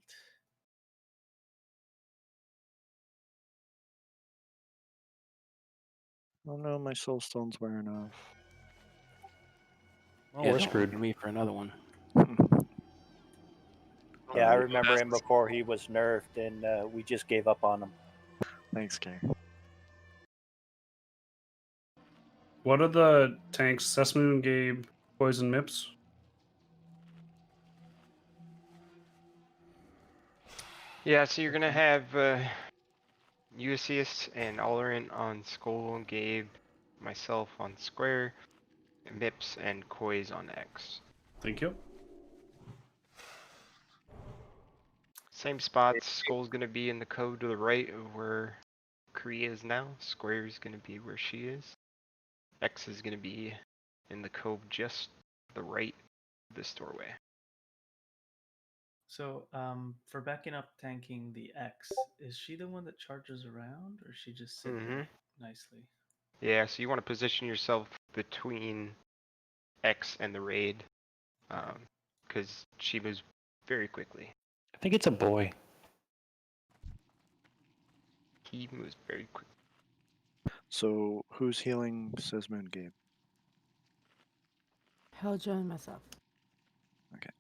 Oh no, my soul stone's wearing off. Well, Yeah, we're don't screwed. look Me for another one. Yeah, I remember him before he was nerfed, and we just gave up on him. Thanks, Gary. What are the tanks? Sesmoon, Gabe, Poison, Mips? Yeah, so you're gonna have Ulysses and Olerin on Skull, Gabe, myself on Square, and Mips and Koi's on X. Thank you. Same spots. Skull's gonna be in the cove to the right of where Kree is now. Square is gonna be where she is. X is gonna be in the cove just the right of this doorway. So, for backing up tanking the X, is she the one that charges around, or is she just sitting there nicely? Yeah, so you want to position yourself between X and the raid, because she moves very quickly. I think it's a boy. He moves very quickly. So who's healing Sesmoon and Gabe? Helja and myself. Okay.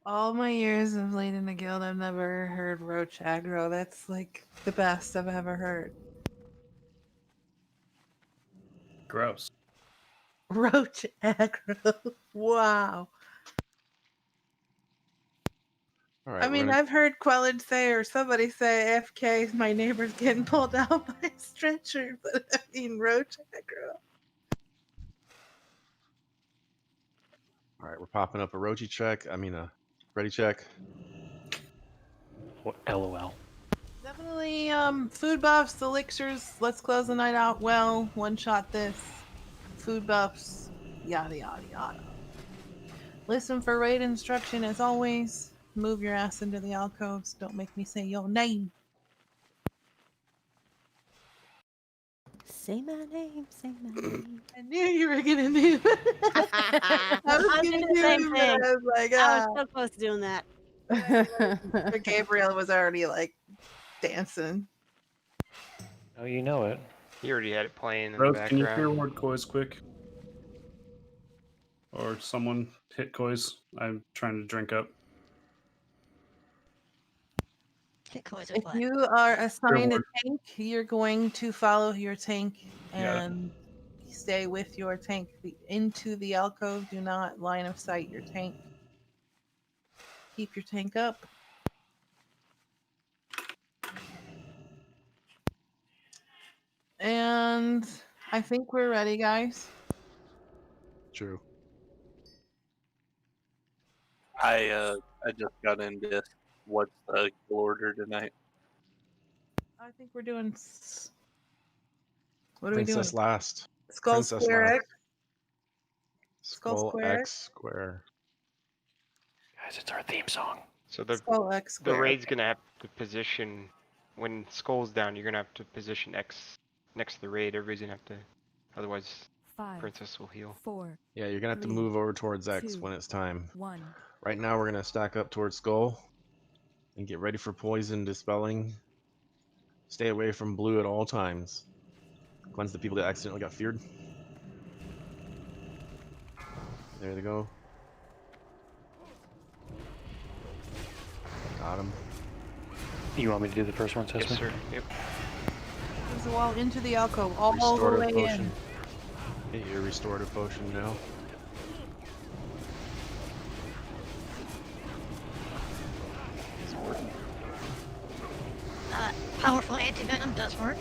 All my years of leading the guild, I've never heard roach aggro. That's like the best I've ever heard. Gross. Roach aggro. Wow. All right, I mean, I've heard Quellage say or somebody say AFK, my neighbor's getting pulled down by a stretcher, but I mean, roach aggro. All right, we're popping up a Roji check. I mean, a Ready, check. What, LOL. Definitely food buffs, elixirs. Let's close the night out well. One shot this. Food buffs. Yada yada yada. Listen for raid instruction as always. Move your ass into the alcoves. Don't make me say your name. Say my name, say my name. I knew you were gonna do that. I was gonna gonna do the do same it, but thing. I was like, I was so close to doing that. But Gabriel was already like dancing. Oh, you know it. He already had it playing in Rose, the can you background. clear ward coys quick? Or someone hit coys. I'm trying to drink up. If you are assigned a tank, you're going to follow your tank Yeah. and stay with your tank into the alcove. Do not line of sight your tank. Keep your tank up. And I think we're ready, guys. True. I just got into what's the kill order tonight. I think we're doing. What are we Princess doing? last. Skull Princess Square last. X. Skull Square X square. Guys, it's our theme song. So the Skull X the square. raid's gonna have to position when Skull's down. You're gonna have to position X next to the raid. Everybody's gonna have to, otherwise 5, Princess will heal. 4, Yeah, you're gonna have to 3, move over towards X 2, when it's time. 1. Right now, we're gonna stack up towards Skull and get ready for poison dispelling. Stay away from blue at all times. Cleanse the people that accidentally got feared. There they go. Got him. You want me to do the first one, Sesame? Yes, sir. Yep. Use the wall into the alcove all the Restorative way potion. in. Get your restorative potion now. Powerful anti-venom does work.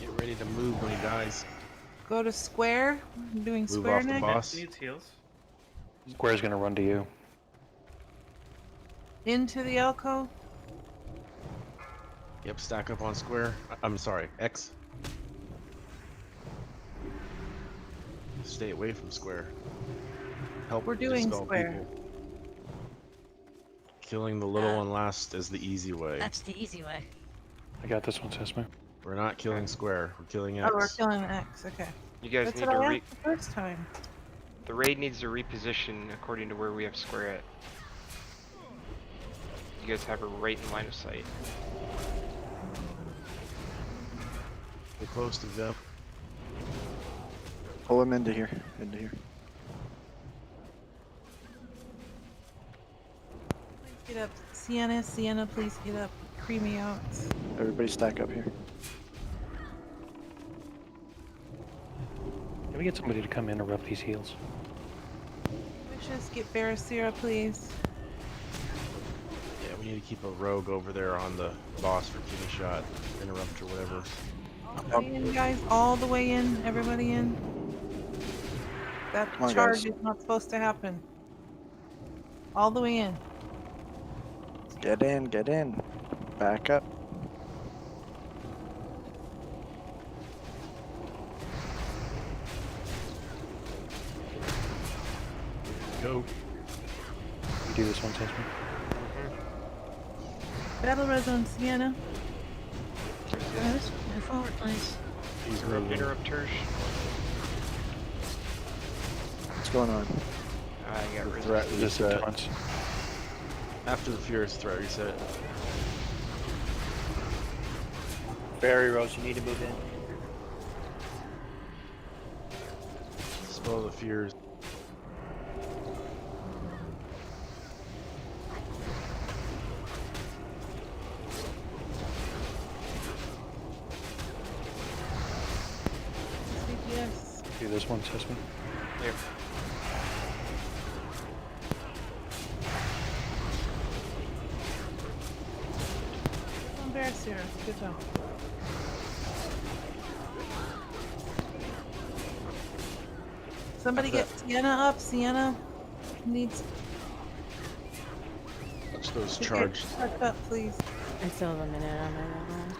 Get ready to move when he dies. Go to square. I'm doing Move square off the next. boss. Needs heals. Square's gonna run to you. Into the alcove. Yep, stack up on square. I'm sorry, X. Stay away from square. Help We're doing dispel square. people. Killing the little one last is the easy way. That's the easy way. I got this one, Sesame. We're not killing square. We're killing X. Oh, we're killing X. Okay. You guys That's need what to I asked the first time. The raid needs to reposition according to where we have square at. You guys have her right in line of sight. Get close to them. Pull him into here. Into here. Please get up. Sienna, please get up. Creamy out. Everybody stack up here. Can we get somebody to come in and rub these heels? Wishes, get Barasira, please. Yeah, we need to keep a rogue over there on the boss for kidney shot, interrupt or whatever. All the way in, guys. All the way in. Everybody in. That Come on, charge guys. is not supposed to happen. All the way in. Get in, get in. Back up. Go. You do this one, Sesame. Battle res on Sienna. Rose, move forward, please. He's Interrupt, moving. interrupt Tersh. What's going on? I got The rid threat Just reset. once. After the Furious threat reset. Barry Rose, you need to move in. Dispel the fears. CPS. Do this one, Sesame. Yep. On Barasira. Good job. Somebody get Sienna up. Sienna needs Watch those to charged. get tucked up, please. I still have a minute on my one.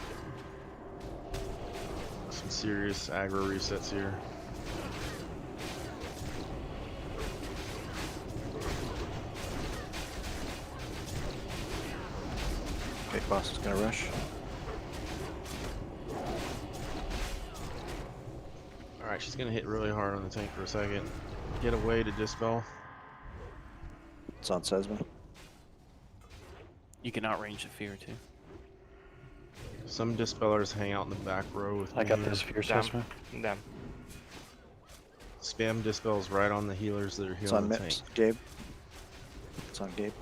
Some serious aggro resets here. Okay, boss is gonna rush. Alright, she's gonna hit really hard on the tank for a second. Get away to dispel. It's on Sesman. You can outrange the fear too. Some dispellers hang out in the back row with I me got here. this fear Them. assessment. Them. Spam dispels right on the healers that are It's healing on the tank. Mips. Gabe. It's on Gabe.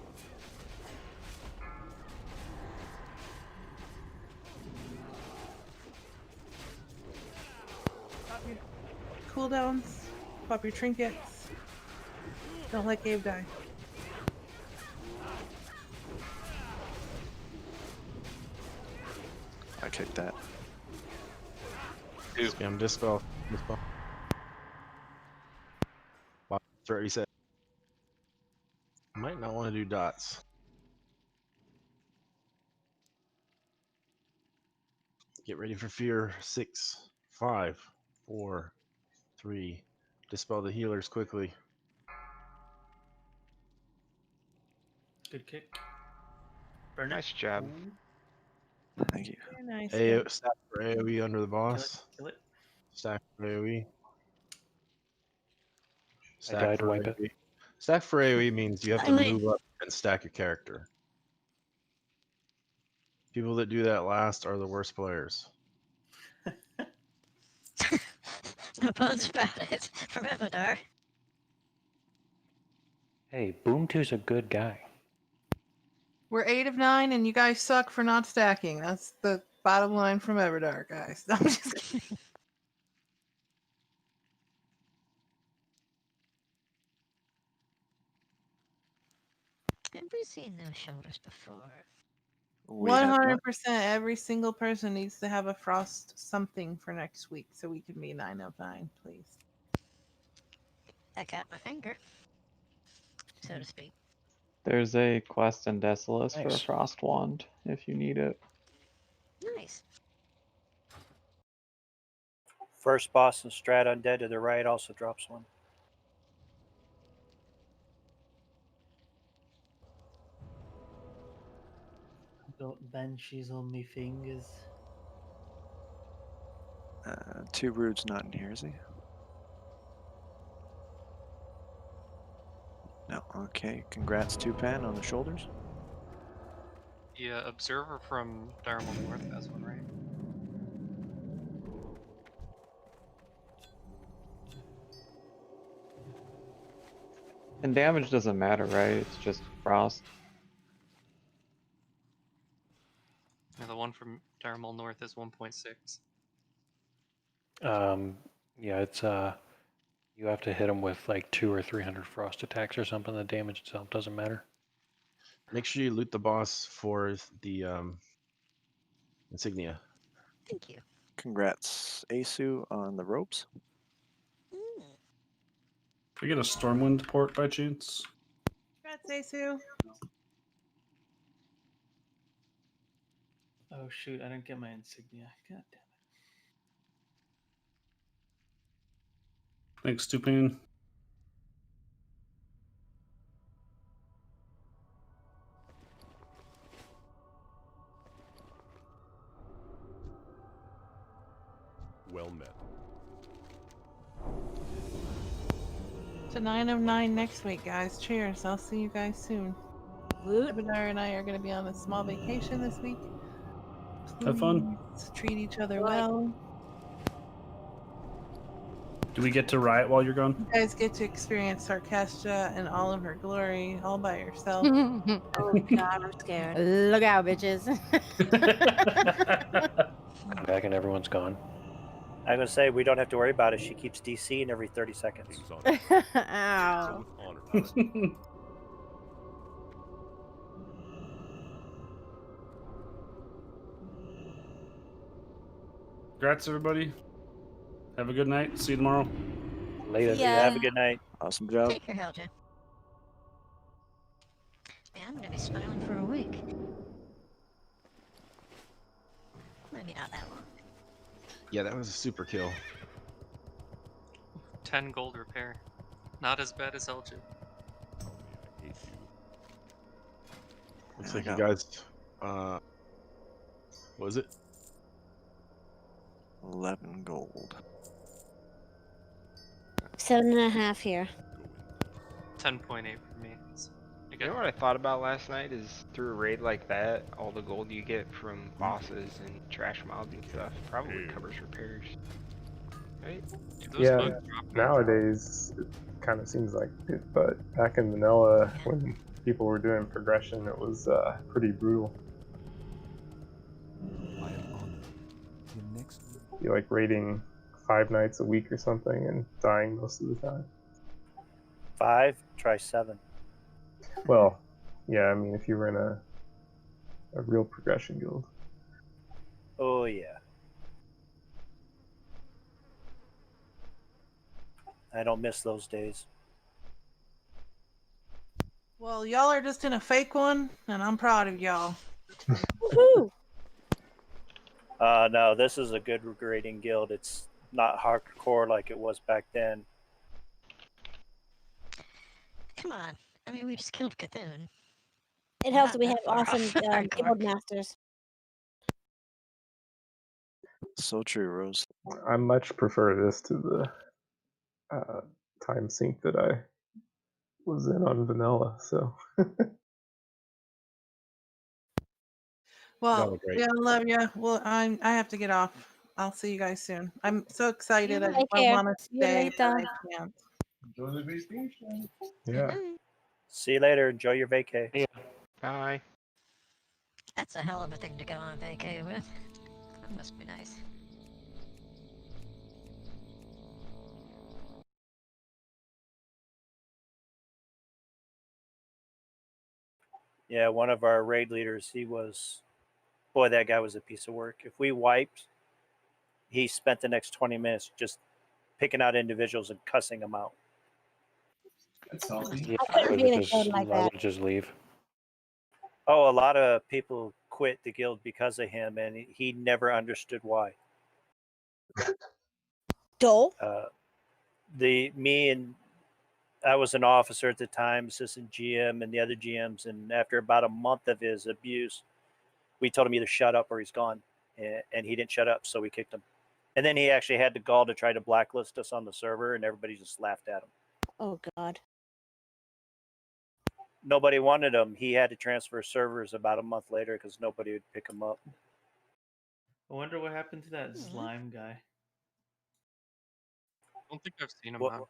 Pop your cooldowns. Pop your trinkets. Don't let Gabe die. I take that. Spam dispel. Dispel. Boss 37. Might not want to do dots. Get ready for fear. 6, 5, 4, 3. Dispel the healers quickly. Good kick. Burn it. Nice job. Ooh, Thank you. Very nice. AO, Gabe. stack for AoE under the kill it. boss. Kill it. Stack for AoE. I died, for wipe it. AoE. Stack for AoE means you have to Finally. move up and stack your character. People that do that last are the worst players. No bones about it. Remember, Dar. Hey, Boom2's a good guy. We're 8 of 9, and you guys suck for not stacking. That's the bottom line from Everdar, guys. I'm just kidding. Have we seen those shoulders before? We have not. 100%. Every single person needs to have a frost something for next week, so we can be 9 of 9, please. I got my finger, so to speak. There's a quest in Desolus for a Nice. frost wand if you need it. Nice. First boss and Strat Undead to the right also drops one. Got banshees on me fingers. 2 Brood's not in here, is he? No. Okay. Congrats, Tupan, on the shoulders. Yeah, observer from Dharma North has one, right? And damage doesn't matter, right? It's just frost. Yeah, the one from Dharma North is 1.6. Yeah, it's you have to hit them with like 200 or 300 frost attacks or something. The damage itself doesn't matter. Make sure you loot the boss for the insignia. Thank you. Congrats, Asu, on the ropes. Mm. Can we get a Stormwind port by chance? Congrats, Asu. Oh shoot, I didn't get my insignia. God damn Thanks, Stupin. Well met. To 9 of 9 next week, guys. Cheers. I'll see you guys soon. Ebonara and I are going to be on a small vacation this week. Have fun. Please treat each other well. Do we get to riot while you're gone? You guys get to experience Sarkastia in all of her glory, all by yourself. Oh God, I'm scared. Look out, bitches. I'm back and everyone's gone. I'm gonna say we don't have to worry about it. She keeps DC in every 30 seconds. Ow. Congrats, everybody. Have a good night. See you tomorrow. Later. Yeah. Have a good night. Awesome job. Take care, Helja. Man, I'm gonna be smiling for a week. Maybe not that long. Yeah, that was a super kill. 10 gold repair. Not as bad as Elgin. Looks Yeah, like I you got guys. What was it? 11 gold. 7.5 here. 10.8 for me. So I You got know what I thought about last night is through a raid like that, all the gold you get from bosses and trash mobs and stuff probably covers repairs. Right? those Yeah, bugs drop in. nowadays it kind of seems like it, but back in vanilla, when people were doing progression, it was pretty brutal. I am honored. The next You're like raiding 5 nights a week or something and dying most of the time. 5, try 7. Well, yeah, I mean, if you were in a real progression guild. Oh yeah. I don't miss those days. Well, y'all are just in a fake one, and I'm proud of y'all. Woohoo! No, this is a good grading guild. It's not hardcore like it was back then. Come on. I mean, we just killed Cthulhu. It helps Not that we that have far awesome off hardcore. guild masters. So true, Rose. I much prefer this to the time sync that I was in on vanilla. So Y'all Well, are great. yeah, I love you. Well, I have to get off. I'll see you guys soon. I'm so excited. I Take care. want to See you stay, but later. I can't. enjoy the vacation. Yeah. See you later. Enjoy your vacay. Yeah. Bye. That's a hell of a thing to go on vacay with. That must be nice. Yeah, one of our raid leaders, boy, that guy was a piece of work. If we wiped, he spent the next 20 minutes just picking out individuals and cussing them out. Yeah, I couldn't be in a guild like I that. would just leave. Oh, a lot of people quit the guild because of him, and he never understood why. Dole? I was an officer at the time, assistant GM, and the other GMs. And after about a month of his abuse, we told him either shut up or he's gone, and he didn't shut up, so we kicked him. And then he actually had the gall to try to blacklist us on the server, and everybody just laughed at him. Oh God. Nobody wanted him. He had to transfer servers about a month later because nobody would pick him up. I wonder what happened to that slime guy. I don't think I've seen him What- out.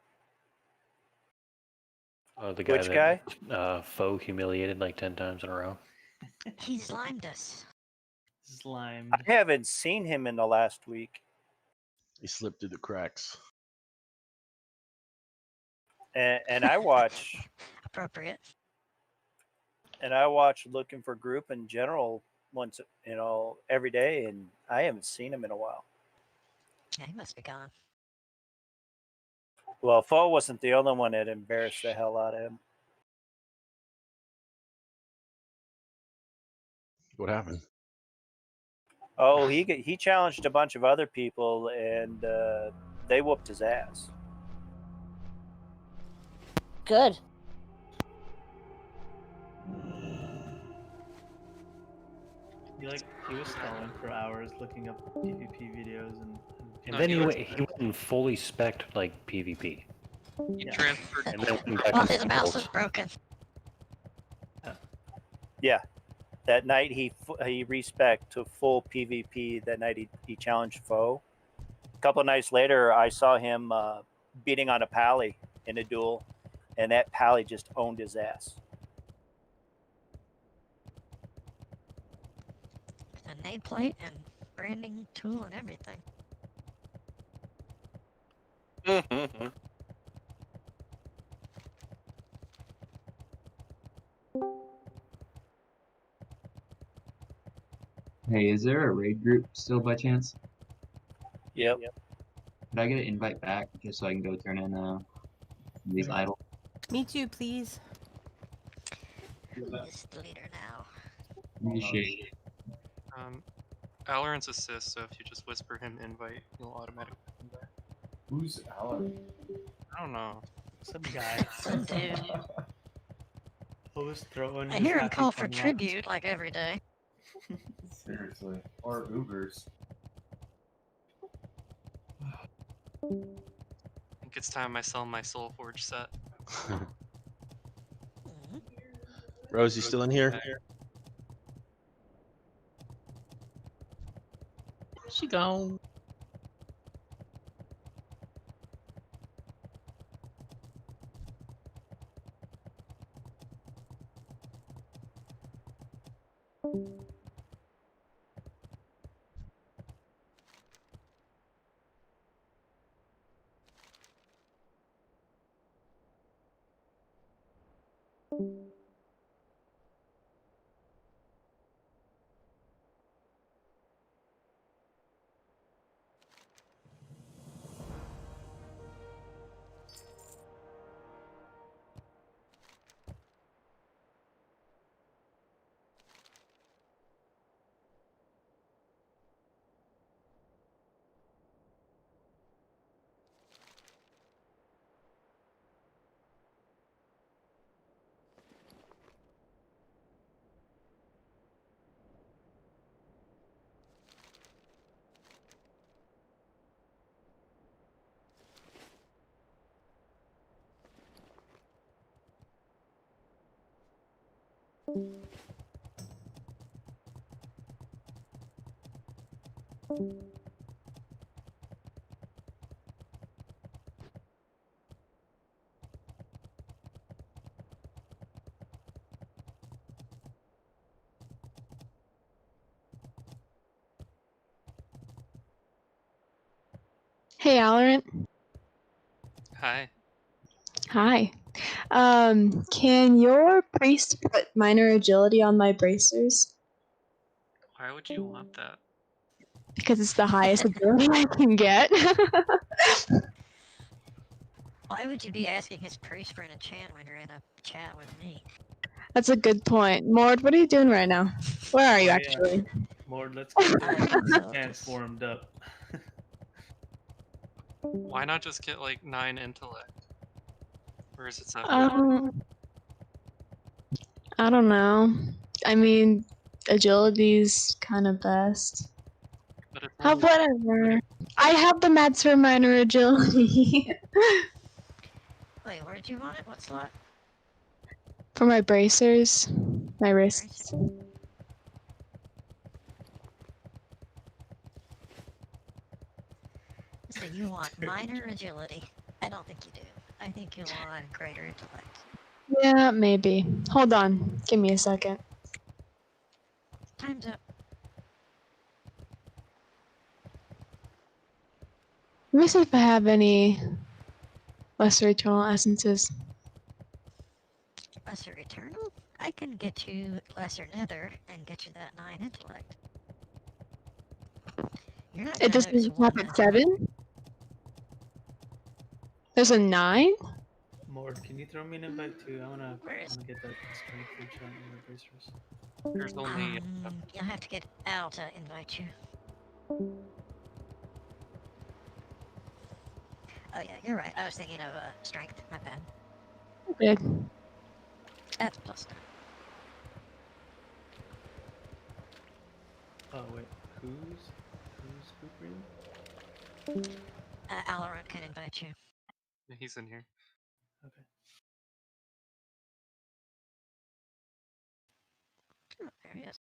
The guy Which that Foe humiliated like 10 times in a row. He slimed us. Slimed. I haven't seen him in the last week. He slipped through the cracks. And I watch Appropriate. and I watch Looking for Group in general once, every day, and I haven't seen him in a while. Yeah, he must be gone. Well, Foe wasn't the only one that embarrassed the hell out of him. What happened? Oh, he challenged a bunch of other people, and they whooped his ass. Good. He was stalling for hours looking up PvP videos And then he went and fully spec'd like PvP. He transferred. And then went back Well, into his mouse gold. was broken. Yeah, that night he respec to full PvP. That night he challenged Foe. A couple of nights later, I saw him beating on a pally in a duel, and that pally just owned his ass. A nameplate and branding tool and everything. Hey, is there a raid group still by chance? Yep. Could I get an invite back just so I can go turn in these idols? Me too, please. Who is the leader now? Appreciate Valorant's assist, so if you just whisper him invite, he'll automatically come back. Who's Alan? I don't know. Some guy. Some dude. Always throwing I his hear him happy call for fun lines. tribute like every day. Seriously. Or Ubers. I think it's time I sell my Soul Forge set. Rose, you still in here? She gone. Hey, Valorant. Hi. Hi. Can your priest put minor agility on my bracers? Why would you want that? Because it's the highest ability I can get. Why would you be asking his priest for an enchant when you're in a chat with me? That's a good point. Mord, what are you doing right now? Where are you Oh, yeah. actually? Mord, let's get the chance warmed up. Why not just get like 9 intellect? Or is it 7? I don't know. I mean, agility's kind of best. But it's How only whatever. I have the mats for minor agility. Wait, where'd you want it? What slot? For my bracers, my wrists. So you want minor agility. I don't think you do. I think you want greater intellect. Yeah, maybe. Hold on. Give me a second. Time's up. Let me see if I have any lesser eternal essences. Lesser eternal? I can get you lesser nether and get you that 9 intellect. You're not It gonna notice doesn't one stop at intellect. 7? There's a 9? Mord, can you throw me an invite too? I wanna get that strength enchant on my bracers. There's only You'll have to get Al to invite you. Oh yeah, you're right. I was thinking of strength. My bad. Good. That's plus 9. Oh wait, who's group reading? Alaron can invite you. he's in here. Okay. Oh, there he is.